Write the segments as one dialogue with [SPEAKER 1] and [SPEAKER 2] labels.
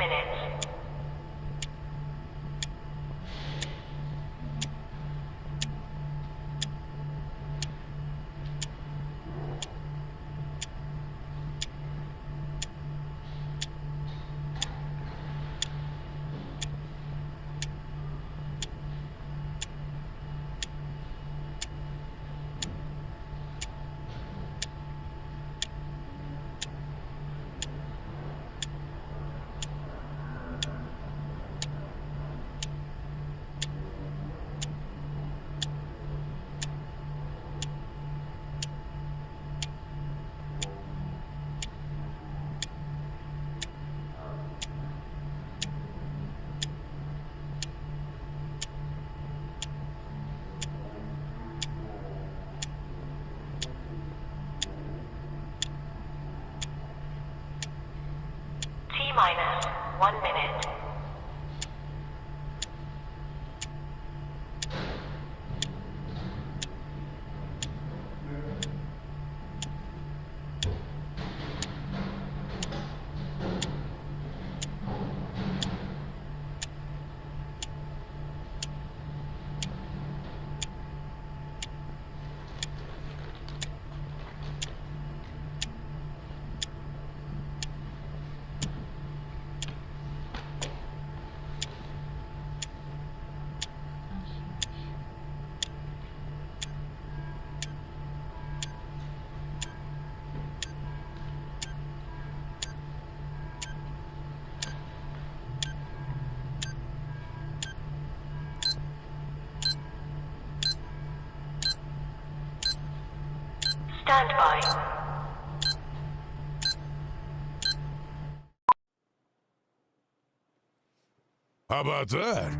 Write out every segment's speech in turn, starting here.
[SPEAKER 1] minutes. T-minus 1 minute. Stand by.
[SPEAKER 2] How about that?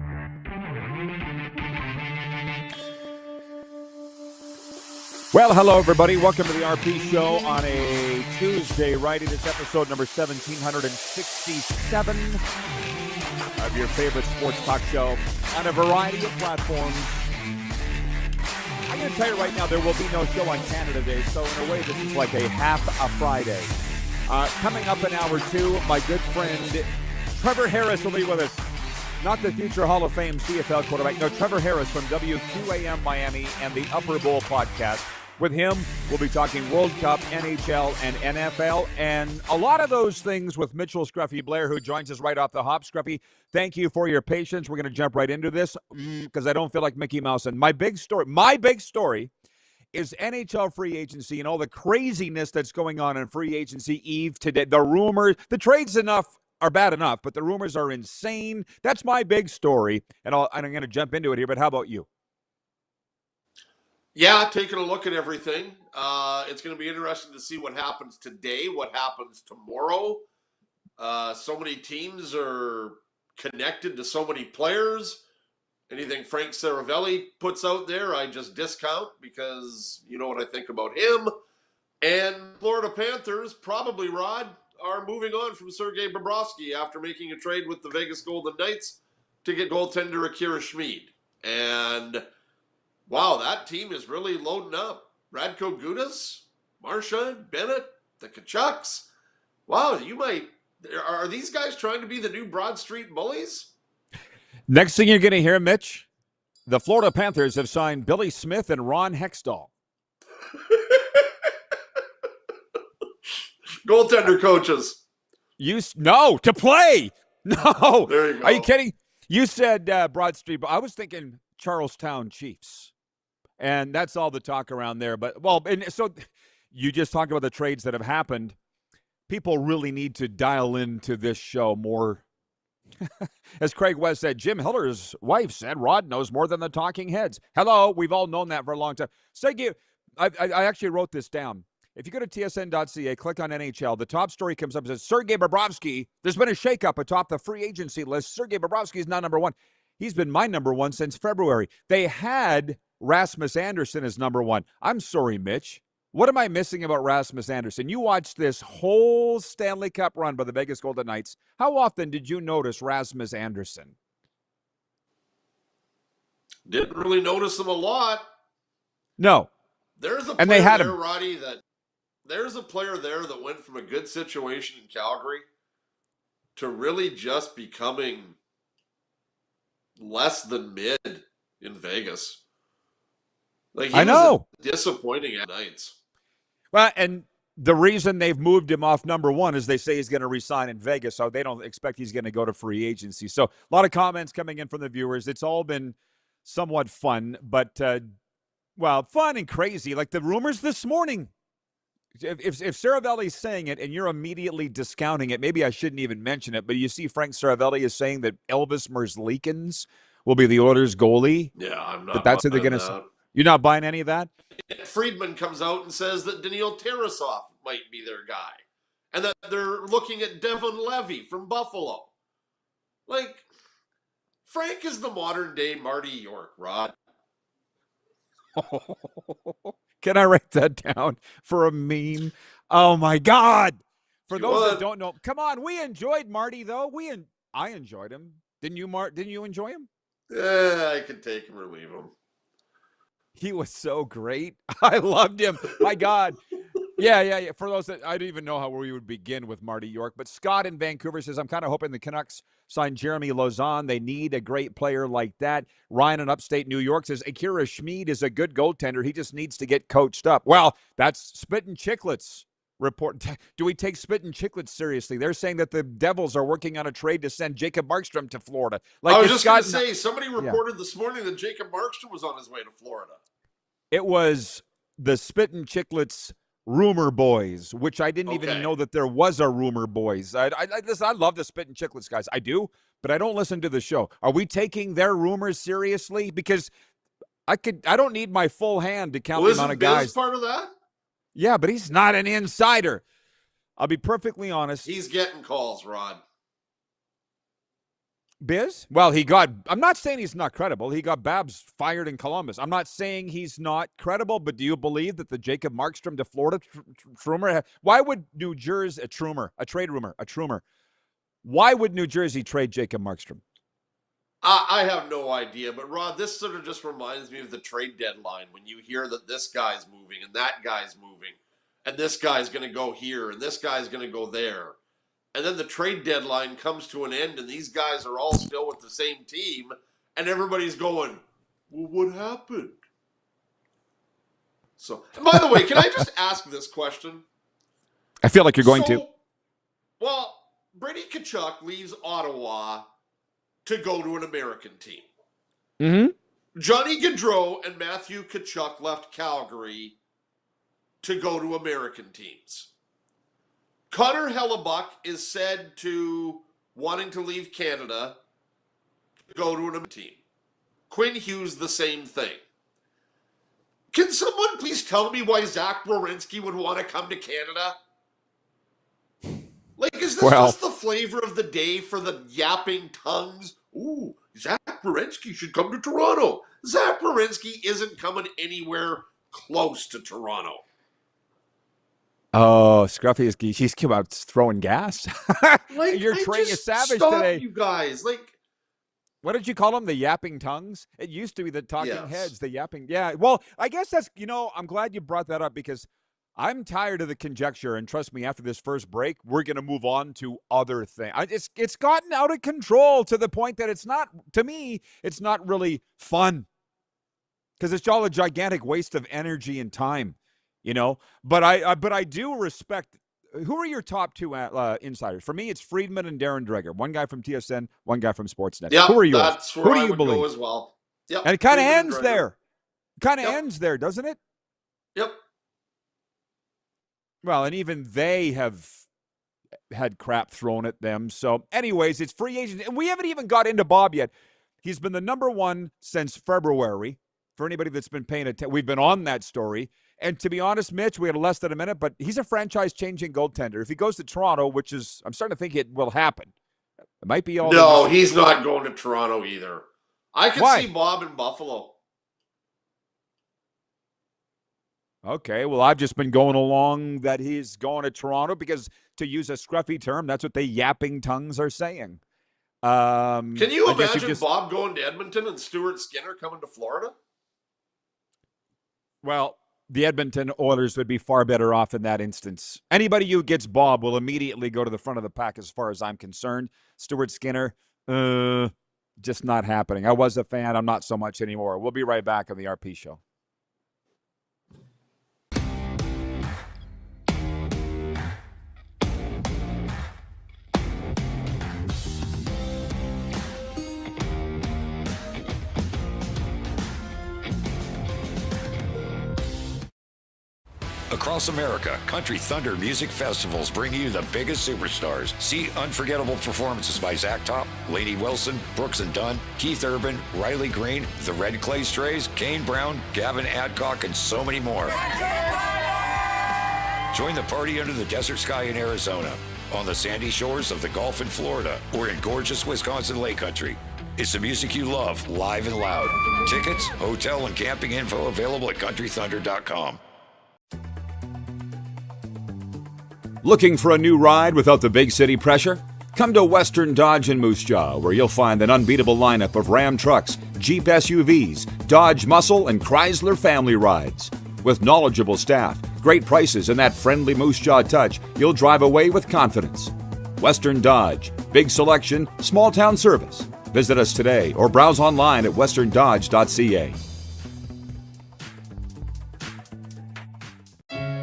[SPEAKER 3] Well, hello, everybody. Welcome to the RP Show on a Tuesday, right? It is episode number 1767 of your favorite sports talk show on a variety of platforms. I'm going to tell you right now, there will be no show on Canada Day, so in a way, this is like a half a Friday. Coming up in hour two, my good friend Trevor Harris will be with us. Not the future Hall of Fame CFL quarterback. No, Trevor Harris from WQAM Miami and the Upper Bowl podcast. With him, we'll be talking World Cup, NHL, and NFL, and a lot of those things with Mitchell Scruffy Blair, who joins us right off the hop. Scruffy, thank you for your patience. We're going to jump right into this because I don't feel like Mickey Mouse. And my big story is NHL free agency and all the craziness that's going on in free agency eve today. The rumors, the trades are bad enough, but the rumors are insane. That's my big story, and I'm going to jump into it here, but how about you?
[SPEAKER 4] Yeah, taking a look at everything. It's going to be interesting to see what happens today, what happens tomorrow. So many teams are connected to so many players. Anything Frank Saravelli puts out there, I just discount because you know what I think about him. And Florida Panthers, probably, Rod, are moving on from Sergei Bobrovsky after making a trade with the Vegas Golden Knights to get goaltender Akira Schmid. And wow, that team is really loading up. Radko Gudas, Marchand, Bennett, the Kachucks. Wow, are these guys trying to be the new Broad Street Bullies?
[SPEAKER 3] Next thing you're going to hear, Mitch, the Florida Panthers have signed Billy Smith and Ron Hextall.
[SPEAKER 4] Goaltender coaches.
[SPEAKER 3] To play. No.
[SPEAKER 4] There you go.
[SPEAKER 3] Are you kidding? You said Broad Street, but I was thinking Charlestown Chiefs. And that's all the talk around there. So you just talked about the trades that have happened. People really need to dial into this show more. As Craig West said, Jim Hiller's wife said, Rod knows more than the talking heads. Hello, we've all known that for a long time. I actually wrote this down. If you go to tsn.ca, click on NHL, the top story comes up and says, Sergei Bobrovsky, there's been a shakeup atop the free agency list. Sergei Bobrovsky is now number one. He's been my number one since February. They had Rasmus Anderson as number one. I'm sorry, Mitch. What am I missing about Rasmus Anderson? You watched this whole Stanley Cup run by the Vegas Golden Knights. How often did you notice Rasmus Anderson?
[SPEAKER 4] Didn't really notice him a lot.
[SPEAKER 3] No.
[SPEAKER 4] There's a
[SPEAKER 3] and
[SPEAKER 4] player
[SPEAKER 3] they had
[SPEAKER 4] there,
[SPEAKER 3] him.
[SPEAKER 4] Roddy, there's a player there that went from a good situation in Calgary to really just becoming less than mid in Vegas. Like, he
[SPEAKER 3] I know.
[SPEAKER 4] was disappointing at nights.
[SPEAKER 3] Well, and the reason they've moved him off number one is they say he's going to resign in Vegas, so they don't expect he's going to go to free agency. So a lot of comments coming in from the viewers. It's all been somewhat fun, but, fun and crazy. Like the rumors this morning. If Saravelli's saying it and you're immediately discounting it, maybe I shouldn't even mention it, but you see Frank Saravelli is saying that Elvis Merzlikins will be the Oilers goalie.
[SPEAKER 4] Yeah, I'm not
[SPEAKER 3] That's what they're
[SPEAKER 4] buying
[SPEAKER 3] going to say.
[SPEAKER 4] that.
[SPEAKER 3] You're not buying any of that?
[SPEAKER 4] Friedman comes out and says that Daniil Tarasov might be their guy, and that they're looking at Devin Levy from Buffalo. Like, Frank is the modern day Marty York, Rod.
[SPEAKER 3] Can I write that down for a meme? Oh my God! For those that don't know, come on, we enjoyed Marty though. I enjoyed him. Didn't you, Mart? Didn't you enjoy him?
[SPEAKER 4] Yeah, I could take him or leave him.
[SPEAKER 3] He was so great. I loved him. My God. Yeah. For those that I don't even know how we would begin with Marty York, but Scott in Vancouver says, I'm kind of hoping the Canucks sign Jeremy Lauzon. They need a great player like that. Ryan in upstate New York says, Akira Schmid is a good goaltender. He just needs to get coached up. Well, that's Spittin' Chicklets report. Do we take Spittin' Chicklets seriously? They're saying that the Devils are working on a trade to send Jacob Markstrom to Florida.
[SPEAKER 4] Like, I was just going to say, somebody reported this morning that Jacob Markstrom was on his way to Florida.
[SPEAKER 3] It was the Spittin' Chicklets Rumor Boys, which I didn't even know that there was a Rumor Boys. I love the Spittin' Chicklets guys. I do, but I don't listen to the show. Are we taking their rumors seriously? Because I don't need my full hand to count the amount of guys.
[SPEAKER 4] Biz part of that?
[SPEAKER 3] Yeah, but he's not an insider. I'll be perfectly honest.
[SPEAKER 4] He's getting calls, Rod.
[SPEAKER 3] Biz? Well, I'm not saying he's not credible. He got Babs fired in Columbus. I'm not saying he's not credible, but do you believe that the Jacob Markstrom to Florida rumor? Why would New Jersey, a trade rumor, why would New Jersey trade Jacob Markstrom?
[SPEAKER 4] I have no idea, but Rod, this sort of just reminds me of the trade deadline when you hear that this guy's moving and that guy's moving and this guy's going to go here and this guy's going to go there. And then the trade deadline comes to an end and these guys are all still with the same team and everybody's going, well, what happened? So, by the way, can I just ask this question?
[SPEAKER 3] I feel like you're going to.
[SPEAKER 4] Well, Brady Tkachuk leaves Ottawa to go to an American team.
[SPEAKER 3] Mm-hmm.
[SPEAKER 4] Johnny Gaudreau and Matthew Tkachuk left Calgary to go to American teams. Connor Hellebuck is said to wanting to leave Canada to go to an American team. Quinn Hughes, the same thing. Can someone please tell me why Zach Werenski would want to come to Canada? Like, is this just the flavor of the day for the yapping tongues? Ooh, Zach Werenski should come to Toronto. Zach Werenski isn't coming anywhere close to Toronto.
[SPEAKER 3] Oh, Scruffy, he's come out throwing gas.
[SPEAKER 4] Like,
[SPEAKER 3] you're Trey Savage
[SPEAKER 4] stop
[SPEAKER 3] today.
[SPEAKER 4] You guys, like,
[SPEAKER 3] what did you call them? The yapping tongues? It used to be the talking heads, the yapping. Yeah. Well, I guess that's, I'm glad you brought that up because I'm tired of the conjecture. And trust me, after this first break, we're going to move on to other things. It's gotten out of control to the point that it's not really fun because it's all a gigantic waste of energy and time, but I do respect. Who are your top two insiders? For me, it's Friedman and Darren Dreger. One guy from TSN, one guy from Sportsnet.
[SPEAKER 4] Yeah,
[SPEAKER 3] who are yours?
[SPEAKER 4] That's where
[SPEAKER 3] who do
[SPEAKER 4] I
[SPEAKER 3] you
[SPEAKER 4] would
[SPEAKER 3] believe?
[SPEAKER 4] go as well. Yep.
[SPEAKER 3] And it kind of
[SPEAKER 4] Friedman
[SPEAKER 3] ends there. Ends there, doesn't it?
[SPEAKER 4] Yep.
[SPEAKER 3] Well, and even they have had crap thrown at them. So, anyways, it's free agent, and we haven't even got into Bob yet. He's been the number one since February. For anybody that's been paying attention, we've been on that story. And to be honest, Mitch, we had less than a minute, but he's a franchise-changing goaltender. If he goes to Toronto, which is, I'm starting to think it will happen. It might be all.
[SPEAKER 4] No, he's not going to Toronto either. I could
[SPEAKER 3] Why?
[SPEAKER 4] see Bob in Buffalo.
[SPEAKER 3] Okay, well, I've just been going along that he's going to Toronto because, to use a scruffy term, that's what the yapping tongues are saying.
[SPEAKER 4] Can you imagine Bob going to Edmonton and Stuart Skinner coming to Florida?
[SPEAKER 3] Well, the Edmonton Oilers would be far better off in that instance. Anybody who gets Bob will immediately go to the front of the pack as far as I'm concerned. Stuart Skinner, just not happening. I was a fan. I'm not so much anymore. We'll be right back on the RP Show.
[SPEAKER 5] Across America, Country Thunder Music Festivals bring you the biggest superstars. See unforgettable performances by Zach Top, Lainey Wilson, Brooks and Dunn, Keith Urban, Riley Green, the Red Clay Strays, Kane Brown, Gavin Adcock, and so many more. Join the party under the desert sky in Arizona, on the sandy shores of the Gulf in Florida, or in gorgeous Wisconsin Lake Country. It's the music you love, live and loud. Tickets, hotel, and camping info available at countrythunder.com.
[SPEAKER 3] Looking for a new ride without the big city pressure? Come to Western Dodge in Moose Jaw, where you'll find an unbeatable lineup of Ram trucks, Jeep SUVs, Dodge Muscle, and Chrysler family rides. With knowledgeable staff, great prices, and that friendly Moose Jaw touch, you'll drive away with confidence. Western Dodge, big selection, small town service. Visit us today or browse online at westerndodge.ca.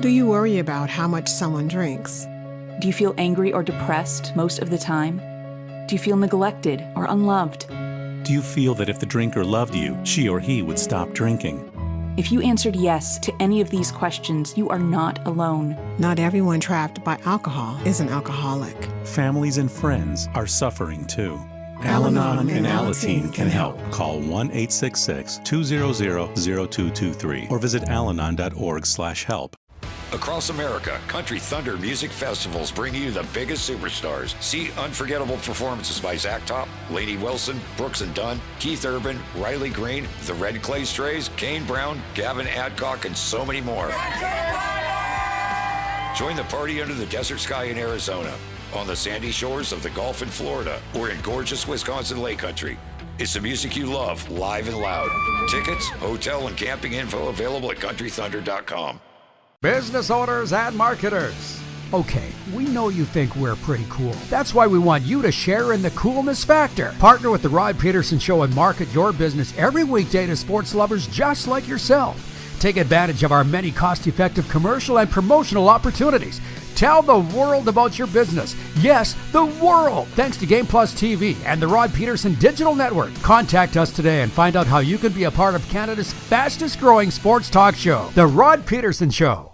[SPEAKER 6] Do you worry about how much someone drinks?
[SPEAKER 7] Do you feel angry or depressed most of the time? Do you feel neglected or unloved?
[SPEAKER 8] Do you feel that if the drinker loved you, she or he would stop drinking?
[SPEAKER 7] If you answered yes to any of these questions, you are not alone.
[SPEAKER 6] Not everyone trapped by alcohol is an alcoholic.
[SPEAKER 8] Families and friends are suffering too.
[SPEAKER 6] Al-Anon and
[SPEAKER 8] Alateen can help. Call 1-866-200-0223 or visit alanon.org/help.
[SPEAKER 5] Across America, Country Thunder Music Festivals bring you the biggest superstars. See unforgettable performances by Zach Top, Lainey Wilson, Brooks and Dunn, Keith Urban, Riley Green, the Red Clay Strays, Kane Brown, Gavin Adcock, and so many more. Join the party under the desert sky in Arizona, on the sandy shores of the Gulf in Florida, or in gorgeous Wisconsin Lake Country. It's the music you love, live and loud. Tickets, hotel, and camping info available at countrythunder.com.
[SPEAKER 9] Business owners and marketers. Okay, we know you think we're pretty cool. That's why we want you to share in the coolness factor. Partner with the Rod Pedersen Show and market your business every weekday to sports lovers just like yourself. Take advantage of our many cost-effective commercial and promotional opportunities. Tell the world about your business. Yes, the world. Thanks to Game Plus TV and the Rod Pedersen Digital Network. Contact us today and find out how you can be a part of Canada's fastest-growing sports talk show, The Rod Pedersen Show.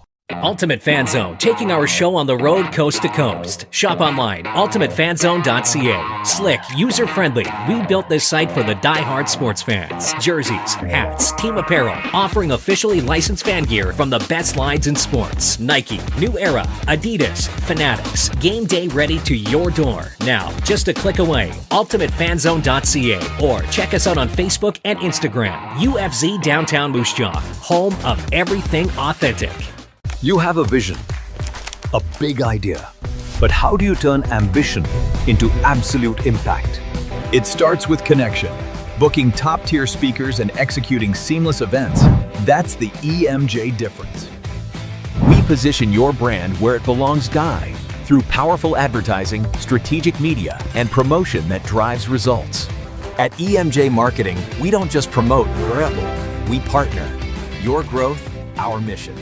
[SPEAKER 10] Ultimate Fan Zone, taking our show on the road coast to coast. Shop online, ultimatefanzone.ca. Slick, user-friendly. We built this site for the die-hard sports fans. Jerseys, hats, team apparel, offering officially licensed fan gear from the best lines in sports. Nike, New Era, Adidas, Fanatics. Game day ready to your door. Now, just a click away, ultimatefanzone.ca, or check us out on Facebook and Instagram. UFZ Downtown Moose Jaw, home of everything authentic.
[SPEAKER 11] You have a vision, a big idea, but how do you turn ambition into absolute impact? It starts with connection, booking top-tier speakers and executing seamless events. That's the EMJ difference. We position your brand where it belongs, Guy, through powerful advertising, strategic media, and promotion that drives results. At EMJ Marketing, we don't just promote, we partner. Your growth, our mission.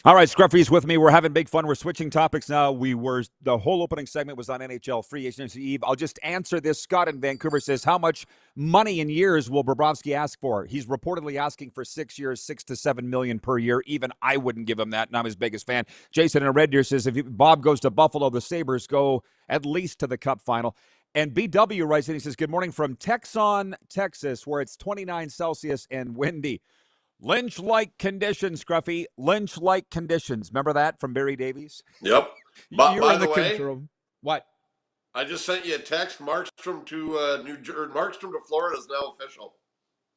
[SPEAKER 3] All right, Scruffy's with me. We're having big fun. We're switching topics now. The whole opening segment was on NHL Free Agency Eve. I'll just answer this. Scott in Vancouver says, how much money in years will Bobrovsky ask for? He's reportedly asking for 6 years, $6 to $7 million per year. Even I wouldn't give him that, and I'm his biggest fan. Jason in Red Deer says, if Bob goes to Buffalo, the Sabres go at least to the Cup final. And BW writes in, he says, good morning from Texon, Texas, where it's 29 Celsius and windy. Lynch-like conditions, Scruffy. Lynch-like conditions. Remember that from Barry Davies?
[SPEAKER 4] Yep. But
[SPEAKER 3] you
[SPEAKER 4] by
[SPEAKER 3] were
[SPEAKER 4] the way,
[SPEAKER 3] control. What?
[SPEAKER 4] I just sent you a text. Markstrom to Markstrom to Florida is now official.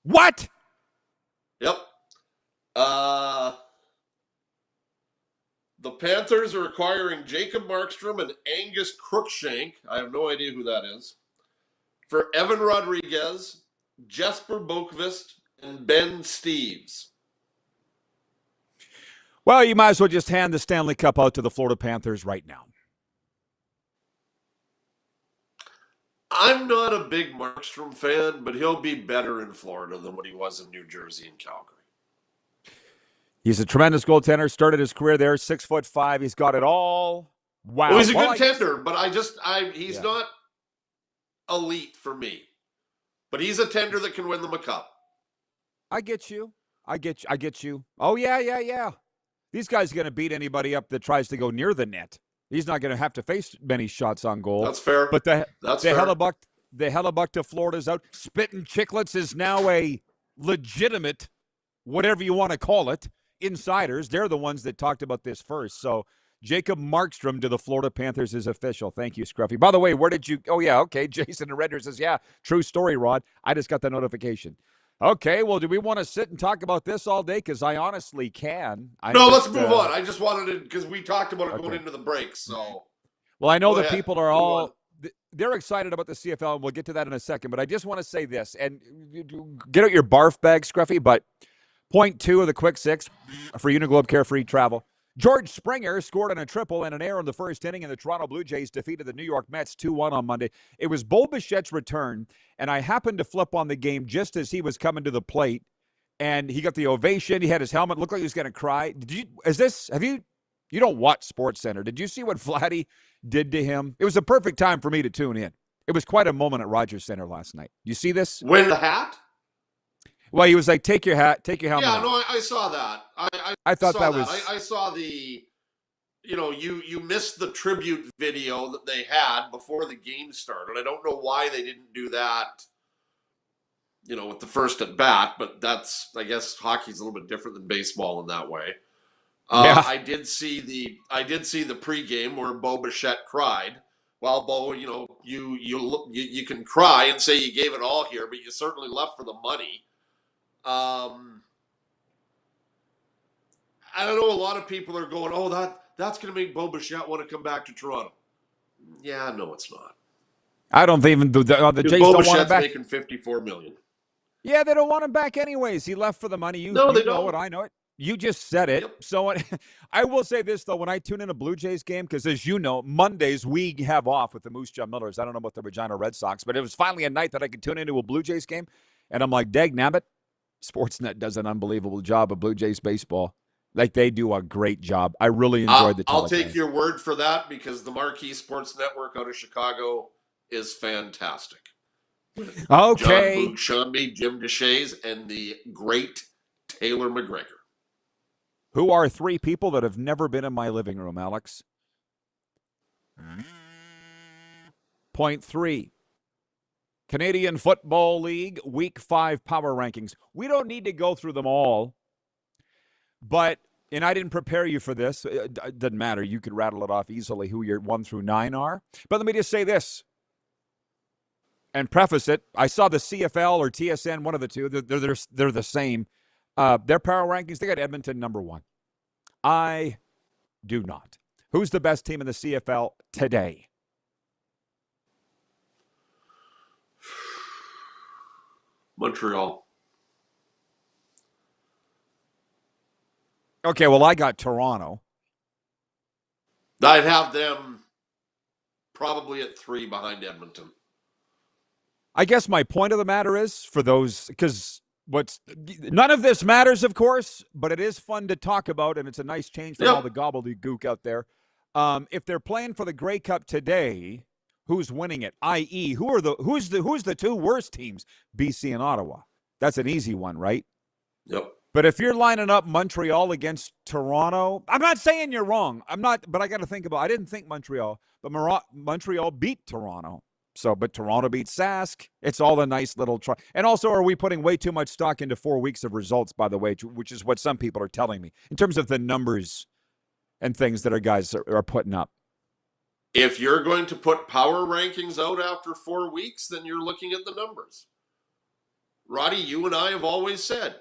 [SPEAKER 3] What?
[SPEAKER 4] Yep. The Panthers are acquiring Jacob Markstrom and Angus Crookshank. I have no idea who that is. For Evan Rodriguez, Jesper Boqvist, and Ben Steves.
[SPEAKER 3] Well, you might as well just hand the Stanley Cup out to the Florida Panthers right now.
[SPEAKER 4] I'm not a big Markstrom fan, but he'll be better in Florida than what he was in New Jersey and Calgary.
[SPEAKER 3] He's a tremendous goaltender. Started his career there, 6'5". He's got it all. Wow.
[SPEAKER 4] Well, he's a good tender, but he's not elite for me. But he's a tender that can win them a cup.
[SPEAKER 3] I get you. I get you. Oh, yeah. These guys are going to beat anybody up that tries to go near the net. He's not going to have to face many shots on goal.
[SPEAKER 4] That's fair.
[SPEAKER 3] But the
[SPEAKER 4] fair.
[SPEAKER 3] Hellebuck to Florida's out. Spittin' Chicklets is now a legitimate, whatever you want to call it, insiders. They're the ones that talked about this first. So Jacob Markstrom to the Florida Panthers is official. Thank you, Scruffy. By the way, where did you – oh, yeah, okay. Jason and Redder says, yeah, true story, Rod. I just got the notification. Okay, well, do we want to sit and talk about this all day? Because I honestly can.
[SPEAKER 4] Let's move on. I just wanted to – because we talked about it going into the break, so –
[SPEAKER 3] Well, I know that people are all – they're excited about the CFL, and we'll get to that in a second. But I just want to say this, and get out your barf bag, Scruffy, but point 2 of the quick 6 for Uniglobe Carefree Travel. George Springer scored on a triple and an error in the first inning, and the Toronto Blue Jays defeated the New York Mets 2-1 on Monday. It was Bo Bichette's return, and I happened to flip on the game just as he was coming to the plate, and he got the ovation. He had his helmet. Looked like he was going to cry. You don't watch SportsCenter. Did you see what Vladdy did to him? It was a perfect time for me to tune in. It was quite a moment at Rogers Center last night. You see this?
[SPEAKER 4] Win the hat?
[SPEAKER 3] Well, he was like, take your hat, take your helmet
[SPEAKER 4] Yeah,
[SPEAKER 3] off.
[SPEAKER 4] no, I saw that.
[SPEAKER 3] I thought that was...
[SPEAKER 4] I saw the, you missed the tribute video that they had before the game started. I don't know why they didn't do that, with the first at bat, but that's, I guess, hockey's a little bit different than baseball in that way.
[SPEAKER 3] Yeah.
[SPEAKER 4] I did see the pregame where Bo Bichette cried. Well, Bo, you can cry and say you gave it all here, but you certainly left for the money. I don't know. A lot of people are going, "Oh, that's going to make Bo Bichette want to come back to Toronto." Yeah, no, it's not.
[SPEAKER 3] I don't even the Jays
[SPEAKER 4] Bo
[SPEAKER 3] don't want him
[SPEAKER 4] Bichette's
[SPEAKER 3] back.
[SPEAKER 4] making $54 million.
[SPEAKER 3] Yeah, they don't want him back anyways. He left for the money.
[SPEAKER 4] They
[SPEAKER 3] know
[SPEAKER 4] don't.
[SPEAKER 3] it. I know it. You just said it.
[SPEAKER 4] Yep.
[SPEAKER 3] So I will say this, though. When I tune in a Blue Jays game, because as you know, Mondays we have off with the Moose Jaw Millers. I don't know about the Regina Red Sox, but it was finally a night that I could tune into a Blue Jays game. And I'm like, dag nabbit, Sportsnet does an unbelievable job of Blue Jays baseball. Like, they do a great job. I really enjoyed the telecast.
[SPEAKER 4] I'll take your word for that because the Marquee Sports Network out of Chicago is fantastic.
[SPEAKER 3] Okay.
[SPEAKER 4] John Boogshambi, Jim Deshays, and the great Taylor McGregor.
[SPEAKER 3] Who are 3 people that have never been in my living room, Alex? Point 3. Canadian Football League Week 5 power rankings. We don't need to go through them all, but, and I didn't prepare you for this. It doesn't matter. You could rattle it off easily who your 1 through 9 are. But let me just say this and preface it. I saw the CFL or TSN, one of the two. They're the same. Their power rankings, they got Edmonton number 1. I do not. Who's the best team in the CFL today?
[SPEAKER 4] Montreal.
[SPEAKER 3] Okay, well, I got Toronto.
[SPEAKER 4] I'd have them probably at 3 behind Edmonton.
[SPEAKER 3] I guess my point of the matter is for those, because none of this matters, of course, but it is fun to talk about, and it's a nice change from all the gobbledygook out there. If they're playing for the Grey Cup today, who's winning it? I.e., who's the 2 worst teams? BC and Ottawa. That's an easy one, right?
[SPEAKER 4] Yep.
[SPEAKER 3] But if you're lining up Montreal against Toronto, I'm not saying you're wrong. I'm not, but I got to think about. I didn't think Montreal, but Montreal beat Toronto. So, but Toronto beat Sask. It's all a nice little try. And also, are we putting way too much stock into 4 weeks of results, by the way, which is what some people are telling me in terms of the numbers and things that our guys are putting up?
[SPEAKER 4] If you're going to put power rankings out after 4 weeks, then you're looking at the numbers. Roddy, you and I have always said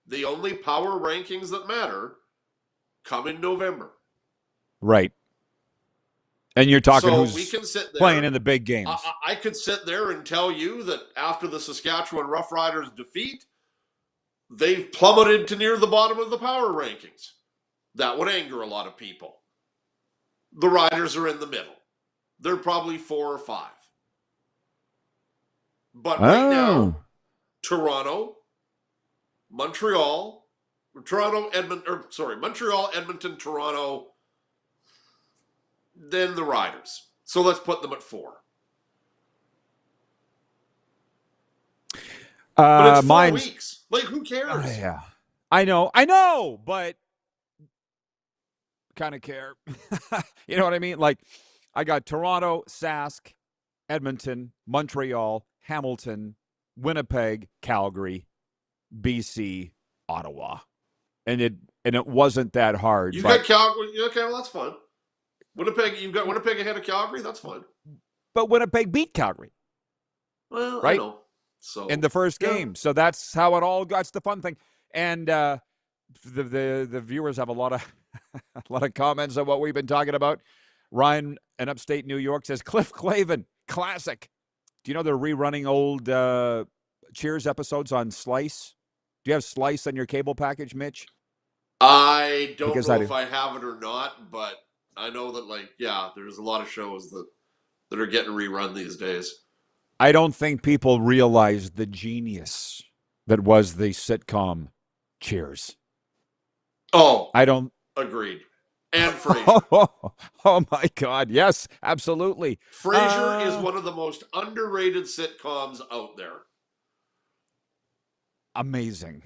[SPEAKER 4] the only power rankings that matter come in November.
[SPEAKER 3] Right. And you're talking
[SPEAKER 4] who's
[SPEAKER 3] we can sit there,
[SPEAKER 4] playing
[SPEAKER 3] in the big games.
[SPEAKER 4] I could sit there and tell you that after the Saskatchewan Roughriders defeat, they've plummeted to near the bottom of the power rankings. That would anger a lot of people. The Riders are in the middle. They're probably 4 or 5. But right now, Montreal, Edmonton, Toronto, then the Riders. So let's put them at 4. But it's 4 weeks. Like, who cares?
[SPEAKER 3] Yeah. I know, but kind of care. You know what I mean? Like, I got Toronto, Sask, Edmonton, Montreal, Hamilton, Winnipeg, Calgary, BC, Ottawa. And it wasn't that hard.
[SPEAKER 4] You've got Calgary. Okay, well, that's fine. Winnipeg, you've got Winnipeg ahead of Calgary. That's fine.
[SPEAKER 3] But Winnipeg beat Calgary.
[SPEAKER 4] Well,
[SPEAKER 3] right?
[SPEAKER 4] I know. So
[SPEAKER 3] in the first game. So that's how it all got. That's the fun thing. And the viewers have a lot of comments on what we've been talking about. Ryan in upstate New York says, Cliff Clavin, classic. Do you know they're rerunning old Cheers episodes on Slice? Do you have Slice on your cable package, Mitch?
[SPEAKER 4] I don't know if I have it or not, but I know that, there's a lot of shows that are getting rerun these days.
[SPEAKER 3] I don't think people realize the genius that was the sitcom Cheers.
[SPEAKER 4] Oh,
[SPEAKER 3] I don't.
[SPEAKER 4] Agreed. And Frasier.
[SPEAKER 3] Oh my God. Yes, absolutely.
[SPEAKER 4] Frasier is one of the most underrated sitcoms out there.
[SPEAKER 3] Amazing.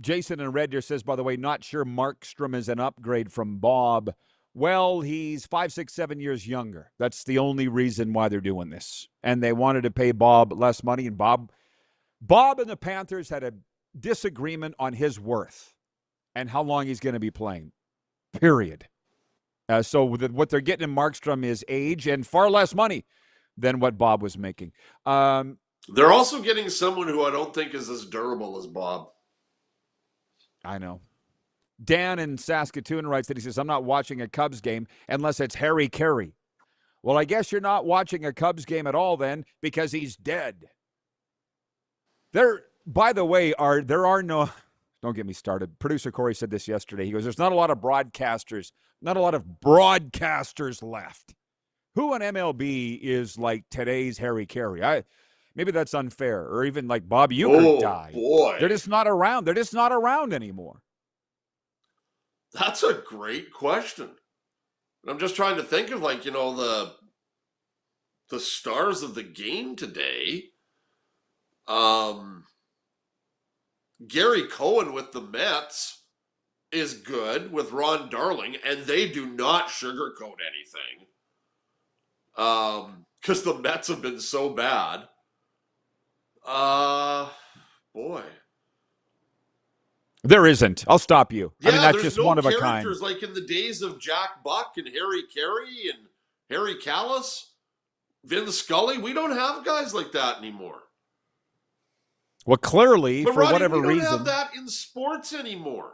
[SPEAKER 3] Jason in Red Deer says, by the way, not sure Markstrom is an upgrade from Bob. Well, he's 5, 6, 7 years younger. That's the only reason why they're doing this. And they wanted to pay Bob less money. And Bob and the Panthers had a disagreement on his worth and how long he's going to be playing. Period. So what they're getting in Markstrom is age and far less money than what Bob was making.
[SPEAKER 4] They're also getting someone who I don't think is as durable as Bob.
[SPEAKER 3] I know. Dan in Saskatoon writes that he says, I'm not watching a Cubs game unless it's Harry Carey. Well, I guess you're not watching a Cubs game at all then because he's dead. By the way, there are no, don't get me started. Producer Corey said this yesterday. He goes, there's not a lot of broadcasters left. Who in MLB is like today's Harry Carey? Maybe that's unfair. Or even like Bob Uecker died.
[SPEAKER 4] Boy.
[SPEAKER 3] They're just not around. They're just not around anymore.
[SPEAKER 4] That's a great question. I'm just trying to think of the stars of the game today. Gary Cohen with the Mets is good with Ron Darling, and they do not sugarcoat anything. Because the Mets have been so bad. Boy.
[SPEAKER 3] There isn't. I'll stop you.
[SPEAKER 4] Yeah,
[SPEAKER 3] I mean, that's just one of a kind.
[SPEAKER 4] Characters like in the days of Jack Buck and Harry Carey and Harry Callis, Vin Scully. We don't have guys like that anymore.
[SPEAKER 3] Well, clearly,
[SPEAKER 4] but
[SPEAKER 3] for
[SPEAKER 4] Rodney,
[SPEAKER 3] whatever
[SPEAKER 4] we don't
[SPEAKER 3] reason.
[SPEAKER 4] have that in sports anymore.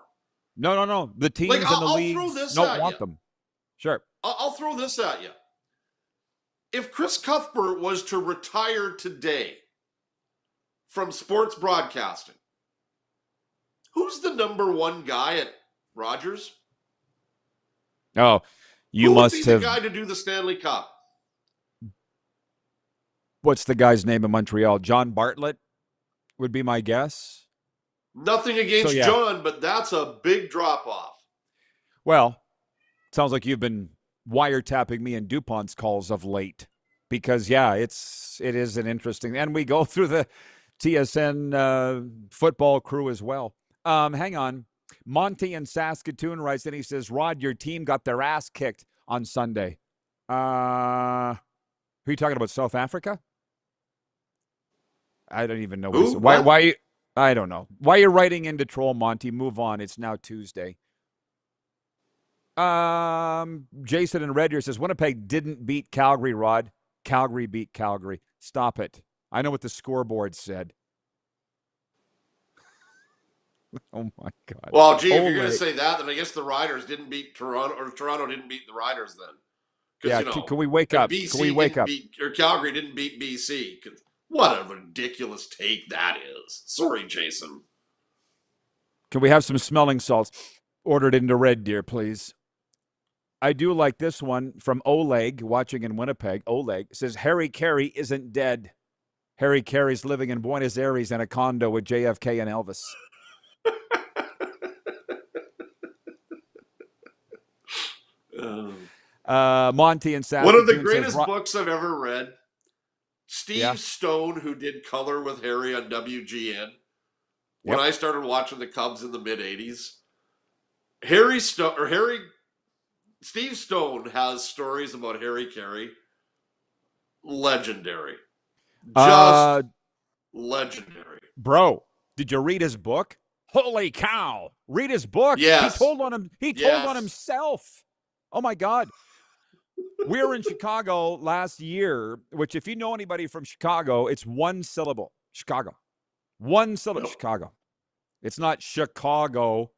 [SPEAKER 3] No. The teams and the leagues don't want them. Sure.
[SPEAKER 4] I'll throw this at you. If Chris Cuthbert was to retire today from sports broadcasting, who's the number one guy at Rogers?
[SPEAKER 3] Oh, you
[SPEAKER 4] Who
[SPEAKER 3] must
[SPEAKER 4] would be
[SPEAKER 3] have.
[SPEAKER 4] the guy to do the Stanley Cup?
[SPEAKER 3] What's the guy's name in Montreal? John Bartlett would be my guess.
[SPEAKER 4] Nothing against John, but that's a big drop-off.
[SPEAKER 3] Well, sounds like you've been wiretapping me and DuPont's calls of late. Because, it is an interesting... And we go through the TSN football crew as well. Hang on. Monty in Saskatoon writes, and he says, Rod, your team got their ass kicked on Sunday. Who are you talking about, South Africa? I don't even know. Why? I don't know. Why are you writing into troll, Monty? Move on. It's now Tuesday. Jason in Red Deer says, Winnipeg didn't beat Calgary, Rod. Calgary beat Calgary. Stop it. I know what the scoreboard said. Oh, my God.
[SPEAKER 4] Well, gee, if you're going to say that, then I guess the Riders didn't beat Toronto, or Toronto didn't beat the Riders then.
[SPEAKER 3] Yeah, can we wake up?
[SPEAKER 4] BC
[SPEAKER 3] can we wake up?
[SPEAKER 4] Or Calgary didn't beat BC. What a ridiculous take that is. Sorry, Jason.
[SPEAKER 3] Can we have some smelling salts? Ordered into Red Deer, please. I do like this one from Oleg, watching in Winnipeg. Oleg says, Harry Carey isn't dead. Harry Carey's living in Buenos Aires in a condo with JFK and Elvis. Monty and Saskatoon.
[SPEAKER 4] One of the greatest books I've ever read. Steve Stone, who did color with Harry on WGN. When I started watching the Cubs in the mid-'80s, Steve Stone has stories about Harry Carey. Legendary. Just legendary.
[SPEAKER 3] Bro, did you read his book? Holy cow. Read his book.
[SPEAKER 4] Yes.
[SPEAKER 3] He told on himself. Oh my God. We were in Chicago last year, which if you know anybody from Chicago, it's one syllable. Chicago. One syllable. Chicago. It's not Chicago.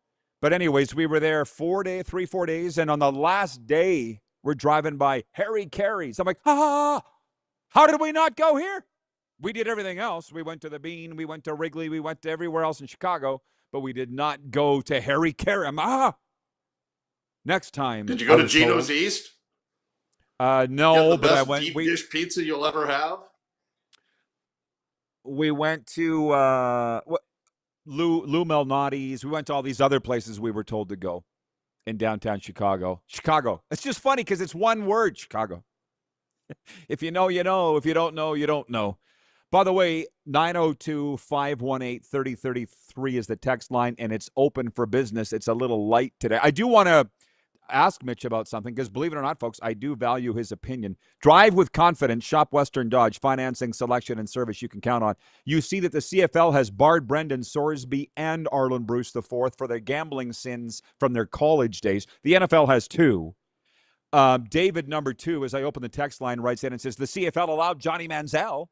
[SPEAKER 3] But anyways, we were there 4 days. And on the last day, we're driving by Harry Carey's. I'm like, how did we not go here? We did everything else. We went to the Bean. We went to Wrigley. We went to everywhere else in Chicago. But we did not go to Harry Carey. Next time.
[SPEAKER 4] Did you go to Gino's East?
[SPEAKER 3] No, but I went.
[SPEAKER 4] Deep dish pizza you'll ever have.
[SPEAKER 3] We went to Lou Malnati's. We went to all these other places we were told to go in downtown Chicago. Chicago. It's just funny because it's one word, Chicago. If you know, you know. If you don't know, you don't know. By the way, 902-518-3033 is the text line, and it's open for business. It's a little light today. I do want to ask Mitch about something because, believe it or not, folks, I do value his opinion. Drive with confidence. Shop Western Dodge. Financing, selection, and service you can count on. You see that the CFL has barred Brendan Sorsby and Arlen Bruce IV for their gambling sins from their college days. The NFL has two. David, number 2, as I open the text line, writes in and says, the CFL allowed Johnny Manziel.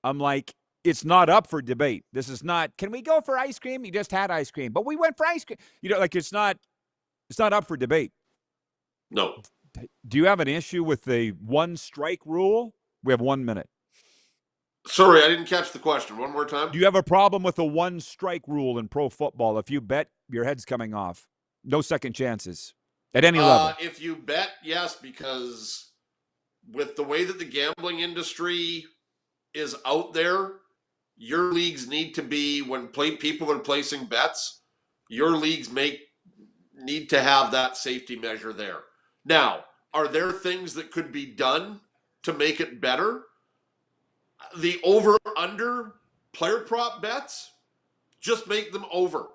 [SPEAKER 3] I'm like, it's not up for debate. This is not, can we go for ice cream? You just had ice cream, but we went for ice cream. You know, like it's not up for debate.
[SPEAKER 4] No.
[SPEAKER 3] Do you have an issue with the one strike rule? We have 1 minute.
[SPEAKER 4] Sorry, I didn't catch the question. One more time.
[SPEAKER 3] Do you have a problem with the one strike rule in pro football? If you bet, your head's coming off. No second chances at any level.
[SPEAKER 4] If you bet, yes, because with the way that the gambling industry is out there, your leagues need to be, when people are placing bets, your leagues need to have that safety measure there. Now, are there things that could be done to make it better? The over-under player prop bets, just make them over.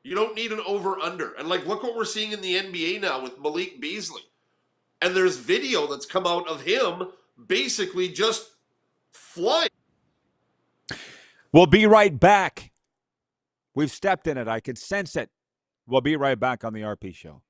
[SPEAKER 4] You don't need an over-under. And look what we're seeing in the NBA now with Malik Beasley. And there's video that's come out of him basically just flying.
[SPEAKER 3] We'll be right back. We've stepped in it. I could sense it. We'll be right back on the RP Show.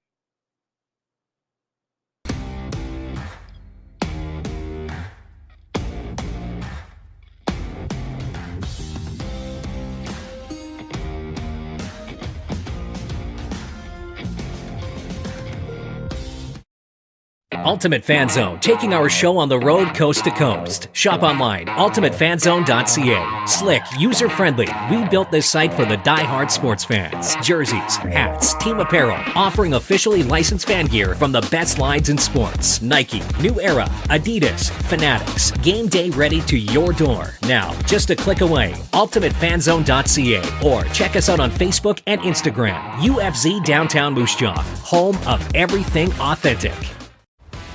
[SPEAKER 10] Ultimate Fan Zone, taking our show on the road coast to coast. Shop online, ultimatefanzone.ca. Slick, user-friendly. We built this site for the die-hard sports fans. Jerseys, hats, team apparel, offering officially licensed fan gear from the best lines in sports. Nike, New Era, Adidas, Fanatics. Game day ready to your door. Now, just a click away, ultimatefanzone.ca, or check us out on Facebook and Instagram. UFZ Downtown Moose Jaw, home of everything authentic.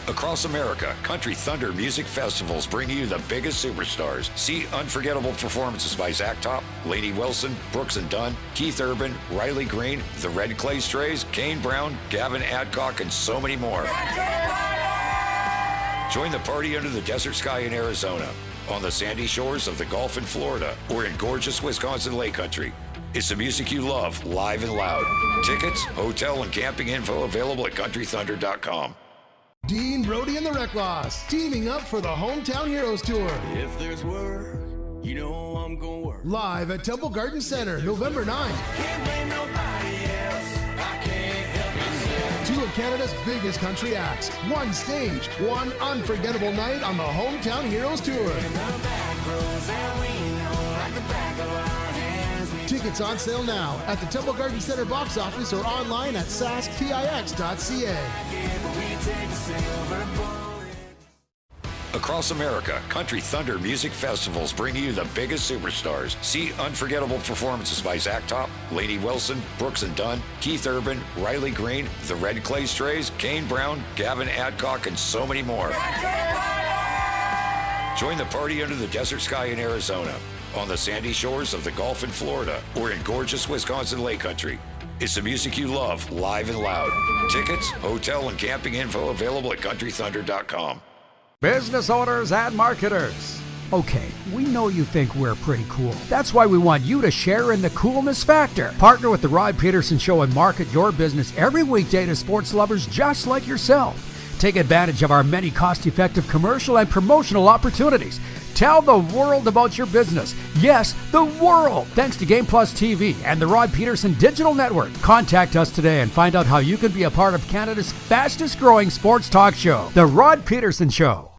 [SPEAKER 5] Across America, Country Thunder Music Festivals bring you the biggest superstars. See unforgettable performances by Zach Top, Lainey Wilson, Brooks and Dunn, Keith Urban, Riley Green, the Red Clay Strays, Kane Brown, Gavin Adcock, and so many more. Join the party under the desert sky in Arizona, on the sandy shores of the Gulf in Florida, or in gorgeous Wisconsin Lake Country. It's the music you love, live and loud. Tickets, hotel, and camping info available at countrythunder.com.
[SPEAKER 12] Dean, Brody, and the Wreck Loss teaming up for the Hometown Heroes Tour.
[SPEAKER 13] If there's work, you know I'm gonna work.
[SPEAKER 12] Live at Temple Garden Center, November 9th.
[SPEAKER 13] Can't blame nobody else. I can't help myself.
[SPEAKER 12] 2 of Canada's biggest country acts. 1 stage, 1 unforgettable night on the Hometown Heroes Tour.
[SPEAKER 13] In the back rows, and we know like the back of our hands, we
[SPEAKER 12] Tickets on sale now at the Temple Garden Center box office or online at sasktix.ca.
[SPEAKER 5] Across America, Country Thunder Music Festivals bring you the biggest superstars. See unforgettable performances by Zach Top, Lainey Wilson, Brooks and Dunn, Keith Urban, Riley Green, the Red Clay Strays, Kane Brown, Gavin Adcock, and so many more. Join the party under the desert sky in Arizona, on the sandy shores of the Gulf in Florida, or in gorgeous Wisconsin Lake Country. It's the music you love, live and loud. Tickets, hotel, and camping info available at countrythunder.com.
[SPEAKER 9] Business owners and marketers. Okay, we know you think we're pretty cool. That's why we want you to share in the coolness factor. Partner with the Rod Pedersen Show and market your business every weekday to sports lovers just like yourself. Take advantage of our many cost-effective commercial and promotional opportunities. Tell the world about your business. Yes, the world. Thanks to Game Plus TV and the Rod Pedersen Digital Network. Contact us today and find out how you can be a part of Canada's fastest growing sports talk show, The Rod Pedersen Show.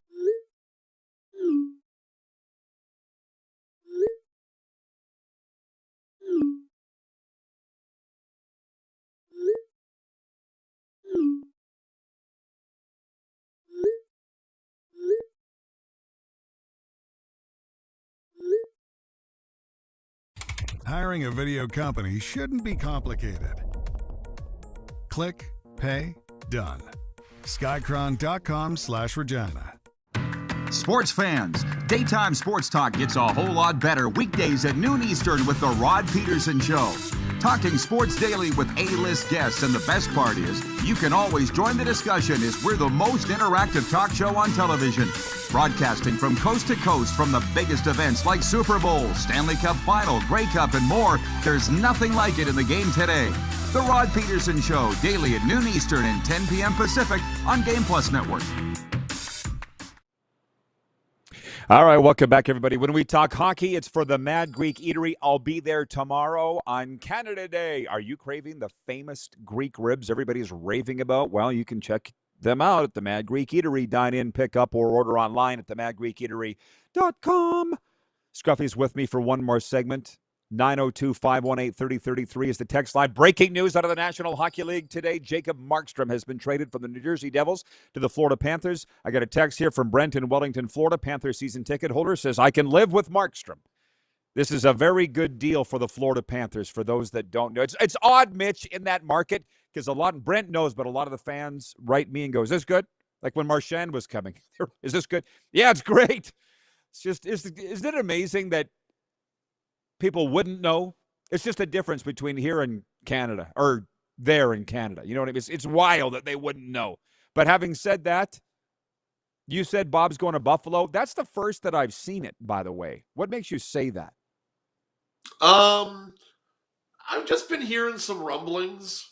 [SPEAKER 12] Hiring a video company shouldn't be complicated. Click, pay, done. Skycron.com/Regina.
[SPEAKER 14] Sports fans, daytime sports talk gets a whole lot better weekdays at noon Eastern with the Rod Pedersen Show. Talking sports daily with A-list guests, and the best part is you can always join the discussion as we're the most interactive talk show on television. Broadcasting from coast to coast from the biggest events like Super Bowl, Stanley Cup Final, Grey Cup, and more. There's nothing like it in the game today. The Rod Pedersen Show, daily at noon Eastern and 10 p.m. Pacific on Game Plus Network.
[SPEAKER 3] All right, welcome back, everybody. When we talk hockey, it's for the Mad Greek Eatery. I'll be there tomorrow on Canada Day. Are you craving the famous Greek ribs everybody's raving about? Well, you can check them out at the Mad Greek Eatery. Dine in, pick up, or order online at themadgreekeatery.com. Scruffy's with me for one more segment. 902-518-3033 is the text line. Breaking news out of the National Hockey League today. Jacob Markstrom has been traded from the New Jersey Devils to the Florida Panthers. I got a text here from Brent in Wellington, Florida. Panthers season ticket holder says, I can live with Markstrom. This is a very good deal for the Florida Panthers, for those that don't know. It's odd, Mitch, in that market, because Brent knows, but a lot of the fans write me and go, is this good? Like when Marchand was coming. Is this good? Yeah, it's great. It's just, isn't it amazing that people wouldn't know? It's just a difference between here and Canada, or there in Canada. You know what I mean? It's wild that they wouldn't know. But having said that, you said Bob's going to Buffalo. That's the first that I've seen it, by the way. What makes you say that?
[SPEAKER 4] I've just been hearing some rumblings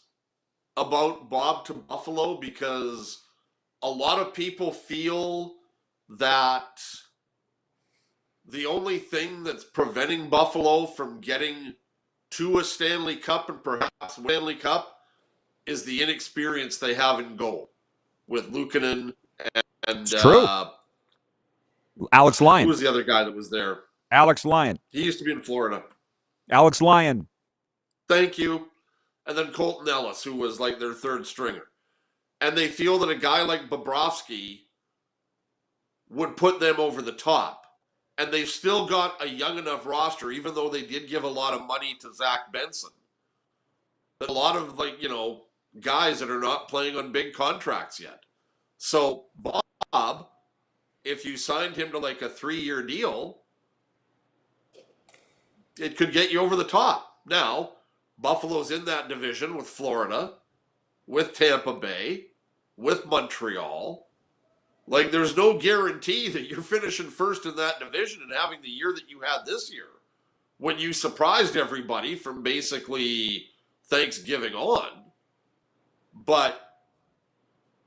[SPEAKER 4] about Bob to Buffalo because a lot of people feel that the only thing that's preventing Buffalo from getting to a Stanley Cup and perhaps Stanley Cup is the inexperience they have in goal with Luukkonen and
[SPEAKER 3] it's true. Alex Lyon.
[SPEAKER 4] Who was the other guy that was there?
[SPEAKER 3] Alex Lyon.
[SPEAKER 4] He used to be in Florida.
[SPEAKER 3] Alex Lyon.
[SPEAKER 4] Thank you. And then Colton Ellis, who was like their third stringer. And they feel that a guy like Bobrovsky would put them over the top. And they've still got a young enough roster, even though they did give a lot of money to Zach Benson. But a lot of, guys that are not playing on big contracts yet. So, Bob, if you signed him to a 3-year deal, it could get you over the top. Now, Buffalo's in that division with Florida, with Tampa Bay, with Montreal. There's no guarantee that you're finishing first in that division and having the year that you had this year when you surprised everybody from basically Thanksgiving on. But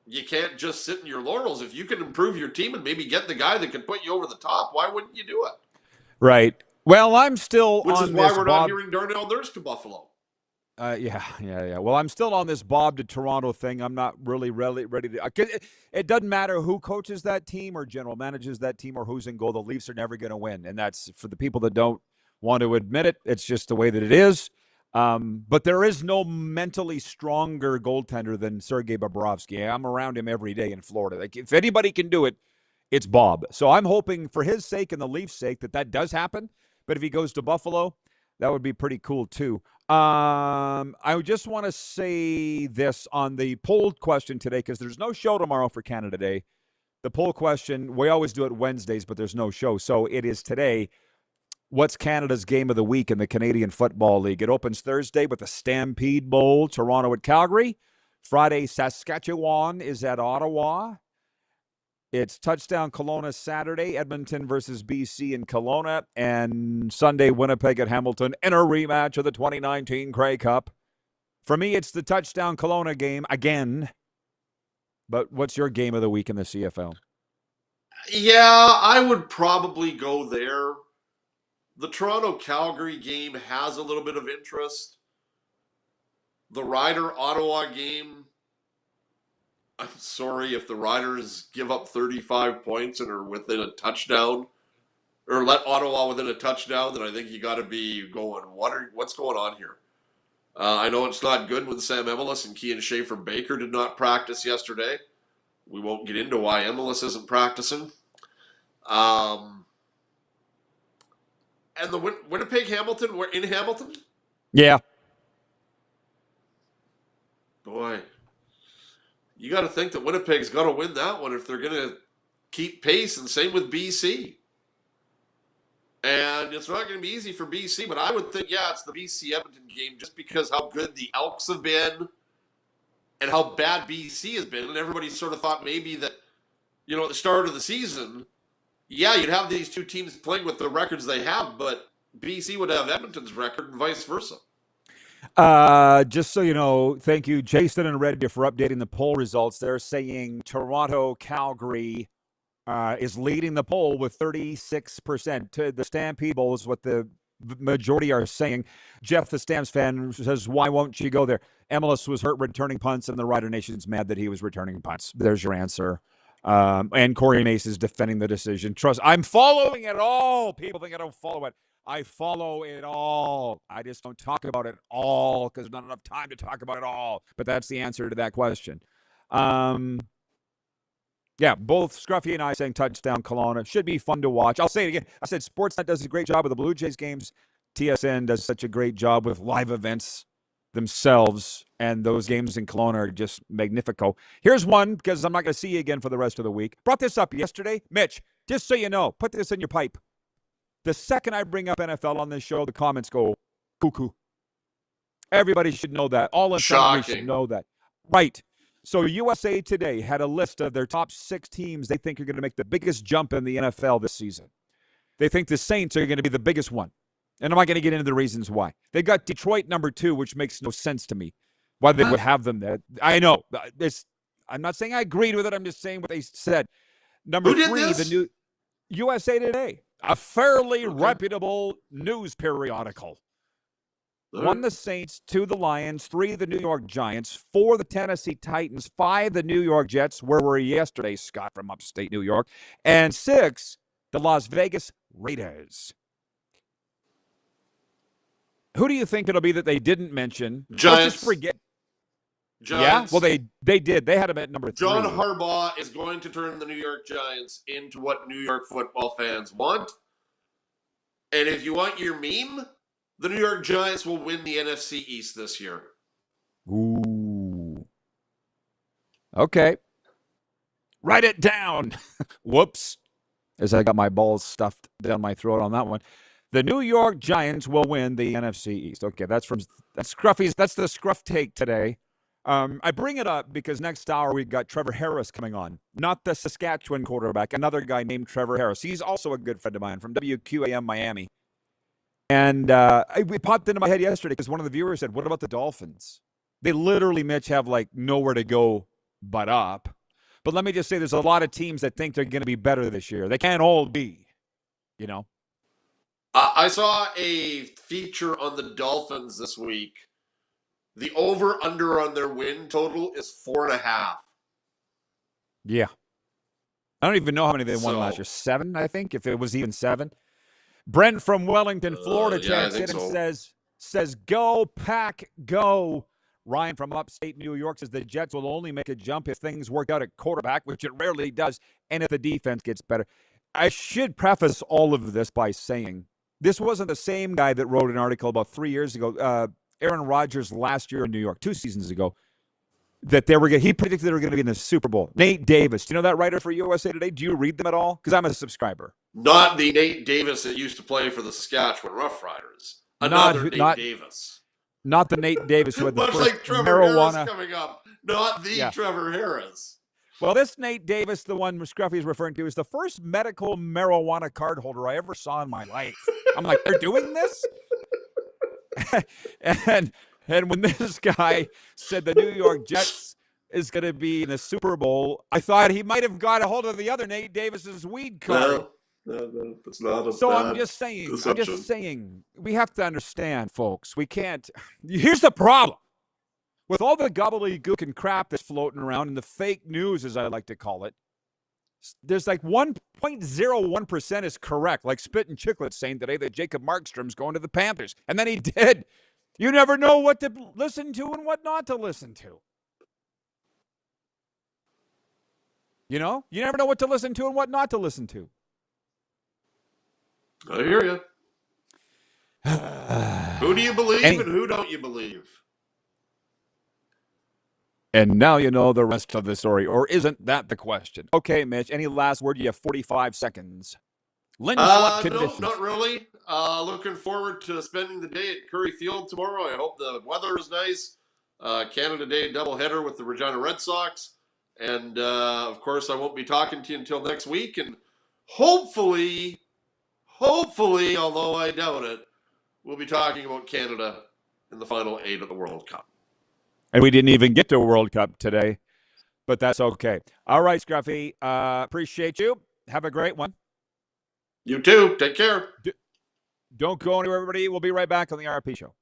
[SPEAKER 4] you can't just sit in your laurels. If you can improve your team and maybe get the guy that can put you over the top, why wouldn't you do it?
[SPEAKER 3] Right. Well, I'm still
[SPEAKER 4] Which
[SPEAKER 3] on
[SPEAKER 4] is why
[SPEAKER 3] this
[SPEAKER 4] we're
[SPEAKER 3] Bob...
[SPEAKER 4] not hearing Darnell Nurse to Buffalo.
[SPEAKER 3] Yeah. Well, I'm still on this Bob to Toronto thing. I'm not really ready to. It doesn't matter who coaches that team or general manages that team or who's in goal. The Leafs are never going to win, and that's for the people that don't want to admit it. It's just the way that it is. But there is no mentally stronger goaltender than Sergei Bobrovsky. I'm around him every day in Florida. Like, if anybody can do it, it's Bob. So I'm hoping for his sake and the Leafs' sake that does happen. But if he goes to Buffalo, that would be pretty cool too. I just want to say this on the poll question today, because there's no show tomorrow for Canada Day. The poll question, we always do it Wednesdays, but there's no show. So it is today. What's Canada's game of the week in the Canadian Football League? It opens Thursday with the Stampede Bowl, Toronto at Calgary. Friday, Saskatchewan is at Ottawa. It's touchdown Kelowna Saturday, Edmonton versus BC in Kelowna. And Sunday, Winnipeg at Hamilton in a rematch of the 2019 Grey Cup. For me, it's the touchdown Kelowna game again. But what's your game of the week in the CFL?
[SPEAKER 4] Yeah, I would probably go there. The Toronto-Calgary game has a little bit of interest. The Ryder-Ottawa game, I'm sorry, if the Riders give up 35 points and are within a touchdown, or let Ottawa within a touchdown, then I think you got to be going, what's going on here? I know it's not good when Sam Emilus and Kean Schaefer-Baker did not practice yesterday. We won't get into why Emilus isn't practicing. And the Winnipeg-Hamilton, we're in Hamilton?
[SPEAKER 3] Yeah.
[SPEAKER 4] Boy, you got to think that Winnipeg's got to win that one if they're going to keep pace, and same with BC. And it's not going to be easy for BC, but I would think, it's the BC-Edmonton game just because how good the Elks have been and how bad BC has been. And everybody sort of thought maybe that, at the start of the season, you'd have these two teams playing with the records they have, but BC would have Edmonton's record and vice versa.
[SPEAKER 3] Just so you know, thank you, Jason and Reddy, for updating the poll results. They're saying Toronto-Calgary is leading the poll with 36%. The Stampede Bowl is what the majority are saying. Jeff, the Stamps fan, says, why won't you go there? Emilus was hurt returning punts, and the Rider Nation's mad that he was returning punts. There's your answer. And Corey Mace is defending the decision. Trust, I'm following it all. People think I don't follow it. I follow it all. I just don't talk about it all because there's not enough time to talk about it all. But that's the answer to that question. Both Scruffy and I saying touchdown Kelowna. Should be fun to watch. I'll say it again. I said Sportsnet does a great job with the Blue Jays games. TSN does such a great job with live events themselves, and those games in Kelowna are just magnifico. Here's one, because I'm not going to see you again for the rest of the week. Brought this up yesterday. Mitch, just so you know, put this in your pipe. The second I bring up NFL on this show, the comments go cuckoo. Everybody should know that. All in should know that. Right. So USA Today had a list of their top 6 teams they think are going to make the biggest jump in the NFL this season. They think the Saints are going to be the biggest one. And I'm not going to get into the reasons why. They got Detroit number 2, which makes no sense to me. Why they would have them there. I know. I'm not saying I agreed with it. I'm just saying what they said. Number 3, the new USA Today, a fairly reputable news periodical. 1, the Saints, 2, the Lions, 3, the New York Giants, 4, the Tennessee Titans, 5, the New York Jets, where were you yesterday, Scott, from upstate New York, and 6, the Las Vegas Raiders. Who do you think it'll be that they didn't mention?
[SPEAKER 4] Giants.
[SPEAKER 3] Let's just forget.
[SPEAKER 4] Giants.
[SPEAKER 3] Yeah, well, they did. They had them at number 3.
[SPEAKER 4] John Harbaugh is going to turn the New York Giants into what New York football fans want. And if you want your meme, the New York Giants will win the NFC East this year.
[SPEAKER 3] Ooh. Okay. Write it down. Whoops. As I got my balls stuffed down my throat on that one. The New York Giants will win the NFC East. Okay, that's Scruffy's. That's the Scruff take today. I bring it up because next hour we've got Trevor Harris coming on. Not the Saskatchewan quarterback, another guy named Trevor Harris. He's also a good friend of mine from WQAM Miami. And it popped into my head yesterday because one of the viewers said, what about the Dolphins? They literally, Mitch, have like nowhere to go but up. But let me just say there's a lot of teams that think they're going to be better this year. They can't all be,
[SPEAKER 4] I saw a feature on the Dolphins this week. The over-under on their win total is 4.5.
[SPEAKER 3] Yeah. I don't even know how many they won last year. 7, I think, if it was even 7. Brent from Wellington, Florida,
[SPEAKER 4] yeah,
[SPEAKER 3] checks in and says, "Go Pack, go." Ryan from upstate New York says the Jets will only make a jump if things work out at quarterback, which it rarely does, and if the defense gets better. I should preface all of this by saying this wasn't the same guy that wrote an article about 3 years ago, Aaron Rodgers last year in New York, 2 seasons ago, that he predicted they were going to be in the Super Bowl. Nate Davis. Do you know that writer for USA Today? Do you read them at all? Because I'm a subscriber.
[SPEAKER 4] Not the Nate Davis that used to play for the Saskatchewan Roughriders. Another Nate Davis.
[SPEAKER 3] Not the Nate Davis who had the
[SPEAKER 4] Much
[SPEAKER 3] first
[SPEAKER 4] like Trevor
[SPEAKER 3] marijuana
[SPEAKER 4] Harris coming up. Not the Trevor Harris.
[SPEAKER 3] Well, this Nate Davis, the one Scruffy is referring to, is the first medical marijuana card holder I ever saw in my life. I'm like, they're doing this? and when this guy said the New York Jets is going to be in the Super Bowl, I thought he might have got a hold of the other Nate Davis's weed card.
[SPEAKER 4] No, that's not a
[SPEAKER 3] So
[SPEAKER 4] bad
[SPEAKER 3] I'm just
[SPEAKER 4] deception.
[SPEAKER 3] saying, we have to understand, folks. We can't. Here's the problem. With all the gobbledygook and crap that's floating around and the fake news, as I like to call it, there's like 1.01% is correct, like Spit and Chicklets saying today that Jacob Markstrom's going to the Panthers. And then he did. You never know what to listen to and what not to listen to. You know? You never know what to listen to and what not to listen to.
[SPEAKER 4] I hear you. Who do you believe and who don't you believe?
[SPEAKER 3] And now you know the rest of the story, or isn't that the question? Okay, Mitch, any last word? You have 45 seconds. Lynn's what conditions?
[SPEAKER 4] No, not really. Looking forward to spending the day at Curry Field tomorrow. I hope the weather is nice. Canada Day doubleheader with the Regina Red Sox. And, of course, I won't be talking to you until next week. And hopefully, although I doubt it, we'll be talking about Canada in the final 8 of the World Cup.
[SPEAKER 3] And we didn't even get to a World Cup today, but that's okay. All right, Scruffy, appreciate you. Have a great one.
[SPEAKER 4] You too. Take care.
[SPEAKER 3] Don't go anywhere, everybody. We'll be right back on the RP Show.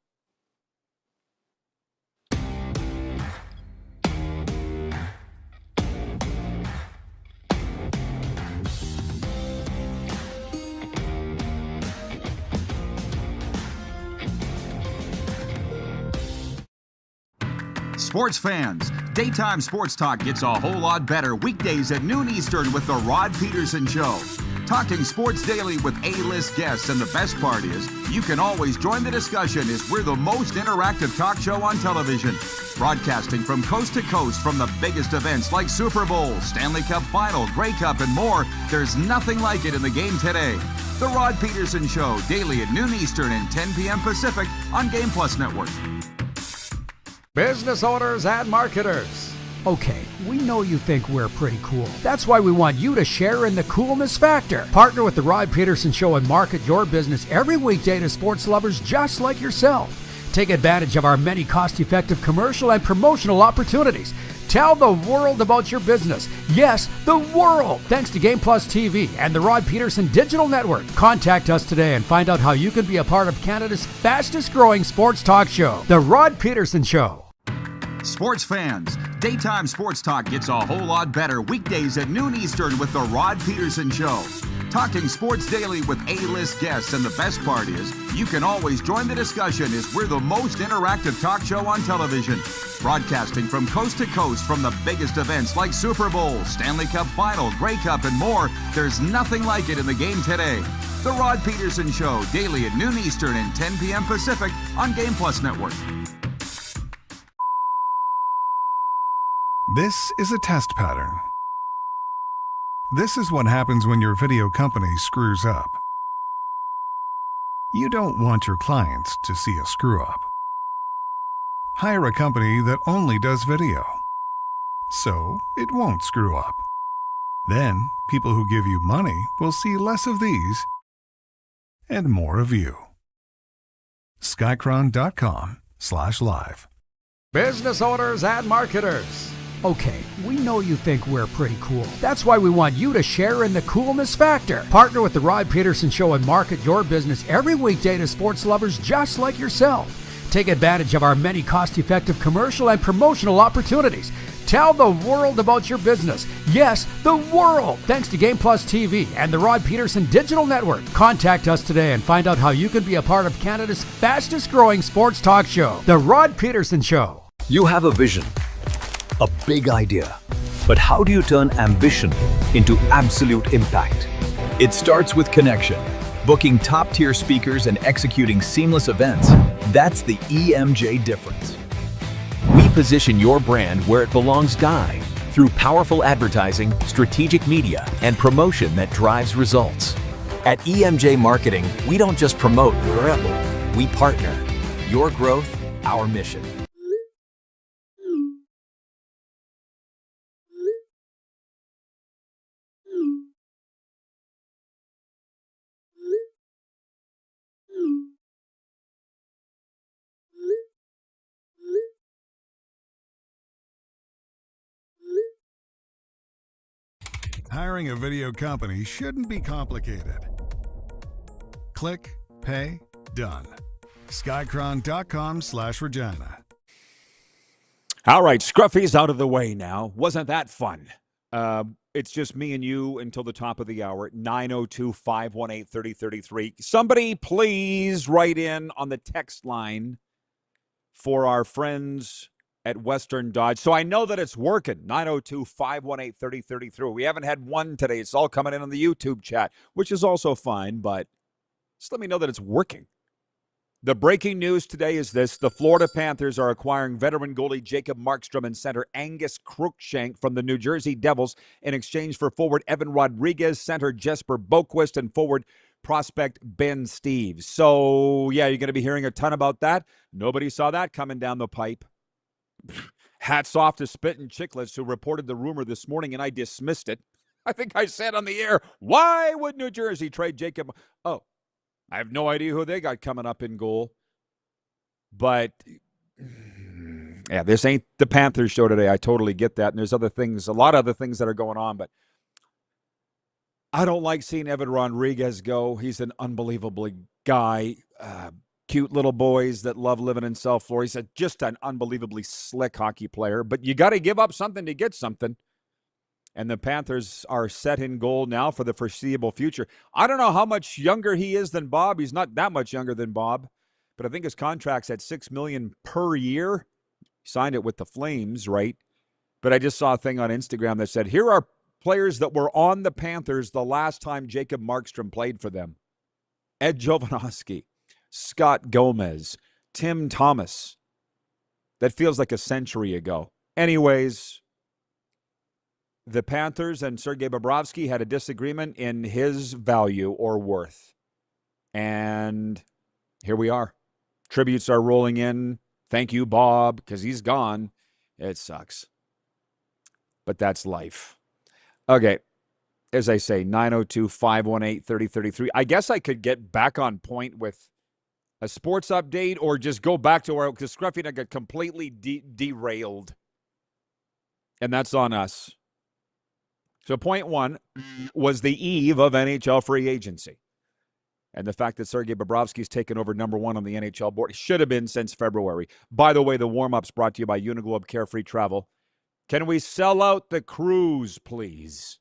[SPEAKER 14] Sports fans, daytime sports talk gets a whole lot better weekdays at noon Eastern with the Rod Pedersen Show. Talking sports daily with A-list guests, and the best part is, you can always join the discussion as we're the most interactive talk show on television. Broadcasting from coast to coast from the biggest events like Super Bowl, Stanley Cup Final, Grey Cup, and more, there's nothing like it in the game today. The Rod Pedersen Show, daily at noon Eastern and 10 p.m. Pacific on Game Plus Network.
[SPEAKER 9] Business owners and marketers. Okay, we know you think we're pretty cool. That's why we want you to share in the coolness factor. Partner with the Rod Pedersen Show and market your business every weekday to sports lovers just like yourself. Take advantage of our many cost-effective commercial and promotional opportunities. Tell the world about your business. Yes, the world. Thanks to Game Plus TV and the Rod Pedersen Digital Network. Contact us today and find out how you can be a part of Canada's fastest-growing sports talk show, The Rod Pedersen Show.
[SPEAKER 14] Sports fans, daytime sports talk gets a whole lot better weekdays at noon Eastern with the Rod Pedersen Show. Talking sports daily with A-list guests, and the best part is, you can always join the discussion as we're the most interactive talk show on television. Broadcasting from coast to coast from the biggest events like Super Bowl, Stanley Cup Final, Grey Cup, and more, there's nothing like it in the game today. The Rod Pedersen Show, daily at noon Eastern and 10 p.m. Pacific on Game Plus Network.
[SPEAKER 2] This is a test pattern. This is what happens when your video company screws up. You don't want your clients to see a screw up. Hire a company that only does video, so it won't screw up. Then, people who give you money will see less of these and more of you. Skycron.com/live.
[SPEAKER 9] Business owners and marketers. Okay, we know you think we're pretty cool. That's why we want you to share in the coolness factor. Partner with the Rod Pedersen Show and market your business every weekday to sports lovers just like yourself. take advantage of our many cost-effective commercial and promotional opportunities. Tell the world about your business. Yes, the world. Thanks to Game Plus TV and the Rod Pedersen Digital Network. Contact us today and find out how you can be a part of Canada's fastest-growing sports talk show, The Rod Pedersen Show.
[SPEAKER 11] You have a vision, a big idea. But how do you turn ambition into absolute impact? It starts with connection. Booking top-tier speakers and executing seamless events. That's the EMJ difference.
[SPEAKER 15] We position your brand where it belongs, Guy, through powerful advertising, strategic media, and promotion that drives results. At EMJ Marketing, we don't just promote, we partner. Your growth, our mission.
[SPEAKER 2] Hiring a video company shouldn't be complicated. Click, pay, done. Skycron.com/Regina.
[SPEAKER 3] All right, Scruffy's out of the way now. Wasn't that fun? It's just me and you until the top of the hour, 902-518-3033. Somebody please write in on the text line for our friends at Western Dodge. So I know that it's working, 902-518-3033. We haven't had one today. It's all coming in on the YouTube chat, which is also fine, but just let me know that it's working. The breaking news today is this. The Florida Panthers are acquiring veteran goalie Jacob Markstrom and center Angus Cruikshank from the New Jersey Devils in exchange for forward Evan Rodriguez, center Jesper Boquist, and forward prospect Ben Steeves. So, yeah, you're going to be hearing a ton about that. Nobody saw that coming down the pipe. Hats off to Spit and Chicklets, who reported the rumor this morning, and I dismissed it. I think I said on the air, why would New Jersey trade Jacob? Oh, I have no idea who they got coming up in goal. But, yeah, this ain't the Panthers show today. I totally get that. And there's other things, a lot of other things that are going on. But I don't like seeing Evan Rodriguez go. He's an unbelievable guy. Cute little boys that love living in South Florida. He's just an unbelievably slick hockey player. But you got to give up something to get something. And the Panthers are set in goal now for the foreseeable future. I don't know how much younger he is than Bob. He's not that much younger than Bob. But I think his contract's at $6 million per year. He signed it with the Flames, right? But I just saw a thing on Instagram that said, here are players that were on the Panthers the last time Jacob Markstrom played for them. Ed Jovanovski, Scott Gomez, Tim Thomas. That feels like a century ago. Anyways, the Panthers and Sergei Bobrovsky had a disagreement in his value or worth. And here we are. Tributes are rolling in. Thank you, Bob, because he's gone. It sucks. But that's life. Okay. As I say, 902-518-3033. I guess I could get back on point with a sports update or just go back to where, because Scruffy and I got completely derailed. And that's on us. So point one was the eve of NHL free agency. And the fact that Sergei Bobrovsky's taken over number one on the NHL board. It should have been since February. By the way, the warm-up's brought to you by Uniglobe Carefree Travel. Can we sell out the cruise, please?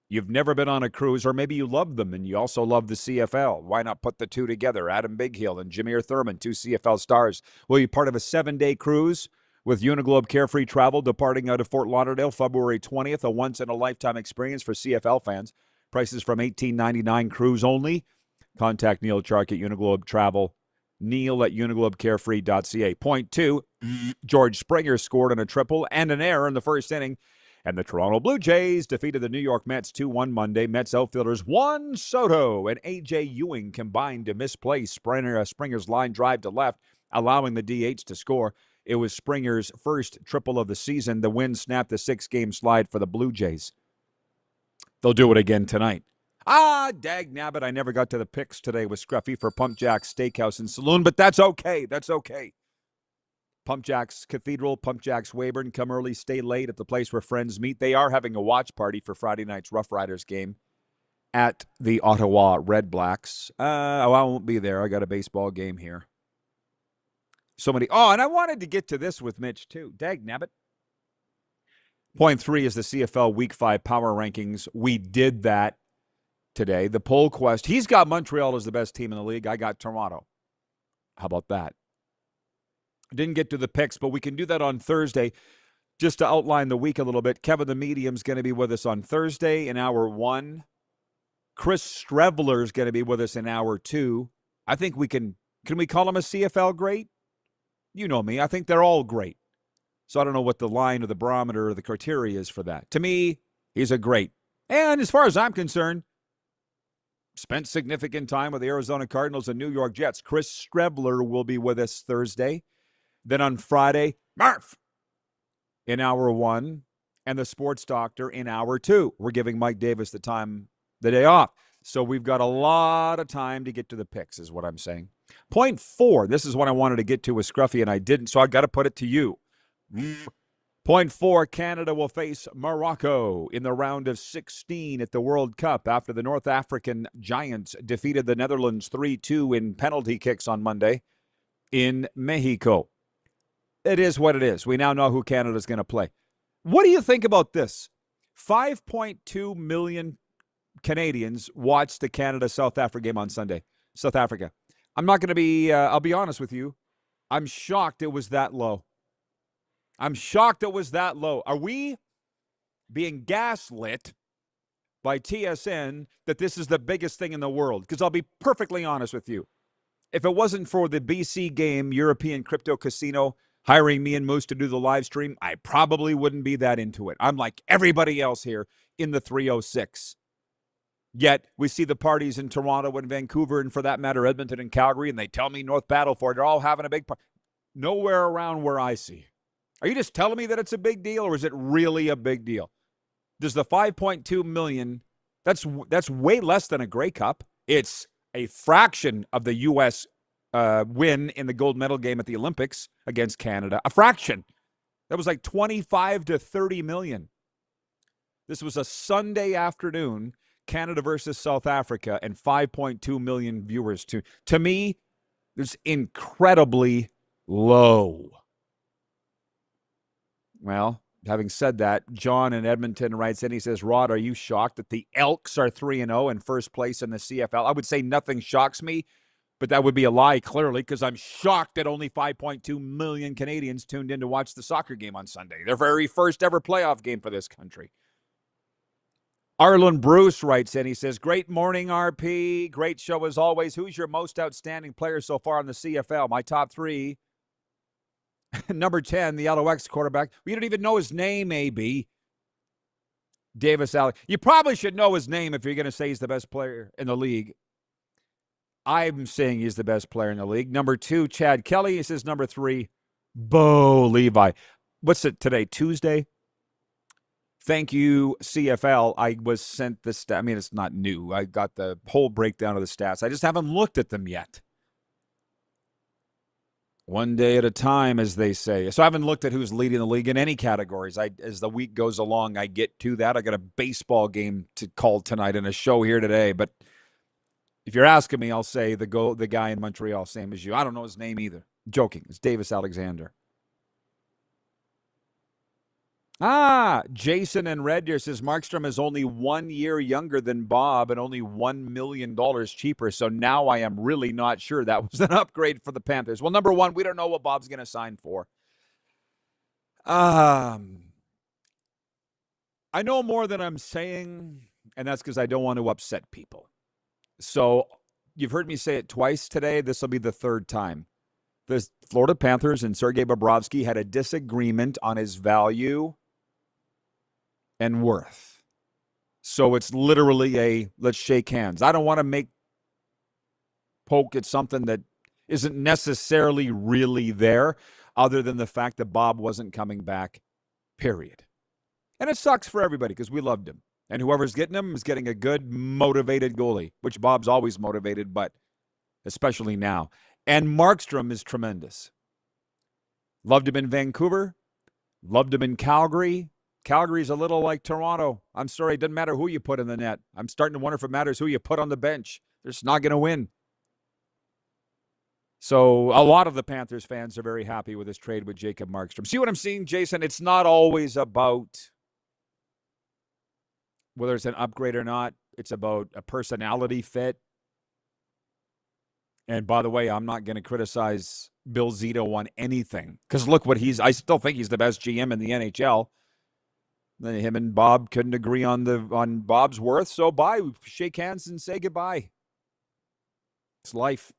[SPEAKER 3] You've never been on a cruise, or maybe you love them and you also love the CFL. Why not put the two together? Adam Bighill and Jameer Thurman, two CFL stars, will be part of a 7-day cruise with Uniglobe Carefree Travel departing out of Fort Lauderdale February 20th, a once-in-a-lifetime experience for CFL fans. Prices from $18.99 cruise only. Contact Neil Chark at Uniglobe Travel, Neil at uniglobecarefree.ca. Point two, George Springer scored on a triple and an error in the first inning, and the Toronto Blue Jays defeated the New York Mets 2-1 Monday. Mets outfielders Juan Soto and A.J. Ewing combined to misplace Springer's line drive to left, allowing the DH to score. It was Springer's first triple of the season. The win snapped the 6-game slide for the Blue Jays. They'll do it again tonight. Dag nabbit, I never got to the picks today with Scruffy for Pump Jack's Steakhouse and Saloon, but that's okay. That's okay. Pump Jack's Cathedral, Pump Jack's Weyburn. Come early, stay late at the place where friends meet. They are having a watch party for Friday night's Rough Riders game at the Ottawa Red Blacks. I won't be there. I got a baseball game here. So many. Oh, and I wanted to get to this with Mitch, too. Dag nabbit. Point 3 is the CFL Week 5 power rankings. We did that today. The poll quest. He's got Montreal as the best team in the league. I got Toronto. How about that? Didn't get to the picks, but we can do that on Thursday. Just to outline the week a little bit, Kevin the Medium's going to be with us on Thursday in hour 1. Chris Strevler's going to be with us in hour 2. I think we can we call him a CFL great? You know me. I think they're all great. So I don't know what the line or the barometer or the criteria is for that. To me, he's a great. And as far as I'm concerned, spent significant time with the Arizona Cardinals and New York Jets. Chris Strevler will be with us Thursday. Then on Friday, Murph in hour 1 and the sports doctor in hour 2. We're giving Mike Davis the day off. So we've got a lot of time to get to the picks is what I'm saying. Point 4, this is what I wanted to get to with Scruffy and I didn't, so I got to put it to you. Point 4, Canada will face Morocco in the round of 16 at the World Cup after the North African Giants defeated the Netherlands 3-2 in penalty kicks on Monday in Mexico. It is what it is. We now know who Canada's going to play. What do you think about this? 5.2 million Canadians watched the Canada-South Africa game on Sunday. South Africa. I'm not going to be, I'll be honest with you. I'm shocked it was that low. I'm shocked it was that low. Are we being gaslit by TSN that this is the biggest thing in the world? Because I'll be perfectly honest with you. If it wasn't for the BC game, European Crypto Casino, hiring me and Moose to do the live stream, I probably wouldn't be that into it. I'm like everybody else here in the 306. Yet we see the parties in Toronto and Vancouver and for that matter Edmonton and Calgary, and they tell me North Battleford, they're all having a big party. Nowhere around where I see. Are you just telling me that it's a big deal or is it really a big deal? Does the 5.2 million, that's way less than a Grey Cup. It's a fraction of the U.S. Win in the gold medal game at the Olympics against Canada. A fraction. That was like 25 to 30 million. This was a Sunday afternoon, Canada versus South Africa, and 5.2 million viewers. To me, it's incredibly low. Well, having said that, John in Edmonton writes in, he says, Rod, are you shocked that the Elks are 3-0 in first place in the CFL? I would say nothing shocks me. But that would be a lie, clearly, because I'm shocked that only 5.2 million Canadians tuned in to watch the soccer game on Sunday. Their very first ever playoff game for this country. Arlen Bruce writes in, he says, great morning, RP. Great show as always. Who's your most outstanding player so far in the CFL? My top 3. Number 10, the LOX quarterback. We don't even know his name, AB. Davis Alex. You probably should know his name if you're going to say he's the best player in the league. I'm saying he's the best player in the league. Number 2, Chad Kelly. He says number 3, Bo Levi. What's it today? Tuesday? Thank you, CFL. I was sent this. I mean, it's not new. I got the whole breakdown of the stats. I just haven't looked at them yet. One day at a time, as they say. So I haven't looked at who's leading the league in any categories. As the week goes along, I get to that. I got a baseball game to call tonight and a show here today, but if you're asking me, I'll say the guy in Montreal, same as you. I don't know his name either. Joking. It's Davis Alexander. Jason and Red Deer says Markstrom is only 1 year younger than Bob and only $1 million cheaper. So now I am really not sure that was an upgrade for the Panthers. Well, number 1, we don't know what Bob's going to sign for. I know more than I'm saying, and that's because I don't want to upset people. So you've heard me say it twice today. This will be the third time. The Florida Panthers and Sergei Bobrovsky had a disagreement on his value and worth. So it's literally a let's shake hands. I don't want to poke at something that isn't necessarily really there other than the fact that Bob wasn't coming back, period. And it sucks for everybody because we loved him. And whoever's getting him is getting a good, motivated goalie, which Bob's always motivated, but especially now. And Markstrom is tremendous. Loved him in Vancouver. Loved him in Calgary. Calgary's a little like Toronto. I'm sorry, it doesn't matter who you put in the net. I'm starting to wonder if it matters who you put on the bench. They're just not going to win. So a lot of the Panthers fans are very happy with this trade with Jacob Markstrom. See what I'm seeing, Jason? It's not always about whether it's an upgrade or not. It's about a personality fit. And by the way, I'm not going to criticize Bill Zito on anything because look what I still think he's the best GM in the NHL. Him and Bob couldn't agree on Bob's worth, so bye. We shake hands and say goodbye. It's life.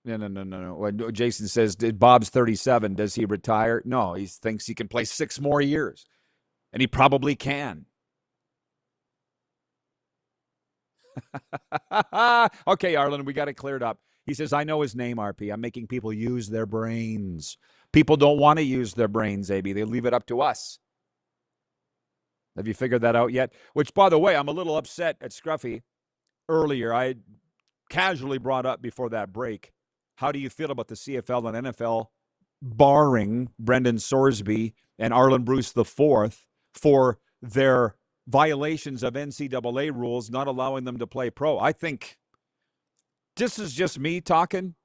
[SPEAKER 3] No. Jason says, Bob's 37. Does he retire? No, he thinks he can play 6 more years. And he probably can. Okay, Arlen, we got it cleared up. He says, I know his name, RP. I'm making people use their brains. People don't want to use their brains, AB. They leave it up to us. Have you figured that out yet? Which, by the way, I'm a little upset at Scruffy. Earlier, I casually brought up before that break, how do you feel about the CFL and NFL barring Brendan Sorsby and Arlen Bruce IV for their violations of NCAA rules, not allowing them to play pro? I think this is just me talking.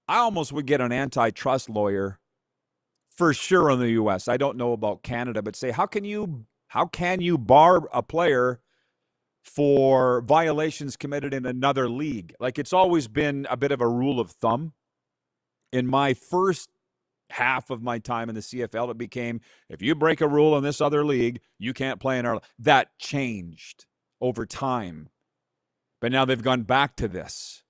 [SPEAKER 3] I almost would get an antitrust lawyer for sure in the U.S. I don't know about Canada, but say, how can you bar a player for violations committed in another league? Like, it's always been a bit of a rule of thumb. In my first half of my time in the CFL, it became, if you break a rule in this other league, you can't play in our. That changed over time. But now they've gone back to this.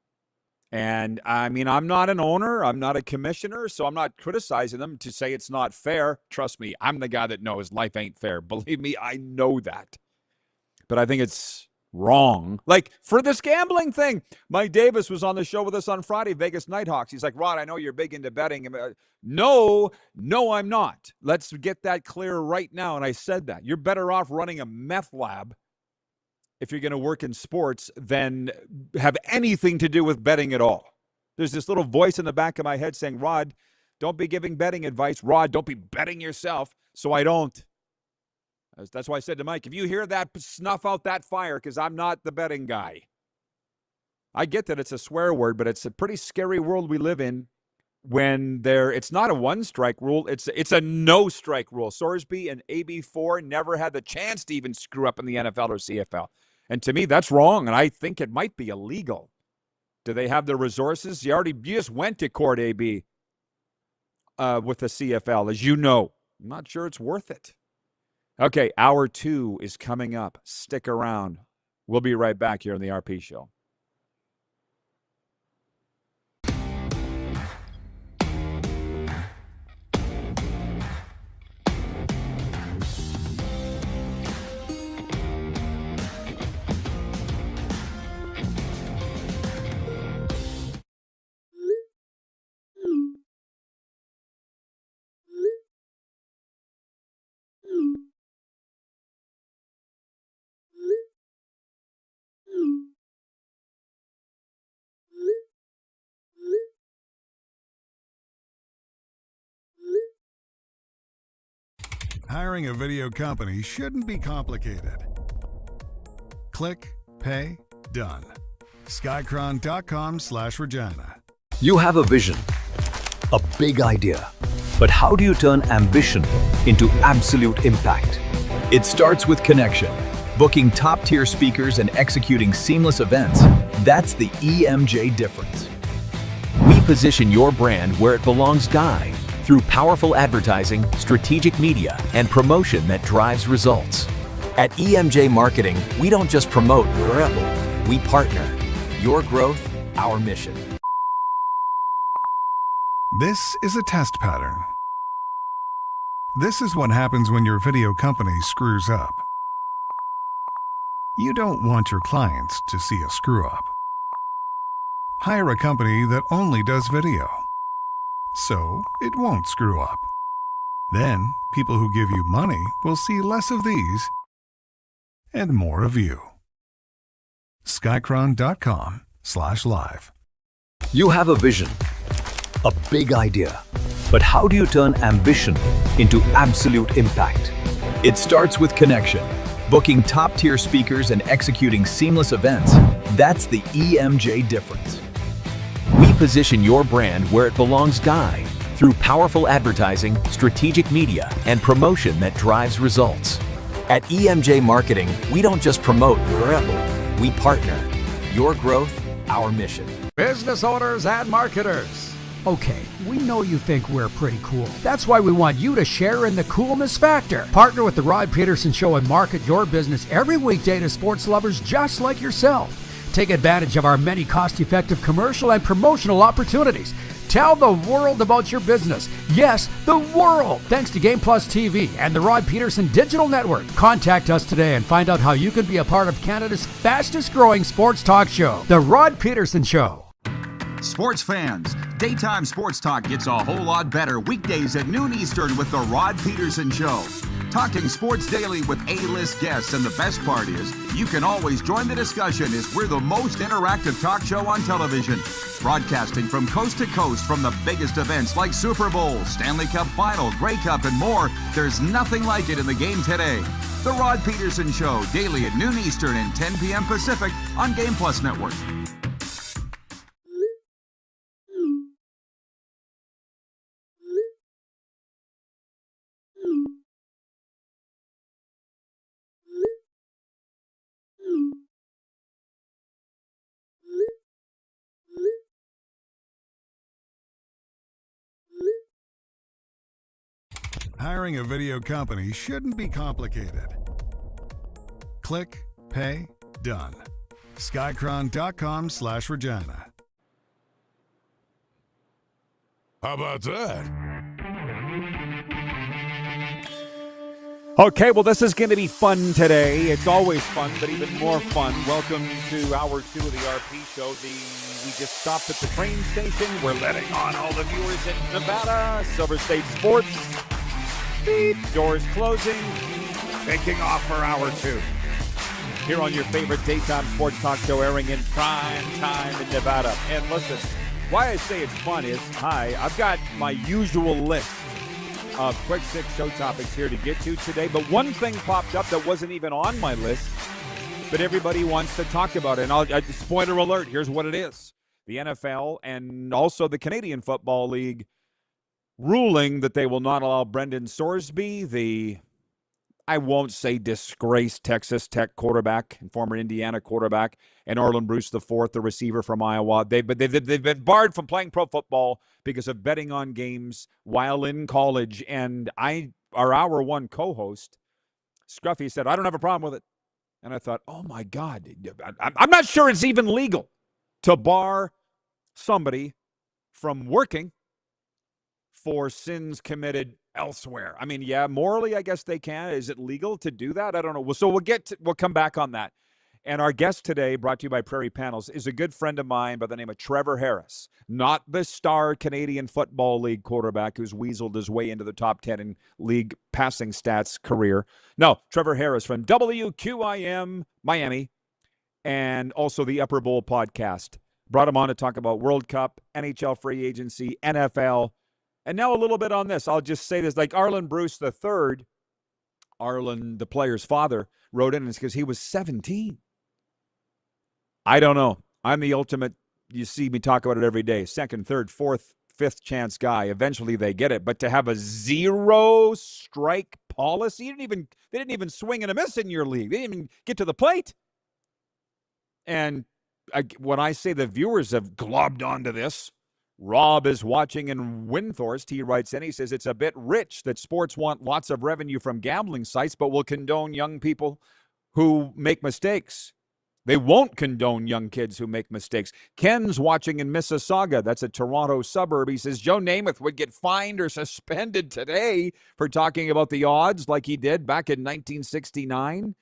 [SPEAKER 3] And, I mean, I'm not an owner. I'm not a commissioner, so I'm not criticizing them to say it's not fair. Trust me, I'm the guy that knows life ain't fair. Believe me, I know that. But I think it's wrong. Like, for this gambling thing, Mike Davis was on the show with us on Friday, Vegas Nighthawks. He's like, Rod, I know you're big into betting. No, I'm not. Let's get that clear right now. And I said that. You're better off running a meth lab if you're going to work in sports than have anything to do with betting at all. There's this little voice in the back of my head saying, Rod, don't be giving betting advice. Rod, don't be betting yourself. So I don't. That's why I said to Mike, if you hear that, snuff out that fire, because I'm not the betting guy. I get that it's a swear word, but it's a pretty scary world we live in when it's not a one-strike rule. It's a no-strike rule. Sorsby and AB4 never had the chance to even screw up in the NFL or CFL. And to me, that's wrong, and I think it might be illegal. Do they have the resources? You just went to court, AB, with the CFL, as you know. I'm not sure it's worth it. Okay, hour 2 is coming up. Stick around. We'll be right back here on the RP Show.
[SPEAKER 2] Hiring a video company shouldn't be complicated. Click, pay, done. Skycron.com/Regina.
[SPEAKER 11] You have a vision, a big idea, but how do you turn ambition into absolute impact? It starts with connection. Booking top-tier speakers and executing seamless events, that's the EMJ difference. We position your brand where it belongs, Guy, through powerful advertising, strategic media, and promotion that drives results. At EMJ Marketing, we don't just promote, we partner. Your growth, our mission.
[SPEAKER 2] This is a test pattern. This is what happens when your video company screws up. You don't want your clients to see a screw-up. Hire a company that only does video, so it won't screw up. Then, people who give you money will see less of these and more of you. Skycron.com/live.
[SPEAKER 11] You have a vision, a big idea, but how do you turn ambition into absolute impact? It starts with connection. Booking top-tier speakers and executing seamless events, that's the EMJ difference. We position your brand where it belongs, Guy, through powerful advertising, strategic media, and promotion that drives results. At EMJ Marketing, we don't just promote, we partner. Your growth, our mission.
[SPEAKER 9] Business owners and marketers. Okay, we know you think we're pretty cool. That's why we want you to share in the coolness factor. Partner with the Rod Pedersen Show and market your business every weekday to sports lovers just like yourself. Take advantage of our many cost-effective commercial and promotional opportunities. Tell the world about your business. Yes, the world. Thanks to Game Plus TV and the Rod Pedersen Digital Network. Contact us today and find out how you can be a part of Canada's fastest growing sports talk show, The Rod Pedersen Show.
[SPEAKER 14] Sports fans, daytime sports talk gets a whole lot better weekdays at noon Eastern with the Rod Pedersen Show. Talking sports daily with A-list guests, and the best part is you can always join the discussion as we're the most interactive talk show on television. Broadcasting from coast to coast from the biggest events like Super Bowl, Stanley Cup Final, Grey Cup, and more. There's nothing like it in the game today. The Rod Pedersen Show, daily at noon Eastern and 10 p.m. Pacific on Game Plus Network.
[SPEAKER 2] Hiring a video company shouldn't be complicated. Click, pay, done. Skycron.com/Regina.
[SPEAKER 16] How about that?
[SPEAKER 3] Okay, well, this is going to be fun today. It's always fun, but even more fun. Welcome to Hour 2 of the RP Show. We just stopped at the train station. We're letting on all the viewers in Nevada. Silver State Sports. Beep. Doors closing. Taking off for Hour 2. Here on your favorite daytime sports talk show, airing in prime time in Nevada. And listen, why I say it's fun is, I've got my usual list of quick six show topics here to get to today, but one thing popped up that wasn't even on my list, but everybody wants to talk about it. And spoiler alert, here's what it is. The NFL and also the Canadian Football League ruling that they will not allow Brendan Sorsby, the, I won't say disgraced Texas Tech quarterback and former Indiana quarterback, and Arlen Bruce IV, the receiver from Iowa. They've been barred from playing pro football because of betting on games while in college. And our Hour 1 co-host, Scruffy, said, I don't have a problem with it. And I thought, oh my God, I'm not sure it's even legal to bar somebody from working for sins committed elsewhere. I mean, yeah, morally, I guess they can. Is it legal to do that? I don't know. Well, so we'll come back on that. And our guest today, brought to you by Prairie Panels, is a good friend of mine by the name of Trevor Harris, not the star Canadian Football League quarterback who's weaseled his way into the top 10 in league passing stats career. No, Trevor Harris from WQIM Miami and also the Upper Bowl podcast. Brought him on to talk about World Cup, NHL free agency, NFL, and now a little bit on this. I'll just say this, like Arlen Bruce III, Arlen, the player's father, wrote in and it's because he was 17. I don't know. I'm the ultimate, you see me talk about it every day, second, third, fourth, fifth chance guy. Eventually they get it. But to have a zero strike policy, they didn't even swing and a miss in your league. They didn't even get to the plate. And when I say the viewers have globbed onto this, Rob is watching in Windthorst. He writes in, he says, it's a bit rich that sports want lots of revenue from gambling sites, but will condone young people who make mistakes. They won't condone young kids who make mistakes. Ken's watching in Mississauga. That's a Toronto suburb. He says Joe Namath would get fined or suspended today for talking about the odds like he did back in 1969.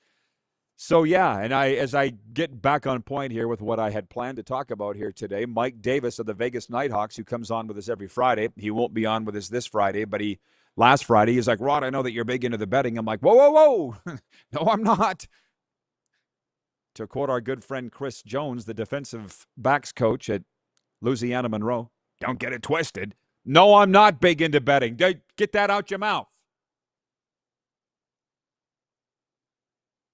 [SPEAKER 3] So, yeah, and as I get back on point here with what I had planned to talk about here today, Mike Davis of the Vegas Nighthawks, who comes on with us every Friday. He won't be on with us this Friday, but last Friday, he's like, Rod, I know that you're big into the betting. I'm like, whoa, whoa, whoa. No, I'm not. To quote our good friend Chris Jones, the defensive backs coach at Louisiana Monroe, don't get it twisted. No, I'm not big into betting. Get that out your mouth.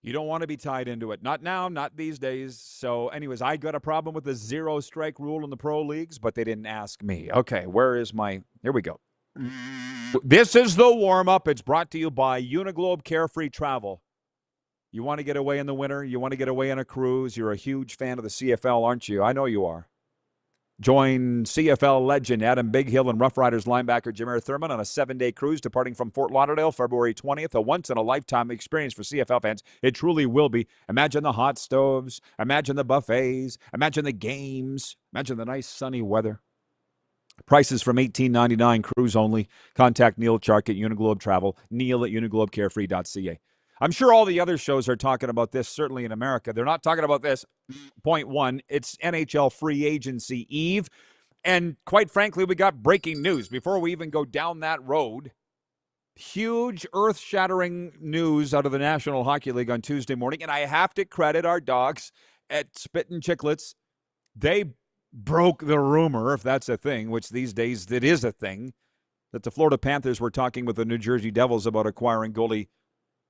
[SPEAKER 3] You don't want to be tied into it. Not now, not these days. So anyways, I got a problem with the 0-strike rule in the pro leagues, but they didn't ask me. Okay, where is my... Here we go. This is the warm-up. It's brought to you by Uniglobe Carefree Travel. You want to get away in the winter? You want to get away on a cruise? You're a huge fan of the CFL, aren't you? I know you are. Join CFL legend Adam Big Hill and Rough Riders linebacker Jameer Thurman on a 7-day cruise departing from Fort Lauderdale February 20th, a once-in-a-lifetime experience for CFL fans. It truly will be. Imagine the hot stoves. Imagine the buffets. Imagine the games. Imagine the nice sunny weather. Prices from $18.99, cruise only. Contact Neil Chark at Uniglobe Travel, neil at uniglobecarefree.ca. I'm sure all the other shows are talking about this, certainly in America. They're not talking about this. Point one, it's NHL free agency eve. And quite frankly, we got breaking news. Before we even go down that road, huge earth-shattering news out of the National Hockey League on Tuesday morning. And I have to credit our dogs at Spittin' Chicklets. They broke the rumor, if that's a thing, which these days it is a thing, that the Florida Panthers were talking with the New Jersey Devils about acquiring goalie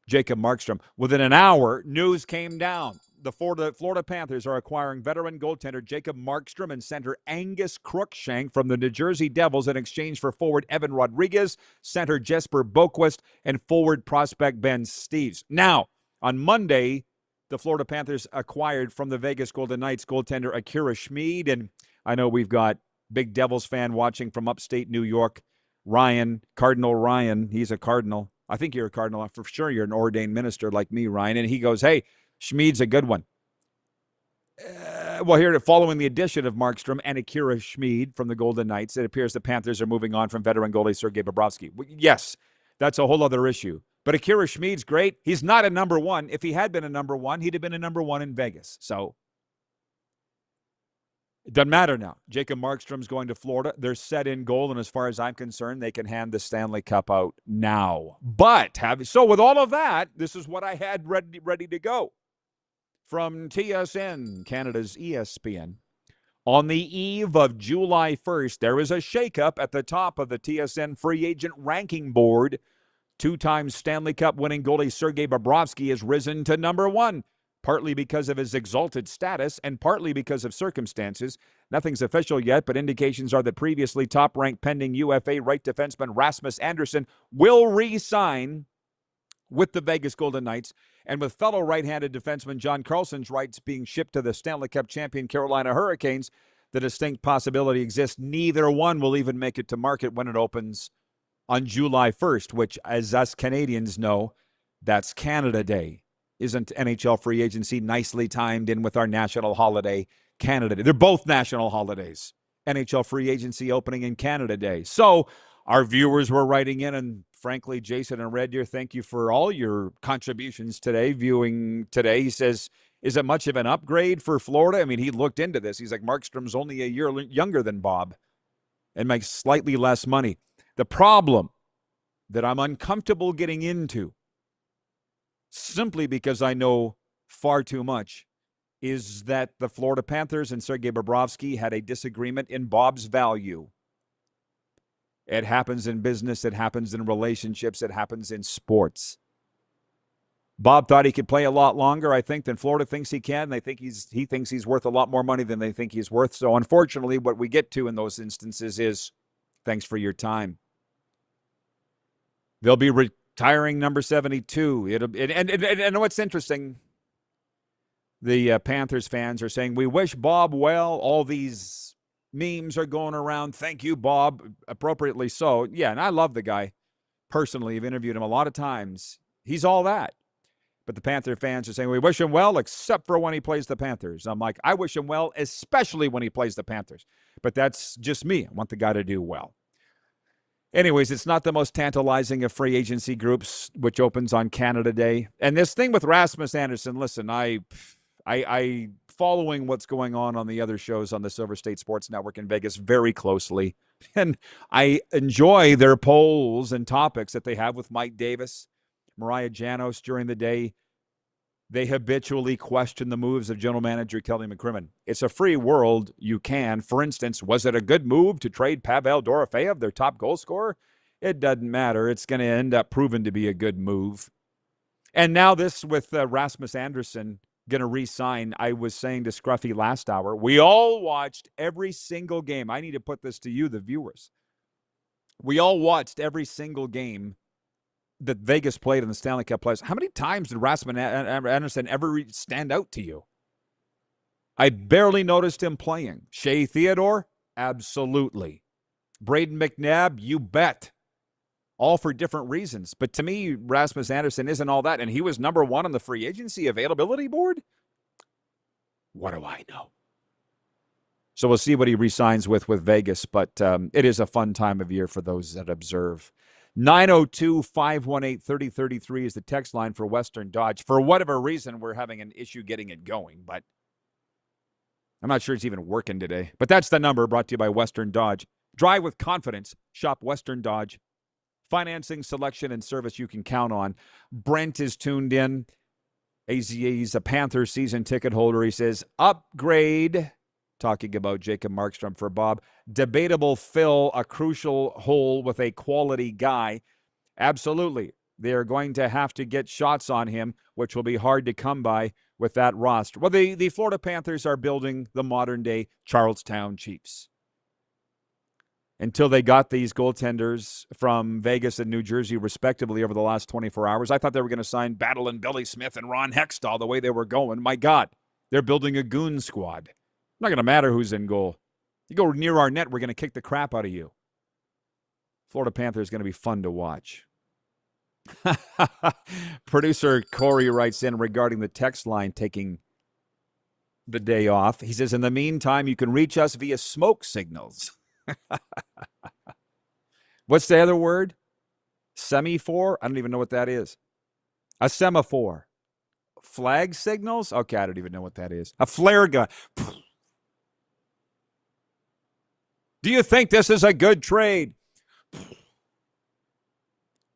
[SPEAKER 3] Jacob Markstrom. Within an hour, news came down. The Florida Panthers are acquiring veteran goaltender Jacob Markstrom and center Angus Crookshank from the New Jersey Devils in exchange for forward Evan Rodriguez, center Jesper Boquist, and forward prospect Ben Steeves. Now, on Monday, the Florida Panthers acquired from the Vegas Golden Knights goaltender Akira Schmid, and I know we've got big Devils fan watching from upstate New York, Ryan, Cardinal Ryan. He's a Cardinal. I think you're a Cardinal. For sure you're an ordained minister like me, Ryan. And he goes, hey, Schmid's a good one. Well, here, following the addition of Markstrom and Akira Schmid from the Golden Knights, it appears the Panthers are moving on from veteran goalie Sergei Bobrovsky. Yes, that's a whole other issue. But Akira Schmid's great. He's not a number one. If he had been a number one, he'd have been a number one in Vegas. So it doesn't matter now. Jacob Markstrom's going to Florida. They're set in goal, and as far as I'm concerned, they can hand the Stanley Cup out now. But so with all of that, this is what I had ready to go. From TSN, Canada's ESPN. On the eve of July 1st, there is a shakeup at the top of the TSN free agent ranking board. Two-time Stanley Cup winning goalie Sergei Bobrovsky has risen to number one. Partly because of his exalted status and partly because of circumstances. Nothing's official yet, but indications are that previously top-ranked pending UFA right defenseman Rasmus Andersson will re-sign with the Vegas Golden Knights, and with fellow right-handed defenseman John Carlson's rights being shipped to the Stanley Cup champion Carolina Hurricanes, the distinct possibility exists neither one will even make it to market when it opens on July 1st, which, as us Canadians know, that's Canada Day. Isn't NHL free agency nicely timed in with our national holiday, Canada Day? They're both national holidays. NHL free agency opening in Canada Day. So our viewers were writing in, and frankly, Jason and Red Deer, thank you for all your contributions today, viewing today. He says, is it much of an upgrade for Florida? I mean, he looked into this. He's like, Markstrom's only a year younger than Bob and makes slightly less money. The problem that I'm uncomfortable getting into, simply because I know far too much, is that the Florida Panthers and Sergei Bobrovsky had a disagreement in Bob's value. It happens in business. It happens in relationships. It happens in sports. Bob thought he could play a lot longer, I think, than Florida thinks he can. They think he thinks he's worth a lot more money than they think he's worth. So, unfortunately, what we get to in those instances is, thanks for your time. They'll be retiring number 72. And what's interesting, the Panthers fans are saying, we wish Bob well. All these memes are going around. Thank you, Bob. Appropriately so. Yeah, and I love the guy. Personally, I've interviewed him a lot of times. He's all that. But the Panther fans are saying, we wish him well, except for when he plays the Panthers. I'm like, I wish him well, especially when he plays the Panthers. But that's just me. I want the guy to do well. Anyways, it's not the most tantalizing of free agency groups, which opens on Canada Day. And this thing with Rasmus Andersson, listen, I following what's going on the other shows on the Silver State Sports Network in Vegas very closely. And I enjoy their polls and topics that they have with Mike Davis, Mariah Janos during the day. They habitually question the moves of general manager Kelly McCrimmon. It's a free world. You can. For instance, was it a good move to trade Pavel Dorofeyev, their top goal scorer? It doesn't matter. It's going to end up proving to be a good move. And now this with Rasmus Andersson going to re-sign. I was saying to Scruffy last hour, we all watched every single game. I need to put this to you, the viewers. We all watched every single game that Vegas played in the Stanley Cup playoffs. How many times did Rasmus Andersson ever stand out to you? I barely noticed him playing. Shea Theodore? Absolutely. Braden McNabb? You bet. All for different reasons. But to me, Rasmus Andersson isn't all that. And he was number one on the free agency availability board? What do I know? So we'll see what he re-signs with Vegas. But it is a fun time of year for those that observe. 902-518-3033 is the text line for Western Dodge. For whatever reason, we're having an issue getting it going. But I'm not sure it's even working today. But that's the number, brought to you by Western Dodge. Drive with confidence. Shop Western Dodge. Financing, selection, and service you can count on. Brent is tuned in. He's a Panthers season ticket holder. He says, upgrade, talking about Jacob Markstrom for Bob. Debatable fill a crucial hole with a quality guy. Absolutely. They're going to have to get shots on him, which will be hard to come by with that roster. Well, the Florida Panthers are building the modern-day Charlestown Chiefs. Until they got these goaltenders from Vegas and New Jersey, respectively, over the last 24 hours. I thought they were going to sign Battle and Billy Smith and Ron Hextall the way they were going. My God, they're building a goon squad. Not going to matter who's in goal. You go near our net, we're going to kick the crap out of you. Florida Panthers is going to be fun to watch. Producer Corey writes in regarding the text line taking the day off. He says, in the meantime, you can reach us via smoke signals. What's the other word? Semaphore? I don't even know what that is. A semaphore. Flag signals? Okay, I don't even know what that is. A flare gun. Do you think this is a good trade?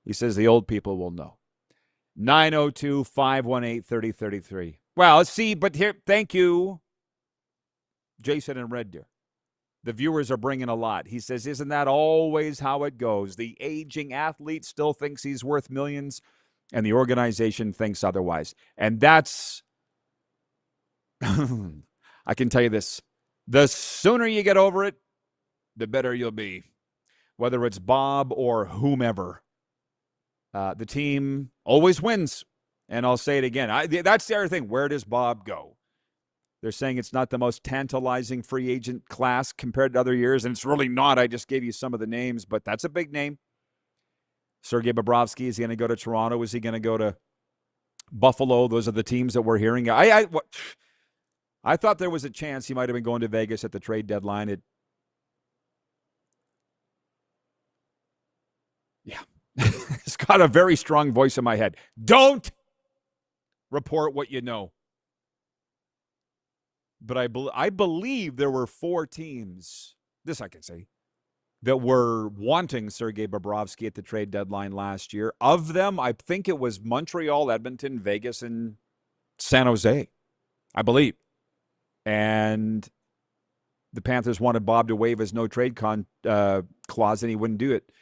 [SPEAKER 3] He says the old people will know. 902-518-3033. Well, let's see, but here, thank you, Jason and Red Deer. The viewers are bringing a lot. He says, isn't that always how it goes? The aging athlete still thinks he's worth millions, and the organization thinks otherwise. And that's, I can tell you this, the sooner you get over it, the better you'll be. Whether it's Bob or whomever, the team always wins. And I'll say it again. That's the other thing. Where does Bob go? They're saying it's not the most tantalizing free agent class compared to other years, and it's really not. I just gave you some of the names, but that's a big name. Sergei Bobrovsky, is he going to go to Toronto? Is he going to go to Buffalo? Those are the teams that we're hearing. I thought there was a chance he might have been going to Vegas at the trade deadline. It's got a very strong voice in my head. Don't report what you know. But I believe there were 4 teams, this I can say, that were wanting Sergei Bobrovsky at the trade deadline last year. Of them, I think it was Montreal, Edmonton, Vegas, and San Jose, I believe. And the Panthers wanted Bob to waive his no-trade clause, and he wouldn't do it.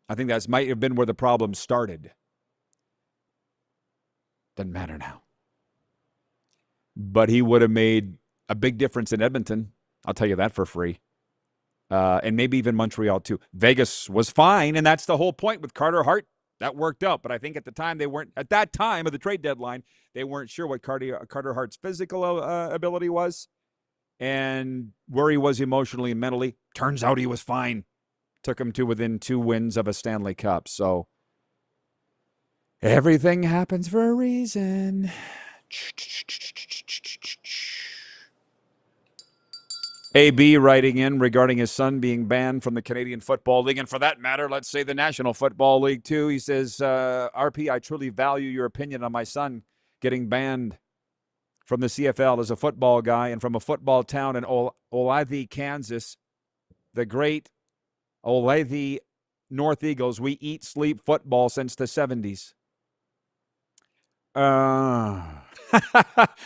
[SPEAKER 3] I think that might have been where the problem started. Doesn't matter now. But he would have made a big difference in Edmonton. I'll tell you that for free. And maybe even Montreal, too. Vegas was fine, and that's the whole point with Carter Hart. That worked out. But I think at the time, at that time of the trade deadline, they weren't sure what Carter Hart's physical ability was and where he was emotionally and mentally. Turns out he was fine. Took him to within 2 wins of a Stanley Cup. So everything happens for a reason. AB writing in regarding his son being banned from the Canadian Football League, and for that matter, let's say the National Football League too. He says, RP, I truly value your opinion on my son getting banned from the CFL as a football guy and from a football town in Olathe, Kansas. The great Olathe North Eagles. We eat, sleep football since the 70s.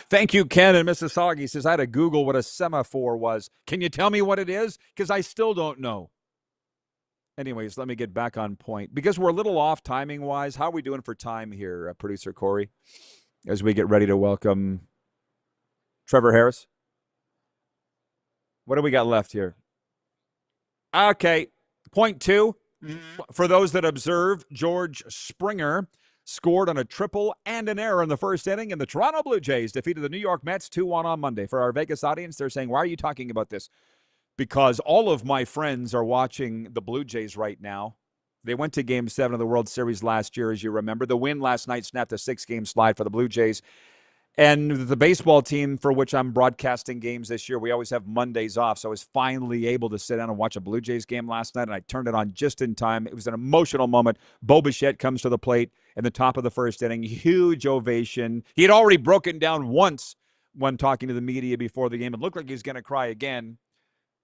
[SPEAKER 3] Thank you, Ken in Mississauga. He says, I had to Google what a semaphore was. Can you tell me what it is? Because I still don't know. Anyways, let me get back on point. Because we're a little off timing-wise, how are we doing for time here, Producer Corey, as we get ready to welcome Trevor Harris? What do we got left here? Okay, point 2. For those that observe, George Springer scored on a triple and an error in the first inning, and the Toronto Blue Jays defeated the New York Mets 2-1 on Monday. For our Vegas audience, they're saying, why are you talking about this? Because all of my friends are watching the Blue Jays right now. They went to Game 7 of the World Series last year, as you remember. The win last night snapped a 6-game slide for the Blue Jays. And the baseball team for which I'm broadcasting games this year, we always have Mondays off, so I was finally able to sit down and watch a Blue Jays game last night, and I turned it on just in time. It was an emotional moment. Bo Bichette comes to the plate in the top of the first inning. Huge ovation. He had already broken down once when talking to the media before the game. It looked like he was going to cry again.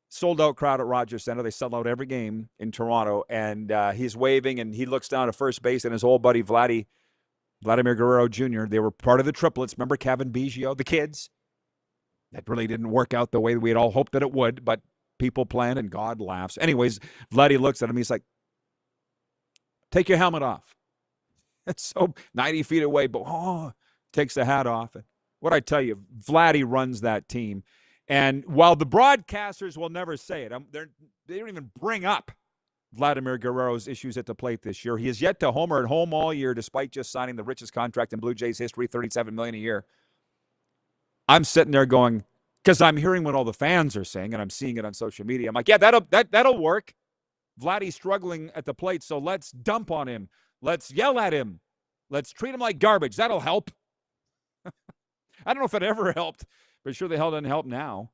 [SPEAKER 3] Sold-out crowd at Rogers Center. They sell out every game in Toronto, and he's waving, and he looks down at first base, and his old buddy Vladimir Guerrero Jr., they were part of the triplets. Remember Kevin Biggio, the kids? That really didn't work out the way we had all hoped that it would, but people plan and God laughs. Anyways, Vladdy looks at him. He's like, take your helmet off. And so 90 feet away, but takes the hat off. And what I tell you, Vladdy runs that team. And while the broadcasters will never say it, they don't even bring up Vladimir Guerrero's issues at the plate this year. He has yet to homer at home all year, despite just signing the richest contract in Blue Jays history, $37 million a year. I'm sitting there going, because I'm hearing what all the fans are saying, and I'm seeing it on social media. I'm like, yeah, that'll work. Vladdy's struggling at the plate, so let's dump on him. Let's yell at him. Let's treat him like garbage. That'll help. I don't know if it ever helped, but sure the hell doesn't help now.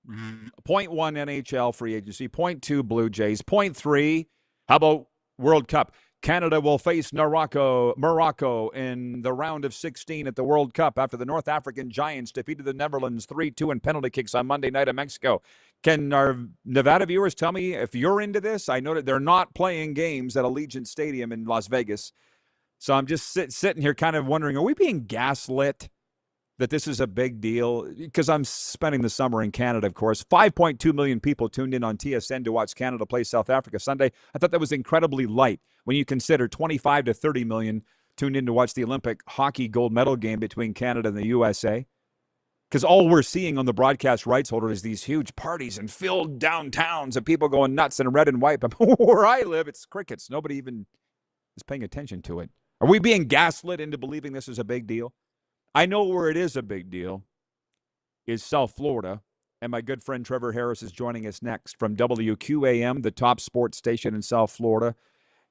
[SPEAKER 3] 0.1 NHL free agency. 0.2 Blue Jays. 0.3, how about World Cup? Canada will face Morocco in the round of 16 at the World Cup after the North African Giants defeated the Netherlands 3-2 in penalty kicks on Monday night in Mexico. Can our Nevada viewers tell me if you're into this? I know that they're not playing games at Allegiant Stadium in Las Vegas. So I'm just sitting here kind of wondering, are we being gaslit that this is a big deal? Because I'm spending the summer in Canada, of course. 5.2 million people tuned in on TSN to watch Canada play South Africa Sunday. I thought that was incredibly light when you consider 25 to 30 million tuned in to watch the Olympic hockey gold medal game between Canada and the USA. Because all we're seeing on the broadcast rights holder is these huge parties and filled downtowns and people going nuts in red and white. But where I live, it's crickets. Nobody even is paying attention to it. Are we being gaslit into believing this is a big deal? I know where it is a big deal is South Florida, and my good friend Trevor Harris is joining us next from WQAM, the top sports station in South Florida,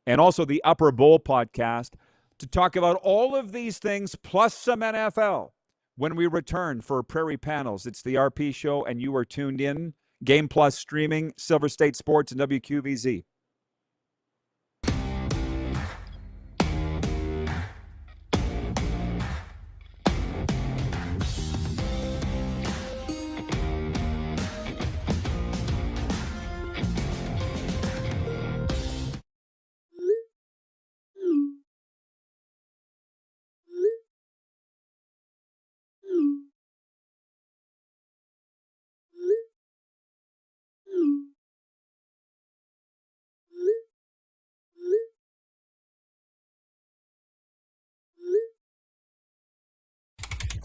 [SPEAKER 3] and also the Upper Bowl podcast to talk about all of these things plus some NFL when we return for Prairie Panels. It's the RP Show, and you are tuned in. Game Plus streaming, Silver State Sports, and WQVZ.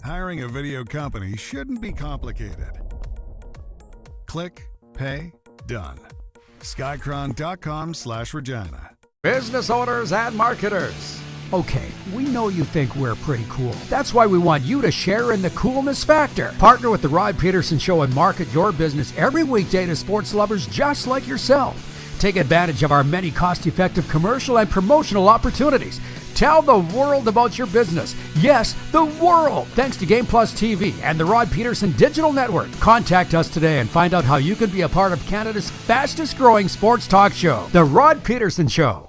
[SPEAKER 2] Hiring a video company shouldn't be complicated. Click, pay, done. Skycron.com/Regina.
[SPEAKER 9] Business owners and marketers. Okay, we know you think we're pretty cool. That's why we want you to share in the coolness factor. Partner with the Rod Pedersen Show and market your business every weekday to sports lovers just like yourself. Take advantage of our many cost-effective commercial and promotional opportunities. Tell the world about your business. Yes, the world. Thanks to Game Plus TV and the Rod Pedersen Digital Network. Contact us today and find out how you can be a part of Canada's fastest-growing sports talk show, The Rod Pedersen Show.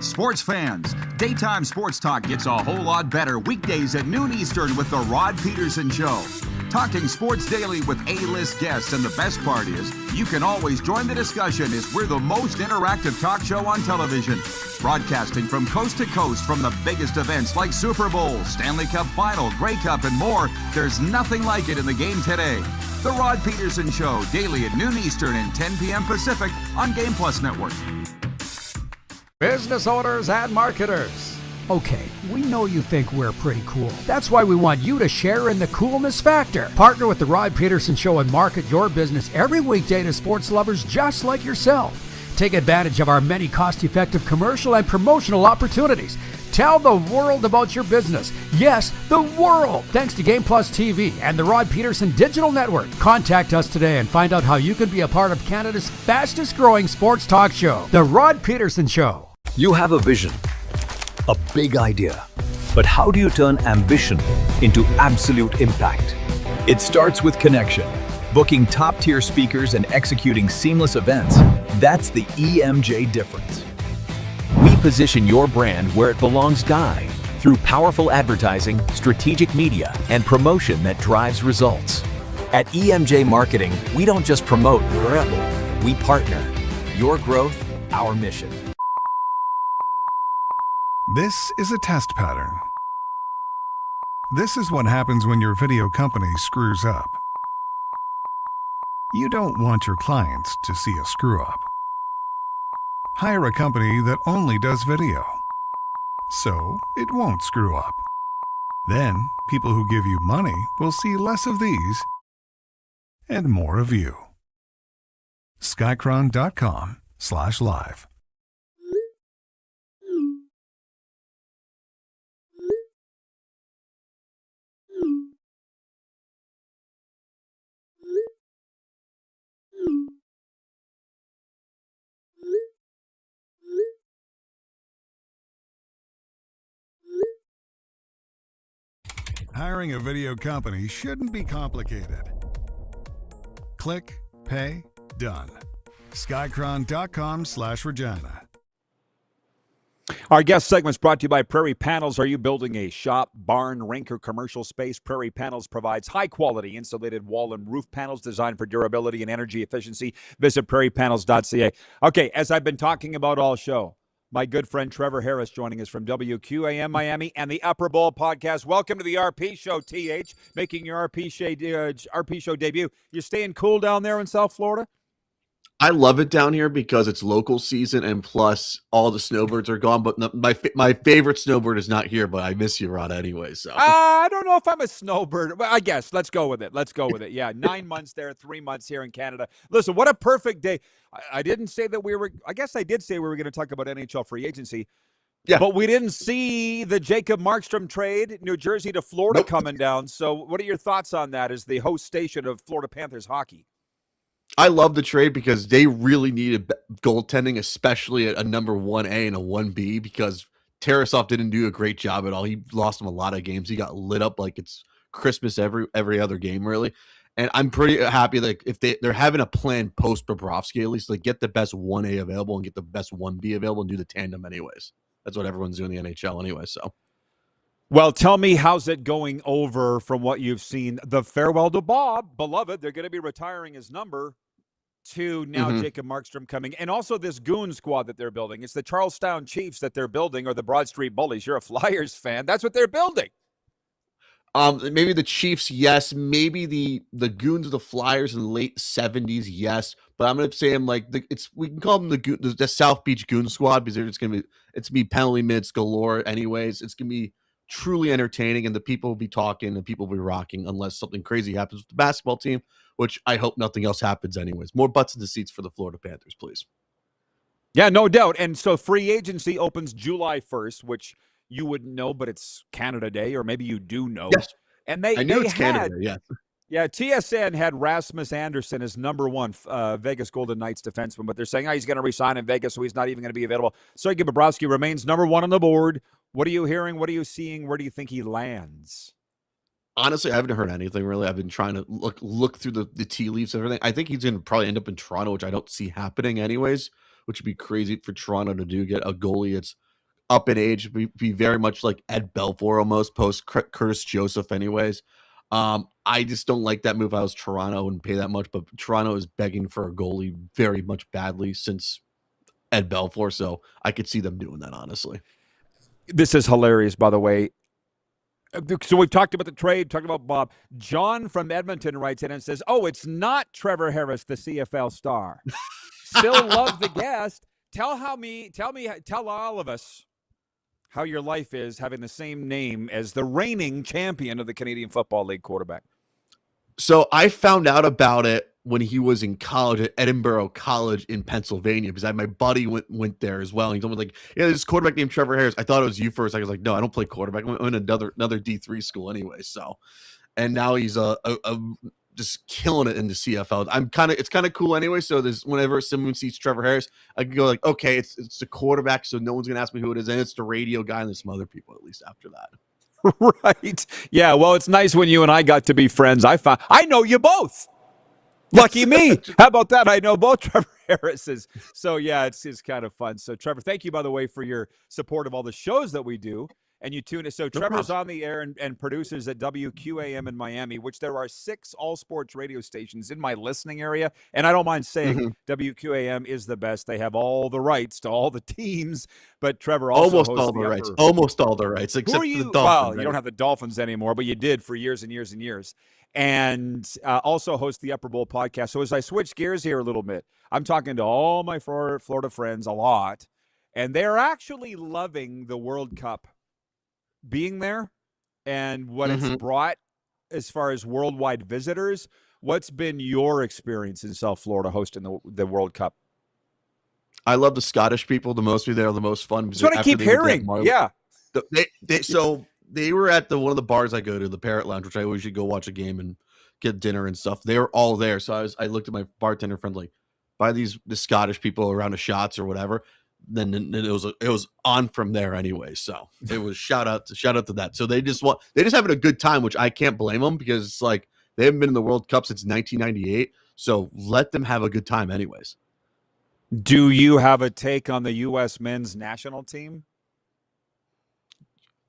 [SPEAKER 14] Sports fans, daytime sports talk gets a whole lot better weekdays at noon Eastern with the Rod Pedersen Show. Talking sports daily with A-list guests, and the best part is you can always join the discussion as we're the most interactive talk show on television. Broadcasting from coast to coast from the biggest events like Super Bowl, Stanley Cup Final, Grey Cup, and more. There's nothing like it in the game today. The Rod Pedersen Show, daily at noon Eastern and 10 p.m. Pacific on Game Plus Network.
[SPEAKER 9] Business owners and marketers. Okay, we know you think we're pretty cool. That's why we want you to share in the coolness factor. Partner with the Rod Pedersen Show and market your business every weekday to sports lovers just like yourself. Take advantage of our many cost-effective commercial and promotional opportunities. Tell the world about your business. Yes, the world. Thanks to Game Plus TV and the Rod Pedersen Digital Network. Contact us today and find out how you can be a part of Canada's fastest growing sports talk show, The Rod Pedersen Show.
[SPEAKER 11] You have a vision, a big idea. But how do you turn ambition into absolute impact? It starts with connection. Booking top-tier speakers and executing seamless events. That's the EMJ difference.
[SPEAKER 15] We position your brand where it belongs, Guy, through powerful advertising, strategic media, and promotion that drives results. At EMJ Marketing, we don't just promote, we partner. Your growth, our mission.
[SPEAKER 2] This is a test pattern. This is what happens when your video company screws up. You don't want your clients to see a screw up. Hire a company that only does video, so it won't screw up. Then, people who give you money will see less of these and more of you. Skycron.com/live. Hiring a video company shouldn't be complicated. Click, pay, done. Skycron.com/Regina.
[SPEAKER 3] Our guest segment is brought to you by Prairie Panels. Are you building a shop, barn, rink, or commercial space? Prairie Panels provides high-quality insulated wall and roof panels designed for durability and energy efficiency. Visit prairiepanels.ca. Okay, as I've been talking about all show, my good friend Trevor Harris joining us from WQAM Miami and the Upper Bowl podcast. Welcome to the RP Show, TH, making your RP Show debut. You staying cool down there in South Florida?
[SPEAKER 17] I love it down here because it's local season, and plus all the snowbirds are gone. But my favorite snowbird is not here, but I miss you, Rod, anyway. So
[SPEAKER 3] I don't know if I'm a snowbird. Well, I guess let's go with it. Yeah, 9 months there, 3 months here in Canada. Listen, what a perfect day. I didn't say that we were. I guess I did say we were going to talk about NHL free agency.
[SPEAKER 17] Yeah,
[SPEAKER 3] but we didn't see the Jacob Markstrom trade, New Jersey to Florida coming down. So, what are your thoughts on that as the host station of Florida Panthers hockey?
[SPEAKER 17] I love the trade because they really needed goaltending, especially a number 1A and a 1B, because Tarasov didn't do a great job at all. He lost him a lot of games. He got lit up like it's Christmas every other game, really. And I'm pretty happy that if they're having a plan post Bobrovsky, at least, like get the best 1A available and get the best 1B available and do the tandem anyways. That's what everyone's doing in the NHL anyway. So,
[SPEAKER 3] well, tell me, how's it going over from what you've seen? The farewell to Bob, beloved. They're going to be retiring his number to now Jacob Markstrom coming. And also this goon squad that they're building. It's the Charlestown Chiefs that they're building, or the Broad Street Bullies. You're a Flyers fan. That's what they're building.
[SPEAKER 17] Maybe the Chiefs, yes. Maybe the Goons of the Flyers in the late 70s, yes. But I'm gonna say I'm like we can call them the South Beach Goon Squad because it's gonna be penalty minutes galore. Anyways, it's gonna be truly entertaining, and the people will be talking and people will be rocking unless something crazy happens with the basketball team, which I hope nothing else happens. Anyways, more butts in the seats for the Florida Panthers, please.
[SPEAKER 3] Yeah, no doubt. And so free agency opens July 1st, which you wouldn't know, but it's Canada Day, or maybe you do know.
[SPEAKER 17] Yes.
[SPEAKER 3] And
[SPEAKER 17] I knew it's Canada Day, yeah.
[SPEAKER 3] Yeah, TSN had Rasmus Anderson as number one Vegas Golden Knights defenseman, but they're saying he's going to resign in Vegas, so he's not even going to be available. Sergei Bobrovsky remains number one on the board. What are you hearing? What are you seeing? Where do you think he lands?
[SPEAKER 17] Honestly, I haven't heard anything really. I've been trying to look through the tea leaves and everything. I think he's going to probably end up in Toronto, which I don't see happening anyways, which would be crazy for Toronto to do, get a goalie that's up in age, be very much like Ed Belfour almost, post Curtis Joseph anyways. I just don't like that move. I was Toronto and pay that much, but Toronto is begging for a goalie very much badly since Ed Belfour, so I could see them doing that, honestly.
[SPEAKER 3] This is hilarious, by the way. So we've talked about the trade, talked about Bob. John from Edmonton writes in and says, "Oh, it's not Trevor Harris, the CFL star. Still love the guest. Tell all of us how your life is having the same name as the reigning champion of the Canadian Football League quarterback."
[SPEAKER 17] So I found out about it when he was in college at Edinburgh College in Pennsylvania, because my buddy went there as well. And he told me, like, yeah, there's this quarterback named Trevor Harris. I thought it was you first. I was like, no, I don't play quarterback. I'm in another D3 school anyway. So, and now he's just killing it in the CFL. It's kind of cool anyway. So there's, whenever someone sees Trevor Harris, I can go like, okay, it's the quarterback, so no one's gonna ask me who it is, and it's the radio guy and there's some other people at least after that.
[SPEAKER 3] Right. Yeah, well, it's nice when you and I got to be friends. I know you both. Lucky me. How about that? I know both Trevor Harrises. So, yeah, it's kind of fun. So, Trevor, thank you, by the way, for your support of all the shows that we do. And you tune in. So Trevor's on the air and produces at WQAM in Miami, which there are 6 all-sports radio stations in my listening area. And I don't mind saying WQAM is the best. They have all the rights to all the teams. But Trevor also
[SPEAKER 17] almost all the rights. Almost all the rights, except for the Dolphins.
[SPEAKER 3] Well, you don't have the Dolphins anymore, but you did for years and years and years. And also host the Upper Bowl podcast. So as I switch gears here a little bit, I'm talking to all my Florida friends a lot, and they're actually loving the World Cup being there and what it's brought as far as worldwide visitors. What's been your experience in South Florida hosting the World Cup?
[SPEAKER 17] I love the Scottish people the most. They're the most fun.
[SPEAKER 3] That's what I keep hearing. Yeah.
[SPEAKER 17] So they were at one of the bars I go to, the Parrot Lounge, which I always should go watch a game and get dinner and stuff. They were all there. So I looked at my bartender friend, like, buy the Scottish people a round of shots or whatever. Then it was on from there anyway. So it was shout out to that. So they just having a good time, which I can't blame them, because it's like they haven't been in the World Cup since 1998. So let them have a good time anyways.
[SPEAKER 3] Do you have a take on the U.S. men's national team?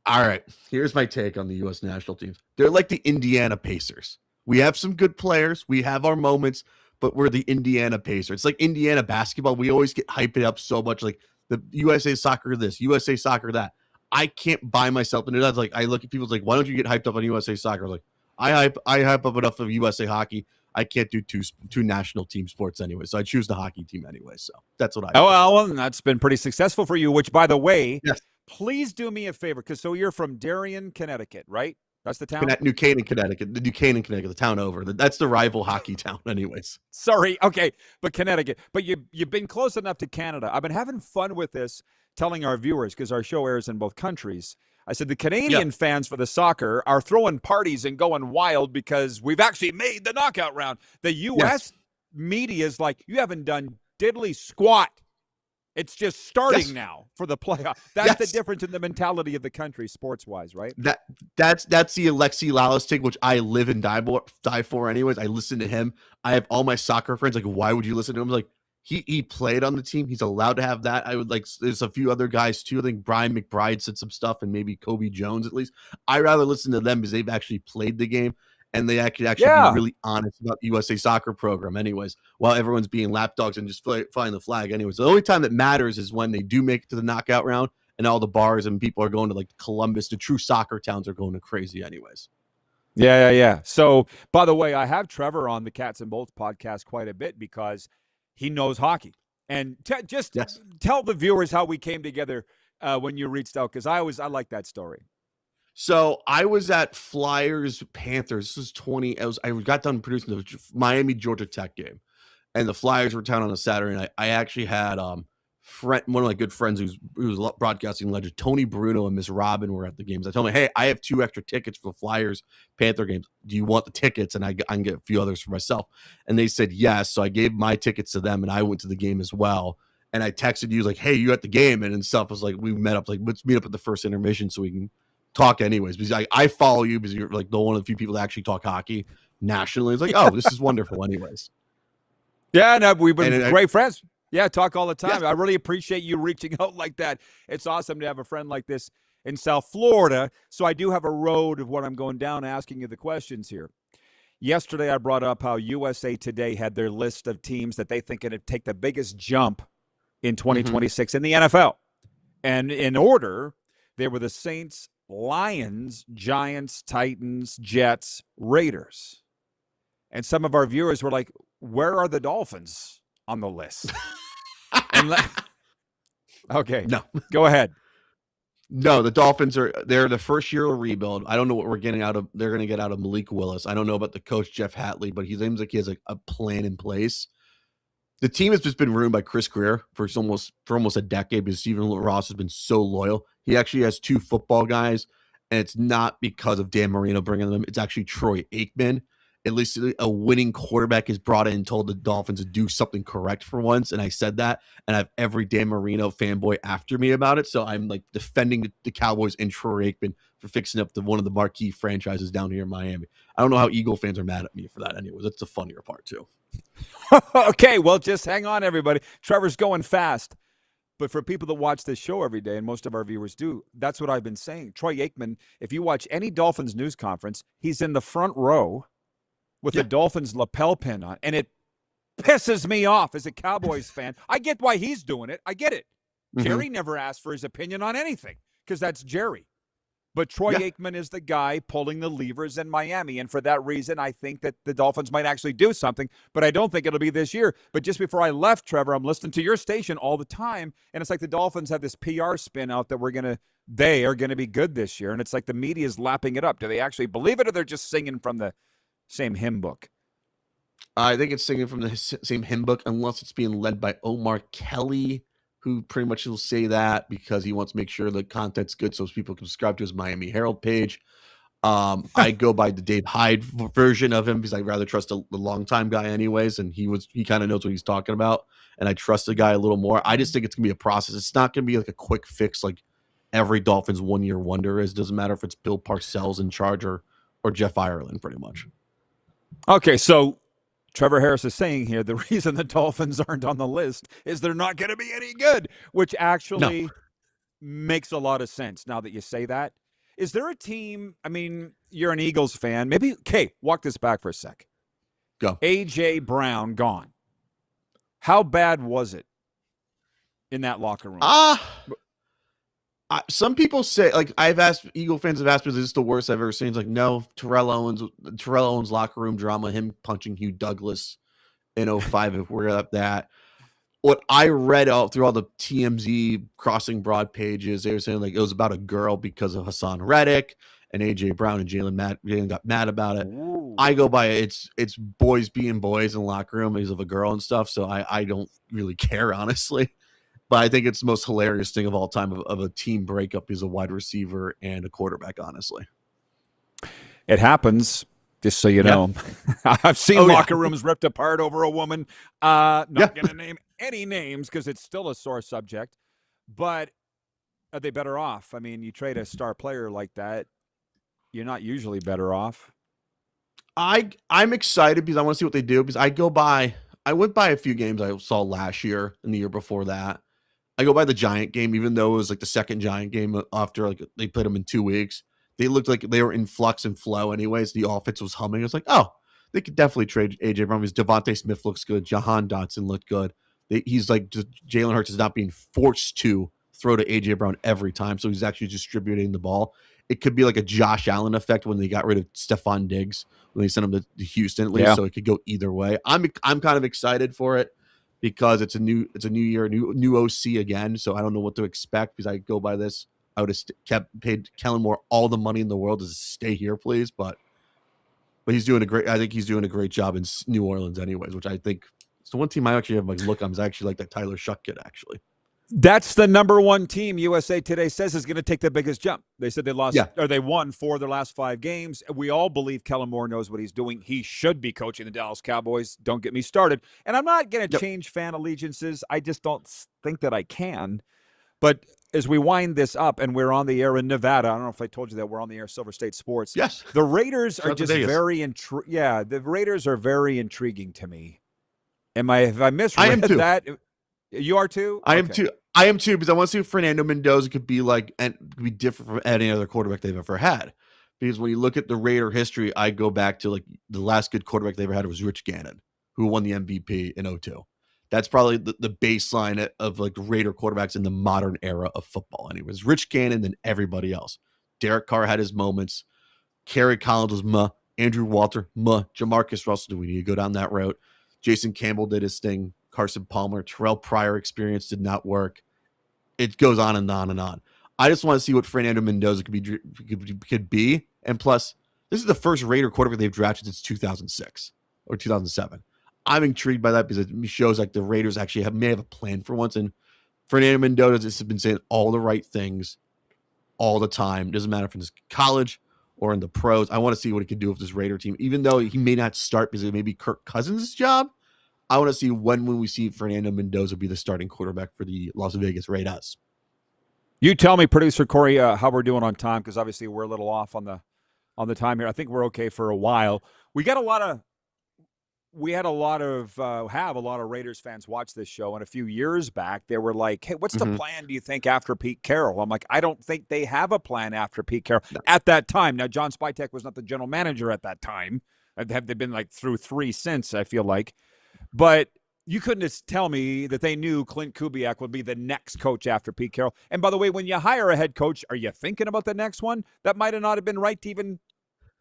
[SPEAKER 17] All right, here's my take on the U.S. national teams. They're like the Indiana Pacers. We have some good players. We have our moments, but we're the Indiana Pacers. It's like Indiana basketball. We always get hyped up so much, like the USA soccer this, USA soccer that. I can't buy myself into that. Like, I look at people like, why don't you get hyped up on USA soccer? Like, I hype up enough of USA hockey. I can't do two national team sports anyway, so I choose the hockey team anyway. So that's what I.
[SPEAKER 3] Well, that's been pretty successful for you. Which, by the way, yes. Please do me a favor, because you're from Darien, Connecticut, right? That's the town?
[SPEAKER 17] New Canaan, Connecticut. The town over. That's the rival hockey town anyways.
[SPEAKER 3] Sorry. Okay. But Connecticut. But you've been close enough to Canada. I've been having fun with this, telling our viewers, because our show airs in both countries. I said the Canadian fans for the soccer are throwing parties and going wild because we've actually made the knockout round. The U.S. media is like, you haven't done diddly squat. It's just starting now for the playoff. That's the difference in the mentality of the country, sports-wise, right?
[SPEAKER 17] That's the Alexi Lalas take, which I live and die for anyways. I listen to him. I have all my soccer friends like, why would you listen to him? Like, he played on the team. He's allowed to have that. I would like. There's a few other guys too. I think Brian McBride said some stuff, and maybe Kobe Jones at least. I rather listen to them because they've actually played the game. And they actually be really honest about the USA soccer program anyways, while everyone's being lapdogs and just flying the flag anyways. The only time that matters is when they do make it to the knockout round and all the bars and people are going to like Columbus. The true soccer towns are going to crazy anyways.
[SPEAKER 3] Yeah. So, by the way, I have Trevor on the Cats and Bolts podcast quite a bit because he knows hockey. And tell the viewers how we came together when you reached out, because I like that story.
[SPEAKER 17] So I was at Flyers Panthers. This is I got done producing the Miami Georgia Tech game, and the Flyers were down on a Saturday night. I actually had one of my good friends who's a broadcasting legend, Tony Bruno and Miss Robin were at the games. I told him, hey, I have 2 extra tickets for the Flyers Panther games. Do you want the tickets? And I can get a few others for myself. And they said yes. So I gave my tickets to them, and I went to the game as well. And I texted you like, hey, you at the game? And stuff. Was like, we met up, like, let's meet up at the first intermission so we can talk anyways, because I follow you because you're like one of the few people that actually talk hockey nationally. It's like, oh, this is wonderful anyways.
[SPEAKER 3] Yeah, no, we've been great friends. Yeah, talk all the time. Yes. I really appreciate you reaching out like that. It's awesome to have a friend like this. in South Florida, so I do have a road of what I'm going down asking you the questions here. Yesterday, I brought up how USA Today had their list of teams that they think are going to take the biggest jump in 2026 in the NFL. And in order, they were the Saints, Lions, Giants, Titans, Jets, Raiders. And some of our viewers were like, where are the Dolphins on the list? Okay.
[SPEAKER 17] No.
[SPEAKER 3] Go ahead.
[SPEAKER 17] No, the Dolphins they're the first year of rebuild. I don't know what they're going to get out of Malik Willis. I don't know about the coach, Jeff Hatley, but he seems like he has a plan in place. The team has just been ruined by Chris Greer for almost a decade because Stephen Ross has been so loyal. He actually has 2 football guys, and it's not because of Dan Marino bringing them. It's actually Troy Aikman. At least a winning quarterback is brought in and told the Dolphins to do something correct for once. And I said that, and I have every Dan Marino fanboy after me about it. So I'm like defending the Cowboys and Troy Aikman for fixing up one of the marquee franchises down here in Miami. I don't know how Eagle fans are mad at me for that anyways. That's the funnier part too.
[SPEAKER 3] Okay, well, just hang on, everybody. Trevor's going fast. But for people that watch this show every day, and most of our viewers do, that's what I've been saying. Troy Aikman, if you watch any Dolphins news conference, he's in the front row with the Dolphins lapel pin on, and it pisses me off as a Cowboys fan. I get why he's doing it. I get it. Jerry never asked for his opinion on anything because that's Jerry. But Troy Aikman is the guy pulling the levers in Miami, and for that reason, I think that the Dolphins might actually do something, but I don't think it'll be this year. But just before I left, Trevor, I'm listening to your station all the time, and it's like the Dolphins have this PR spin out that they are going to be good this year, and it's like the media is lapping it up. Do they actually believe it, or they're just singing from the same hymn book?
[SPEAKER 17] I think it's singing from the same hymn book, unless it's being led by Omar Kelly, who pretty much will say that because he wants to make sure the content's good so people can subscribe to his Miami Herald page. I go by the Dave Hyde version of him because I'd rather trust the longtime guy anyways, and he kind of knows what he's talking about, and I trust the guy a little more. I just think it's going to be a process. It's not going to be like a quick fix like every Dolphins one-year wonder is. Doesn't matter if it's Bill Parcells in charge or Jeff Ireland, pretty much.
[SPEAKER 3] Okay, so Trevor Harris is saying here the reason the Dolphins aren't on the list is they're not going to be any good, which actually makes a lot of sense now that you say that. Is there a team, I mean, you're an Eagles fan. Maybe, okay, walk this back for a sec.
[SPEAKER 17] Go.
[SPEAKER 3] A.J. Brown gone. How bad was it in that locker room?
[SPEAKER 17] Some people say, like, Eagle fans have asked me, is this the worst I've ever seen? It's like, no, Terrell Owens locker room drama, him punching Hugh Douglas in 2005, if we're at that. What I read through all the TMZ Crossing Broad pages, they were saying, like, it was about a girl because of Hassan Reddick, and A.J. Brown and Jalen got mad about it. Ooh. I go by it's boys being boys in the locker room because of a girl and stuff, so I don't really care, honestly. But I think it's the most hilarious thing of all time of a team breakup is a wide receiver and a quarterback, honestly.
[SPEAKER 3] It happens, just so you know. I've seen locker rooms ripped apart over a woman. Not going to name any names because it's still a sore subject. But are they better off? I mean, you trade a star player like that, you're not usually better off.
[SPEAKER 17] I'm excited because I want to see what they do. Because I went by a few games I saw last year and the year before that. I go by the Giant game, even though it was like the second Giant game after like they played them in 2 weeks. They looked like they were in flux and flow anyways. The offense was humming. I was like, oh, they could definitely trade A.J. Brown because Devontae Smith looks good. Jahan Dotson looked good. He's like, Jalen Hurts is not being forced to throw to A.J. Brown every time, so he's actually distributing the ball. It could be like a Josh Allen effect when they got rid of Stephon Diggs, when they sent him to Houston at least, so it could go either way. I'm kind of excited for it. Because it's a new year, new OC again, so I don't know what to expect. Because I go by this, I would have paid Kellen Moore all the money in the world to stay here, please. But he's doing I think he's doing a great job in New Orleans, anyways. Which I think it's the one team I actually have like look on is actually like that Tyler Shuck kid, actually.
[SPEAKER 3] That's the number one team USA Today says is going to take the biggest jump. They said they lost or they won 4 of their last 5 games. We all believe Kellen Moore knows what he's doing. He should be coaching the Dallas Cowboys. Don't get me started. And I'm not going to change fan allegiances. I just don't think that I can. But as we wind this up and we're on the air in Nevada, I don't know if I told you that we're on the air Silver State Sports.
[SPEAKER 17] Yes.
[SPEAKER 3] The Raiders are just very the Raiders are very intriguing to me. Have I misread that? You are too?
[SPEAKER 17] I am too. I am too, because I want to see if Fernando Mendoza could be like, and could be different from any other quarterback they've ever had. Because when you look at the Raider history, I go back to like the last good quarterback they ever had was Rich Gannon, who won the MVP in 2002. That's probably the baseline of like Raider quarterbacks in the modern era of football. Anyways, Rich Gannon than everybody else. Derek Carr had his moments. Kerry Collins was muh. Andrew Walter, muh. Jamarcus Russell, do we need to go down that route? Jason Campbell did his thing. Carson Palmer, Terrell Pryor experience did not work. It goes on and on and on. I just want to see what Fernando Mendoza could be. And plus, this is the first Raider quarterback they've drafted since 2006 or 2007. I'm intrigued by that because it shows like the Raiders actually may have a plan for once. And Fernando Mendoza has been saying all the right things all the time. Doesn't matter if it's college or in the pros. I want to see what he can do with this Raider team, even though he may not start because it may be Kirk Cousins' job. I want to see when we see Fernando Mendoza be the starting quarterback for the Las Vegas Raiders.
[SPEAKER 3] You tell me, producer Corey, how we're doing on time, because obviously we're a little off on the time here. I think we're okay for a while. We have a lot of Raiders fans watch this show, and a few years back they were like, "Hey, what's the plan? Do you think after Pete Carroll?" I'm like, I don't think they have a plan after Pete Carroll at that time. Now, John Spytek was not the general manager at that time. Have they been like through three since? I feel like, but you couldn't just tell me that they knew Clint Kubiak would be the next coach after Pete Carroll. And by the way, when you hire a head coach, are you thinking about the next one? That might have not have been right to even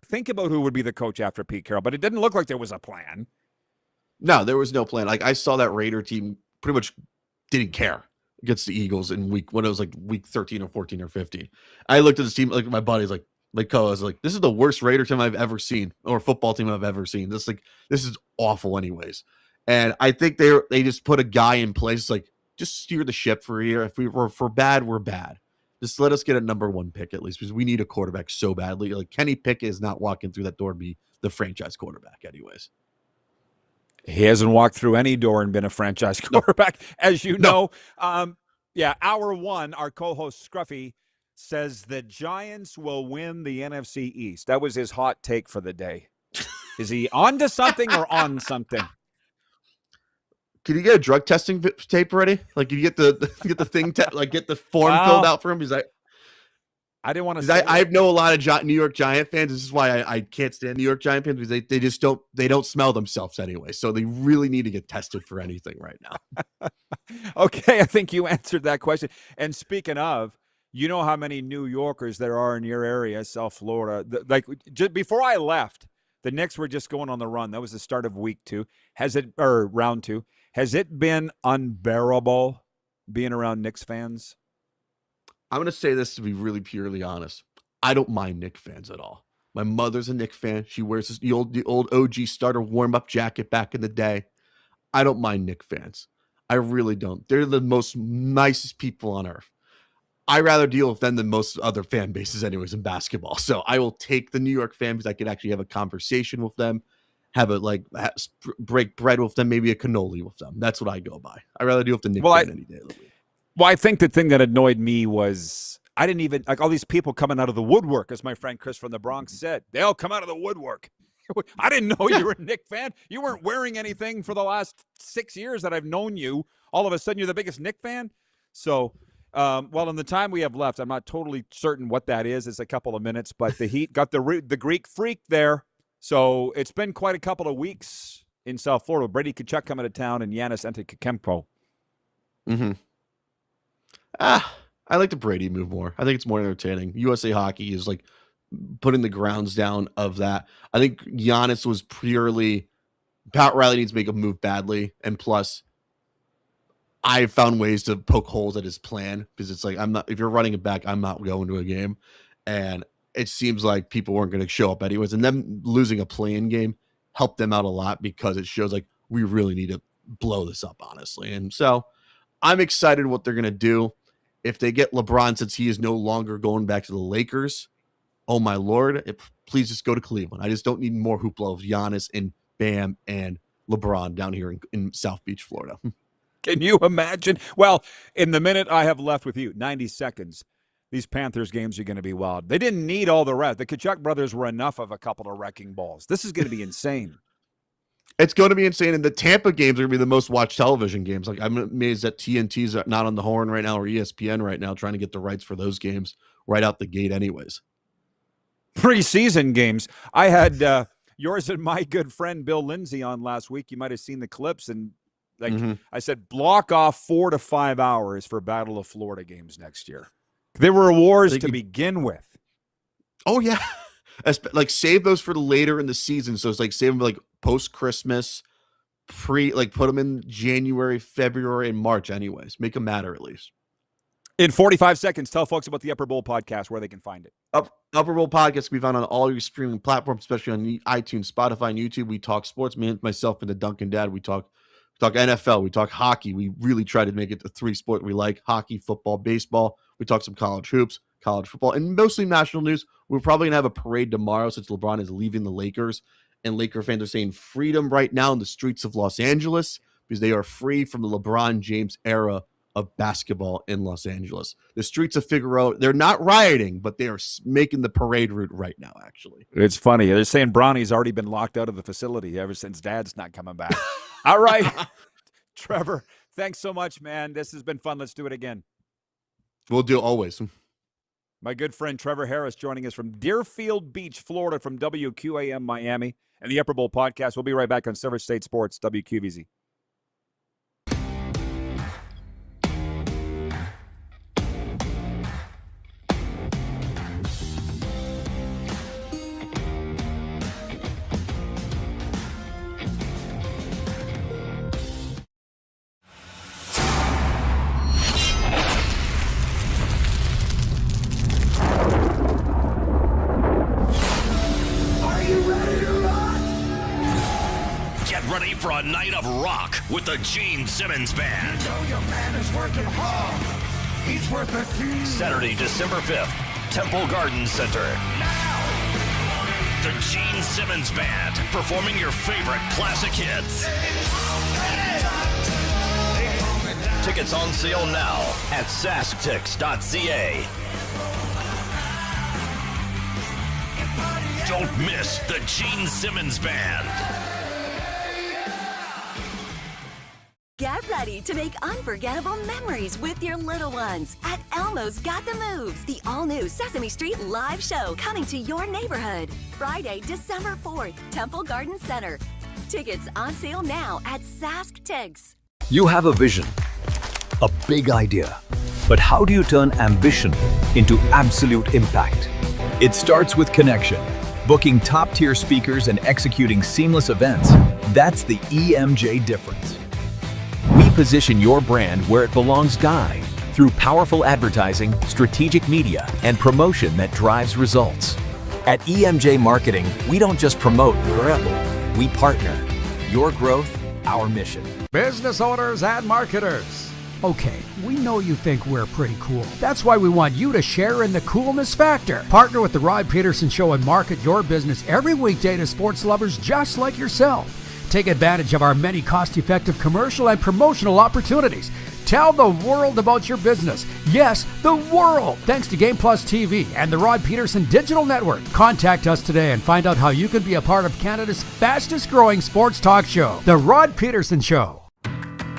[SPEAKER 3] think about who would be the coach after Pete Carroll, but it didn't look like there was a plan.
[SPEAKER 17] No, there was no plan. Like I saw that Raider team pretty much didn't care against the Eagles when it was like week 13 or 14 or 15. I looked at this team, like my buddy's like co-host, like, this is the worst Raider team I've ever seen, or football team I've ever seen. This is awful anyways. And I think they just put a guy in place, like, just steer the ship for a year. If we're bad, we're bad. Just let us get a number one pick at least, because we need a quarterback so badly. Like, Kenny Pickett is not walking through that door to be the franchise quarterback anyways.
[SPEAKER 3] He hasn't walked through any door and been a franchise quarterback, as you know. Hour one, our co-host Scruffy says the Giants will win the NFC East. That was his hot take for the day. Is he on to something or on something?
[SPEAKER 17] Can you get a drug testing tape ready? Like, you get the thing, get the form filled out for him? He's like,
[SPEAKER 3] I didn't want to.
[SPEAKER 17] I know a lot of New York Giant fans. This is why I can't stand New York Giant fans, because they just don't smell themselves anyway. So they really need to get tested for anything right now.
[SPEAKER 3] Okay, I think you answered that question. And speaking of, you know how many New Yorkers there are in your area, South Florida. Just before I left, the Knicks were just going on the run. That was the start of week 2. Round 2? Has it been unbearable being around Knicks fans?
[SPEAKER 17] I'm going to say this to be really purely honest. I don't mind Knicks fans at all. My mother's a Knicks fan. She wears the old OG starter warm-up jacket back in the day. I don't mind Knicks fans. I really don't. They're the most nicest people on earth. I rather deal with them than most other fan bases anyways in basketball. So I will take the New York fans because I could actually have a conversation with them, break bread with them, maybe a cannoli with them. That's what I go by. I'd rather deal with the Knicks fan any day of the week.
[SPEAKER 3] Well, I think the thing that annoyed me was I didn't even like all these people coming out of the woodwork, as my friend Chris from the Bronx said. They all come out of the woodwork. I didn't know you were a Knicks fan. You weren't wearing anything for the last 6 years that I've known you. All of a sudden, you're the biggest Knicks fan. So, in the time we have left, I'm not totally certain what that is. It's a couple of minutes, but the Heat got the Greek freak there. So it's been quite a couple of weeks in South Florida. Brady Tkachuk coming to town and Giannis Antetokounmpo.
[SPEAKER 17] Mm-hmm. I like the Brady move more. I think it's more entertaining. USA Hockey is like putting the grounds down of that. I think Giannis was purely Pat Riley needs to make a move badly, and plus, I found ways to poke holes at his plan because it's like if you're running it back, I'm not going to a game, and it seems like people weren't going to show up anyways. And them losing a play-in game helped them out a lot because it shows like we really need to blow this up, honestly. And so I'm excited what they're going to do. If they get LeBron, since he is no longer going back to the Lakers, oh my Lord, please just go to Cleveland. I just don't need more hoopla of Giannis and Bam and LeBron down here in South Beach, Florida.
[SPEAKER 3] Can you imagine? Well, in the minute I have left with you, 90 seconds, these Panthers games are going to be wild. They didn't need all the rest. The Tkachuk brothers were enough of a couple of wrecking balls. This is going to be insane.
[SPEAKER 17] It's going to be insane, and the Tampa games are going to be the most watched television games. Like, I'm amazed that TNT's not on the horn right now, or ESPN right now, trying to get the rights for those games right out the gate anyways.
[SPEAKER 3] Preseason games. I had yours and my good friend Bill Lindsay on last week. You might have seen the clips, and I said, block off 4 to 5 hours for Battle of Florida games next year. There were wars to begin with.
[SPEAKER 17] Oh, yeah. Like, save those for later in the season. So it's like save them like post-Christmas, put them in January, February, and March anyways. Make them matter at least.
[SPEAKER 3] In 45 seconds, tell folks about the Upper Bowl podcast, where they can find it.
[SPEAKER 17] Upper Bowl podcast can be found on all your streaming platforms, especially on iTunes, Spotify, and YouTube. We talk sports. Myself and the Duncan Dad, we talk NFL, we talk hockey. We really try to make it the 3 sport we like: hockey, football, baseball. We talk some college hoops, college football, and mostly national news. We're probably going to have a parade tomorrow since LeBron is leaving the Lakers, and Laker fans are saying freedom right now in the streets of Los Angeles because they are free from the LeBron James era of basketball in Los Angeles. The streets of Figueroa, they're not rioting, but they are making the parade route right now, actually.
[SPEAKER 3] It's funny. They're saying Bronny's already been locked out of the facility ever since Dad's not coming back. All right. Trevor, thanks so much, man. This has been fun. Let's do it again.
[SPEAKER 17] We'll do always.
[SPEAKER 3] My good friend Trevor Harris joining us from Deerfield Beach, Florida, from WQAM Miami and the Upper Bowl podcast. We'll be right back on Silver State Sports, WQVZ.
[SPEAKER 18] For a night of rock with the Gene Simmons Band.
[SPEAKER 13] You know your man is working hard. He's worth a team.
[SPEAKER 18] Saturday, December 5th, Temple Garden Center.
[SPEAKER 13] Now.
[SPEAKER 18] The Gene Simmons Band performing your favorite classic hits. Tickets on sale now at sasktix.ca. Don't miss the Gene Simmons Band.
[SPEAKER 19] Get ready to make unforgettable memories with your little ones at Elmo's Got the Moves, the all-new Sesame Street live show coming to your neighborhood. Friday, December 4th, Temple Garden Center. Tickets on sale now at SaskTix.
[SPEAKER 11] You have a vision, a big idea, but how do you turn ambition into absolute impact? It starts with connection. Booking top-tier speakers and executing seamless events. That's the EMJ difference. We position your brand where it belongs, Guy, through powerful advertising, strategic media, and promotion that drives results. At EMJ Marketing, we don't just promote, we partner. Your growth, our mission.
[SPEAKER 9] Business owners and marketers. Okay, we know you think we're pretty cool. That's why we want you to share in the coolness factor. Partner with the Rod Pedersen Show and market your business every weekday to sports lovers just like yourself. Take advantage of our many cost-effective commercial and promotional opportunities. Tell the world about your business. Yes, the world. Thanks to Game Plus TV and the Rod Pedersen Digital Network. Contact us today and find out how you can be a part of Canada's fastest-growing sports talk show, The Rod Pedersen Show.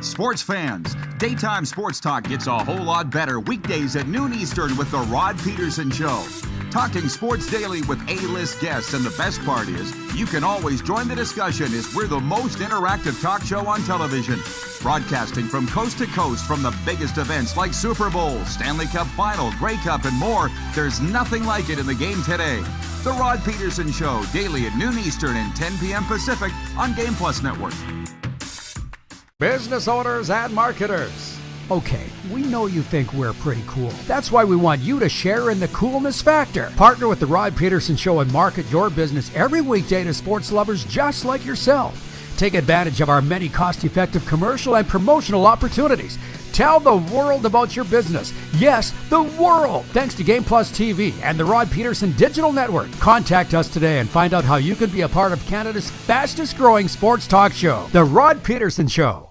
[SPEAKER 14] Sports fans, daytime sports talk gets a whole lot better weekdays at noon Eastern with the Rod Pedersen Show. Talking sports daily with A-list guests, and the best part is you can always join the discussion as we're the most interactive talk show on television. Broadcasting from coast to coast from the biggest events like Super Bowl, Stanley Cup Final, Grey Cup, and more. There's nothing like it in the game today. The Rod Pedersen Show, daily at noon Eastern and 10 p.m. Pacific on Game Plus Network.
[SPEAKER 9] Business owners and marketers. Okay, we know you think we're pretty cool. That's why we want you to share in the coolness factor. Partner with the Rod Pedersen Show and market your business every weekday to sports lovers just like yourself. Take advantage of our many cost-effective commercial and promotional opportunities. Tell the world about your business. Yes, the world. Thanks to Game Plus TV and the Rod Pedersen Digital Network. Contact us today and find out how you can be a part of Canada's fastest-growing sports talk show, The Rod Pedersen Show.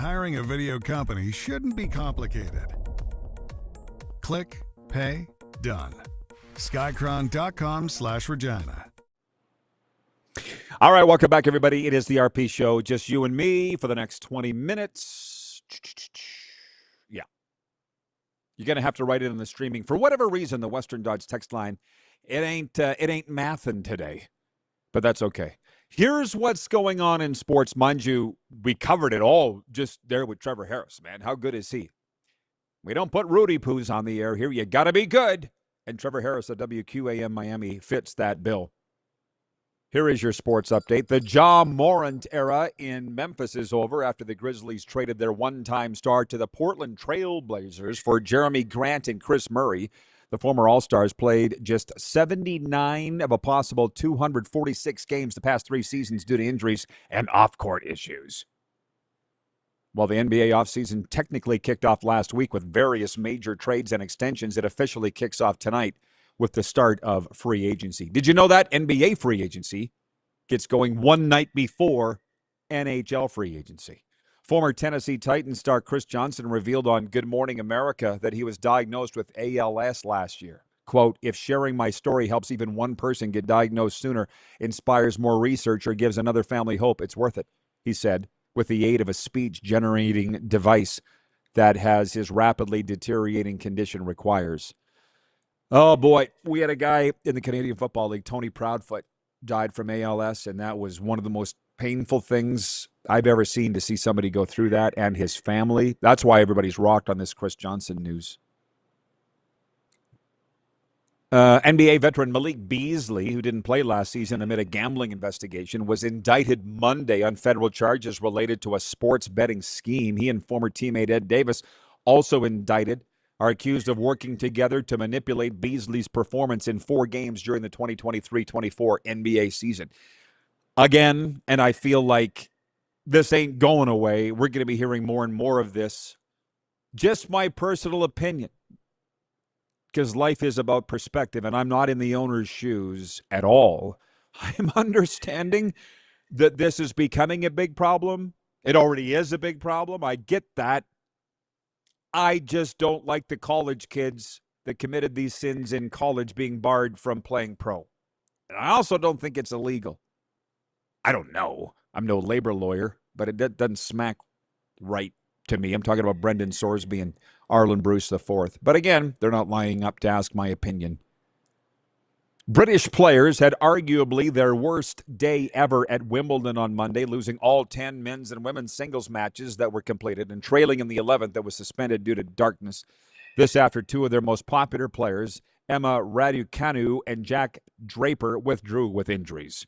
[SPEAKER 2] Hiring a video company shouldn't be complicated. Click, pay, done. Skycron.com/Regina.
[SPEAKER 3] All right, welcome back, everybody. It is the RP Show, just you and me for the next 20 minutes. Yeah. You're going to have to write it in the streaming. For whatever reason, the Western Dodge text line, it ain't mathin' today, but that's okay. Here's what's going on in sports. Mind you, we covered it all just there with Trevor Harris, man. How good is he? We don't put Rudy Poos on the air here. You got to be good. And Trevor Harris at WQAM Miami fits that bill. Here is your sports update. The Ja Morant era in Memphis is over after the Grizzlies traded their one-time star to the Portland Trail Blazers for Jeremy Grant and Chris Murray. The former All-Stars played just 79 of a possible 246 games the past 3 seasons due to injuries and off-court issues. While the NBA offseason technically kicked off last week with various major trades and extensions, it officially kicks off tonight with the start of free agency. Did you know that NBA free agency gets going one night before NHL free agency? Former Tennessee Titans star Chris Johnson revealed on Good Morning America that he was diagnosed with ALS last year. Quote, if sharing my story helps even one person get diagnosed sooner, inspires more research, or gives another family hope, it's worth it, he said, with the aid of a speech-generating device that has his rapidly deteriorating condition requires. Oh, boy. We had a guy in the Canadian Football League, Tony Proudfoot, died from ALS, and that was one of the most painful things I've ever seen, to see somebody go through that, and his family. That's why everybody's rocked on this Chris Johnson news. NBA veteran Malik Beasley, who didn't play last season amid a gambling investigation, was indicted Monday on federal charges related to a sports betting scheme. He and former teammate Ed Davis, also indicted, are accused of working together to manipulate Beasley's performance in 4 games during the 2023-24 NBA season. Again, and I feel like this ain't going away. We're going to be hearing more and more of this. Just my personal opinion, because life is about perspective, and I'm not in the owner's shoes at all. I'm understanding that this is becoming a big problem. It already is a big problem. I get that. I just don't like the college kids that committed these sins in college being barred from playing pro. And I also don't think it's illegal. I don't know. I'm no labor lawyer, but it doesn't smack right to me. I'm talking about Brendan Sorsby and Arlen Bruce IV. But again, they're not lining up to ask my opinion. British players had arguably their worst day ever at Wimbledon on Monday, losing all 10 men's and women's singles matches that were completed and trailing in the 11th that was suspended due to darkness. This after 2 of their most popular players, Emma Raducanu and Jack Draper, withdrew with injuries.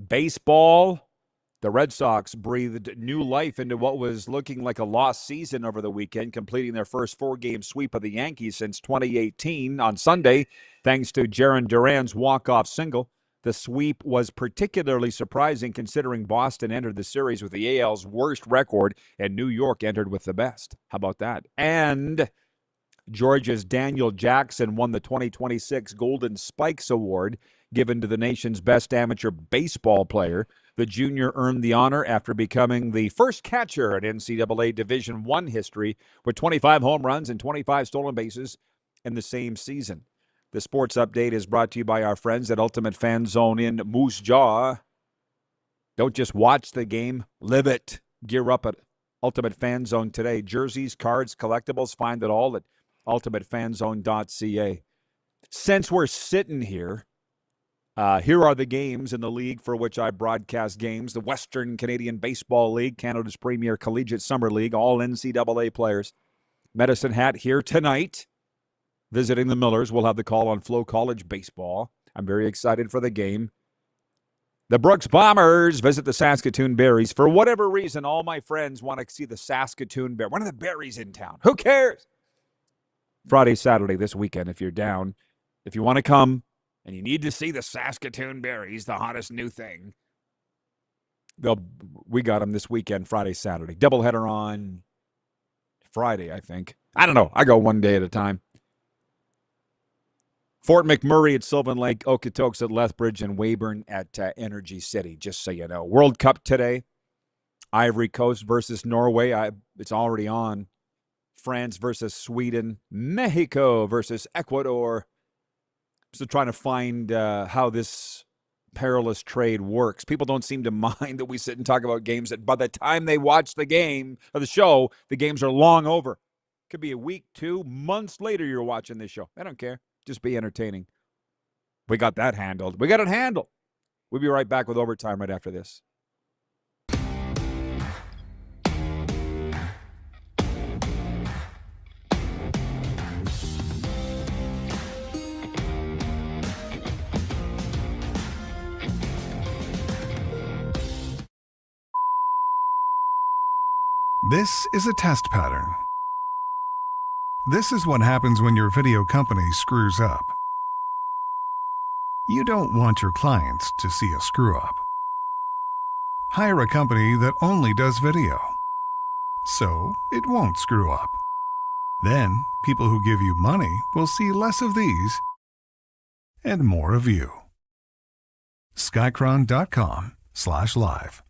[SPEAKER 3] Baseball. The Red Sox breathed new life into what was looking like a lost season over the weekend, completing their first 4-game sweep of the Yankees since 2018 on Sunday, thanks to Jarren Duran's walk-off single. The sweep was particularly surprising considering Boston entered the series with the AL's worst record and New York entered with the best. How about that? And Georgia's Daniel Jackson won the 2026 Golden Spikes Award, given to the nation's best amateur baseball player. The junior earned the honor after becoming the first catcher in NCAA Division I history with 25 home runs and 25 stolen bases in the same season. The sports update is brought to you by our friends at Ultimate Fan Zone in Moose Jaw. Don't just watch the game, live it. Gear up at Ultimate Fan Zone today. Jerseys, cards, collectibles, find it all at ultimatefanzone.ca. Since we're sitting here, here are the games in the league for which I broadcast games. The Western Canadian Baseball League, Canada's premier collegiate summer league, all NCAA players. Medicine Hat here tonight, visiting the Millers. We'll have the call on Flow College baseball. I'm very excited for the game. The Brooks Bombers visit the Saskatoon Berries. For whatever reason, all my friends want to see the Saskatoon Bears. One of the Berries in town. Who cares? Friday, Saturday, this weekend, if you're down. If you want to come, and you need to see the Saskatoon Berries, the hottest new thing, we got them this weekend, Friday, Saturday. Doubleheader on Friday, I think. I don't know. I go one day at a time. Fort McMurray at Sylvan Lake, Okotoks at Lethbridge, and Weyburn at Energy City, just so you know. World Cup today. Ivory Coast versus Norway. It's already on. France versus Sweden. Mexico versus Ecuador. Still trying to find how this perilous trade works. People don't seem to mind that we sit and talk about games that by the time they watch the game or the show, the games are long over. Could be a week, 2 months later you're watching this show. I don't care. Just be entertaining. We got that handled. We got it handled. We'll be right back with overtime right after this.
[SPEAKER 2] This is a test pattern. This is what happens when your video company screws up. You don't want your clients to see a screw-up. Hire a company that only does video, so it won't screw up. Then, people who give you money will see less of these and more of you. Skycron.com/live.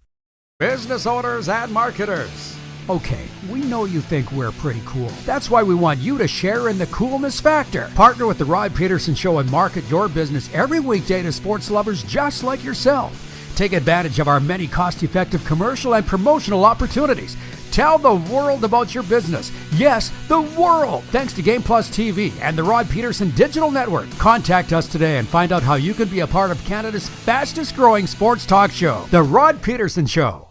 [SPEAKER 9] Business owners and marketers. Okay, we know you think we're pretty cool. That's why we want you to share in the coolness factor. Partner with the Rod Pedersen Show and market your business every weekday to sports lovers just like yourself. Take advantage of our many cost-effective commercial and promotional opportunities. Tell the world about your business. Yes, the world. Thanks to Game Plus TV and the Rod Pedersen Digital Network. Contact us today and find out how you can be a part of Canada's fastest growing sports talk show, The Rod Pedersen Show.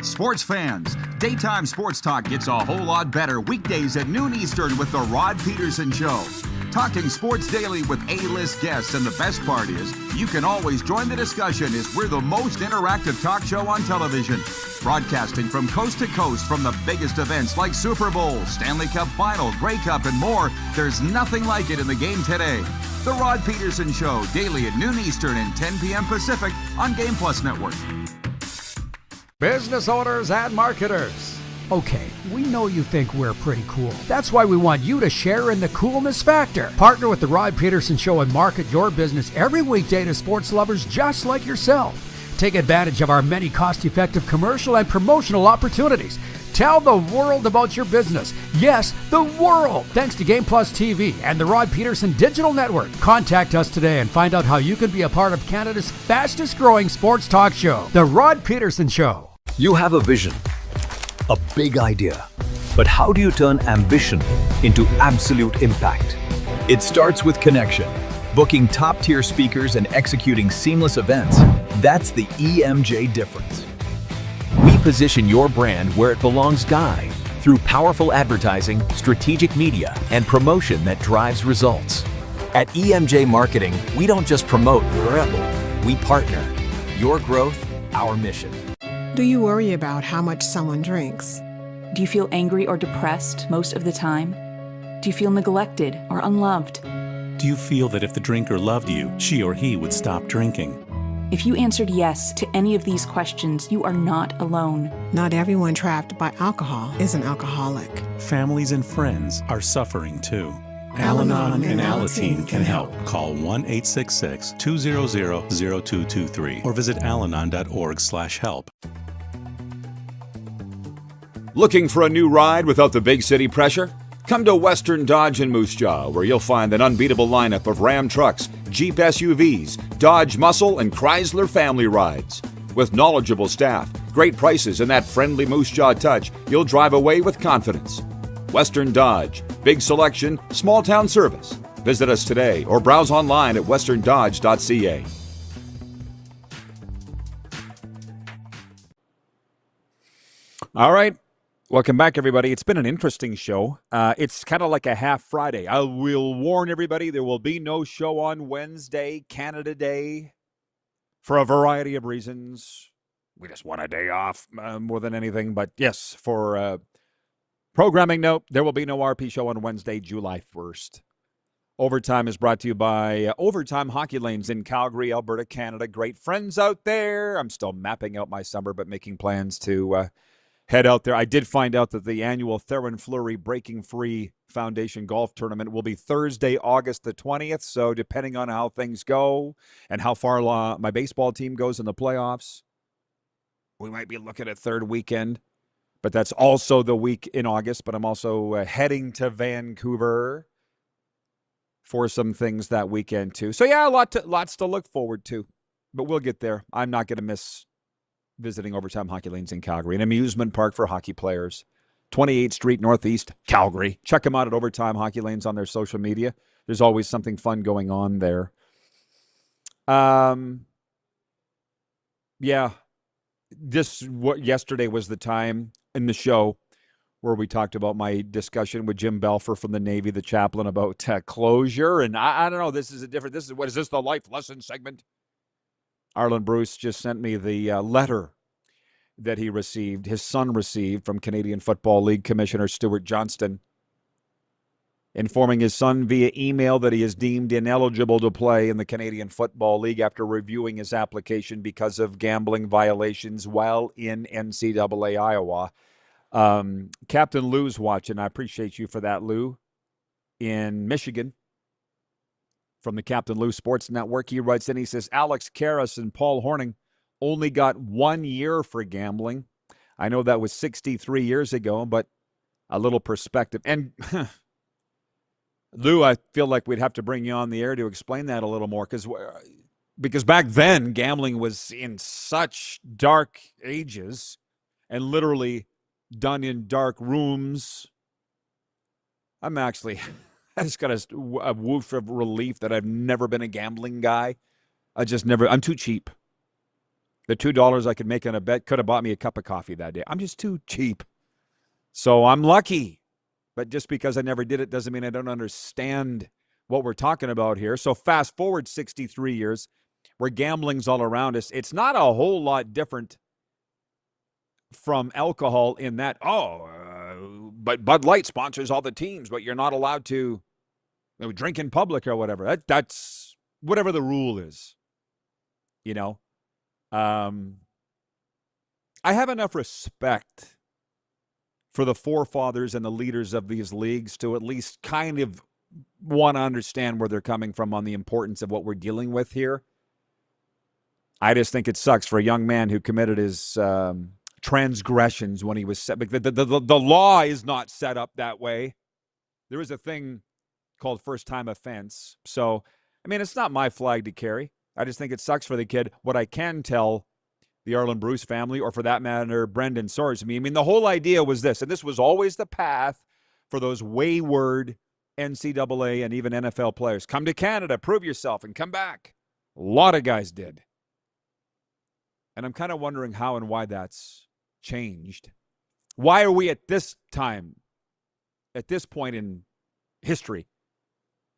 [SPEAKER 14] Sports fans, daytime sports talk gets a whole lot better weekdays at noon Eastern with the Rod Pedersen Show. Talking sports daily with A-list guests, and the best part is, you can always join the discussion as we're the most interactive talk show on television. Broadcasting from coast to coast from the biggest events like Super Bowl, Stanley Cup Final, Grey Cup, and more, there's nothing like it in the game today. The Rod Pedersen Show, daily at noon Eastern and 10 p.m. Pacific on Game Plus Network.
[SPEAKER 9] Business owners and marketers. Okay, we know you think we're pretty cool. That's why we want you to share in the coolness factor. Partner with the Rod Pedersen Show and market your business every weekday to sports lovers just like yourself. Take advantage of our many cost-effective commercial and promotional opportunities. Tell the world about your business. Yes, the world. Thanks to Game Plus TV and the Rod Pedersen Digital Network. Contact us today and find out how you can be a part of Canada's fastest growing sports talk show, The Rod Pedersen Show.
[SPEAKER 11] You have a vision, a big idea, but how do you turn ambition into absolute impact? It starts with connection. Booking top-tier speakers and executing seamless events. That's the EMJ difference. We position your brand where it belongs, Guy, through powerful advertising, strategic media, and promotion that drives results. At EMJ Marketing, we don't just promote, we partner. Your growth, our mission.
[SPEAKER 6] Do you worry about how much someone drinks?
[SPEAKER 7] Do you feel angry or depressed most of the time? Do you feel neglected or unloved?
[SPEAKER 8] Do you feel that if the drinker loved you, she or he would stop drinking?
[SPEAKER 7] If you answered yes to any of these questions, you are not alone.
[SPEAKER 6] Not everyone trapped by alcohol is an alcoholic.
[SPEAKER 8] Families and friends are suffering too.
[SPEAKER 6] Al-Anon and
[SPEAKER 8] Alateen can help. Call 1-866-200-0223 or visit alanon.org/help.
[SPEAKER 3] Looking for a new ride without the big city pressure? Come to Western Dodge in Moose Jaw, where you'll find an unbeatable lineup of Ram trucks, Jeep SUVs, Dodge Muscle, and Chrysler family rides. With knowledgeable staff, great prices, and that friendly Moose Jaw touch, you'll drive away with confidence. Western Dodge, big selection, small town service. Visit us today or browse online at westerndodge.ca. All right. Welcome back, everybody. It's been an interesting show. It's kind of like a half Friday. I will warn everybody there will be no show on Wednesday, Canada Day, for a variety of reasons. We just want a day off more than anything. But yes, for programming note, there will be no RP show on Wednesday, July 1st. Overtime is brought to you by Overtime Hockey Lanes in Calgary, Alberta, Canada. Great friends out there. I'm still mapping out my summer, but making plans to head out there. I did find out that the annual Theron Fleury Breaking Free Foundation Golf Tournament will be Thursday, August the 20th. So depending on how things go and how far my baseball team goes in the playoffs, We might be looking at third weekend, but that's also the week in August. But I'm also heading to Vancouver for some things that weekend too. So yeah, lots to look forward to, but we'll get there. I'm not going to miss visiting Overtime Hockey Lanes in Calgary, an amusement park for hockey players. 28th Street Northeast, Calgary. Check them out at Overtime Hockey Lanes on their social media. There's always something fun going on there. Yeah. Yesterday was the time in the show where we talked about my discussion with Jim Belfer from the Navy, the chaplain, about closure. And I don't know, this is the life lesson segment? Arlen Bruce just sent me the letter that his son received from Canadian Football League Commissioner Stuart Johnston, informing his son via email that he is deemed ineligible to play in the Canadian Football League after reviewing his application because of gambling violations while in NCAA Iowa. Captain Lou's watching. I appreciate you for that, Lou, in Michigan. From the Captain Lou Sports Network, he writes in, he says, Alex Karras and Paul Hornung only got 1 year for gambling. I know that was 63 years ago, but a little perspective. And Lou, I feel like we'd have to bring you on the air to explain that a little more, because back then gambling was in such dark ages and literally done in dark rooms. I just got a woof of relief that I've never been a gambling guy. I'm too cheap. The $2 I could make on a bet could have bought me a cup of coffee that day. I'm just too cheap. So I'm lucky. But just because I never did it doesn't mean I don't understand what we're talking about here. So fast forward 63 years where gambling's all around us. It's not a whole lot different from alcohol in that, but Bud Light sponsors all the teams, but you're not allowed to drink in public or whatever. That's whatever the rule is, I have enough respect for the forefathers and the leaders of these leagues to at least kind of want to understand where they're coming from on the importance of what we're dealing with here. I just think it sucks for a young man who committed his transgressions when he was set. The law is not set up that way. There is a thing called first-time offense. So, it's not my flag to carry. I just think it sucks for the kid. What I can tell the Arlen Bruce family, or for that matter, Brendan Sorsby, the whole idea was this, and this was always the path for those wayward NCAA and even NFL players. Come to Canada, prove yourself, and come back. A lot of guys did. And I'm kind of wondering how and why that's changed. Why are we at this time, at this point in history,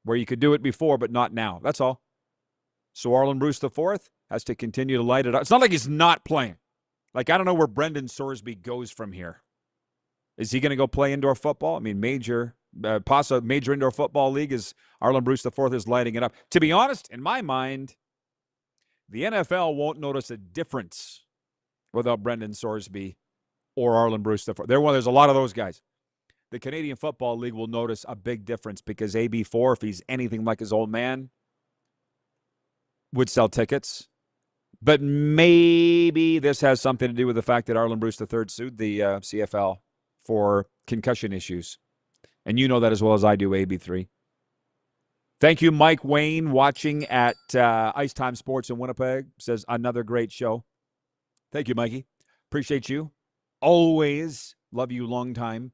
[SPEAKER 3] where you could do it before but not now? That's all. So Arlen Bruce IV has to continue to light it up. It's not like he's not playing. I don't know where Brendan Sorsby goes from here. Is he going to go play indoor football? Major indoor football league is Arlen Bruce IV is lighting it up. To be honest, in my mind, the NFL won't notice a difference without Brendan Sorsby or Arlen Bruce IV. There's a lot of those guys. The Canadian Football League will notice a big difference because AB4, if he's anything like his old man, would sell tickets. But maybe this has something to do with the fact that Arlen Bruce III sued the CFL for concussion issues. And you know that as well as I do, AB3. Thank you, Mike Wayne, watching at Ice Time Sports in Winnipeg. Says, another great show. Thank you, Mikey. Appreciate you. Always love you long time.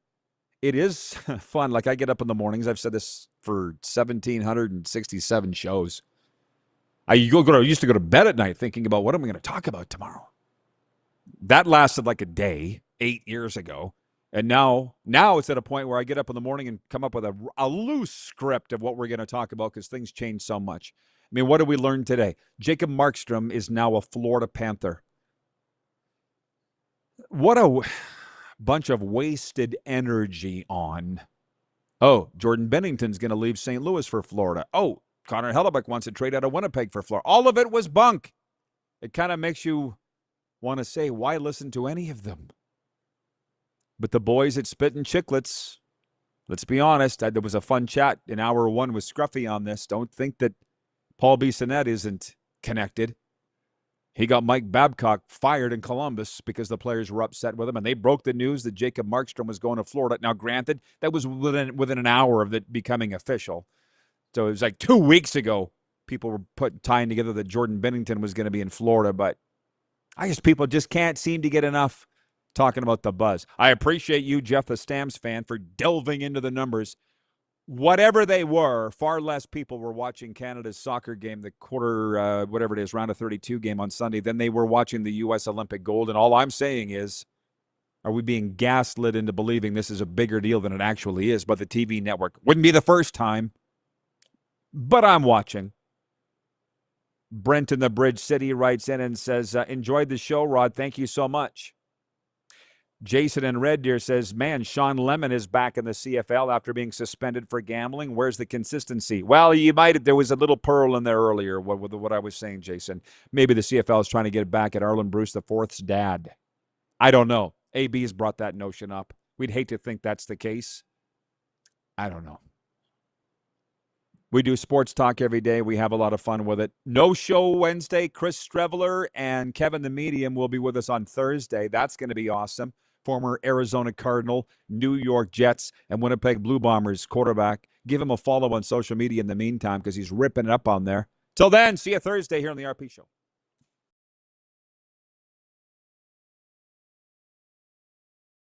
[SPEAKER 3] It is fun. I get up in the mornings. I've said this for 1,767 shows. I used to go to bed at night thinking about what am I going to talk about tomorrow. That lasted like a day 8 years ago. And now it's at a point where I get up in the morning and come up with a loose script of what we're going to talk about because things change so much. What did we learn today? Jacob Markstrom is now a Florida Panther. What a bunch of wasted energy on. Oh, Jordan Bennington's going to leave St. Louis for Florida. Oh, Connor Hellebuck wants to trade out of Winnipeg for Florida. All of it was bunk. It kind of makes you want to say, why listen to any of them? But the boys at Spittin' Chicklets, let's be honest, there was a fun chat in hour one with Scruffy on this. Don't think that Paul Bissonnette isn't connected. He got Mike Babcock fired in Columbus because the players were upset with him, and they broke the news that Jacob Markstrom was going to Florida. Now, granted, that was within an hour of it becoming official. So it was like 2 weeks ago people were tying together that Jordan Binnington was going to be in Florida, but people just can't seem to get enough talking about the buzz. I appreciate you, Jeff the Stamps fan, for delving into the numbers. Whatever they were, far less people were watching Canada's soccer game, the quarter, whatever it is, round of 32 game on Sunday, than they were watching the U.S. Olympic gold. And all I'm saying is, are we being gaslit into believing this is a bigger deal than it actually is? But the TV network wouldn't be the first time. But I'm watching. Brent in the Bridge City writes in and says, enjoyed the show, Rod. Thank you so much. Jason in Red Deer says, man, Sean Lemon is back in the CFL after being suspended for gambling. Where's the consistency? Well, there was a little pearl in there earlier, what I was saying, Jason. Maybe the CFL is trying to get back at Arlen Bruce IV's dad. I don't know. AB's brought that notion up. We'd hate to think that's the case. I don't know. We do sports talk every day. We have a lot of fun with it. No show Wednesday. Chris Streveler and Kevin the Medium will be with us on Thursday. That's going to be awesome. Former Arizona Cardinal, New York Jets, and Winnipeg Blue Bombers quarterback. Give him a follow on social media in the meantime because he's ripping it up on there. Till then, see you Thursday here on the RP Show.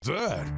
[SPEAKER 16] That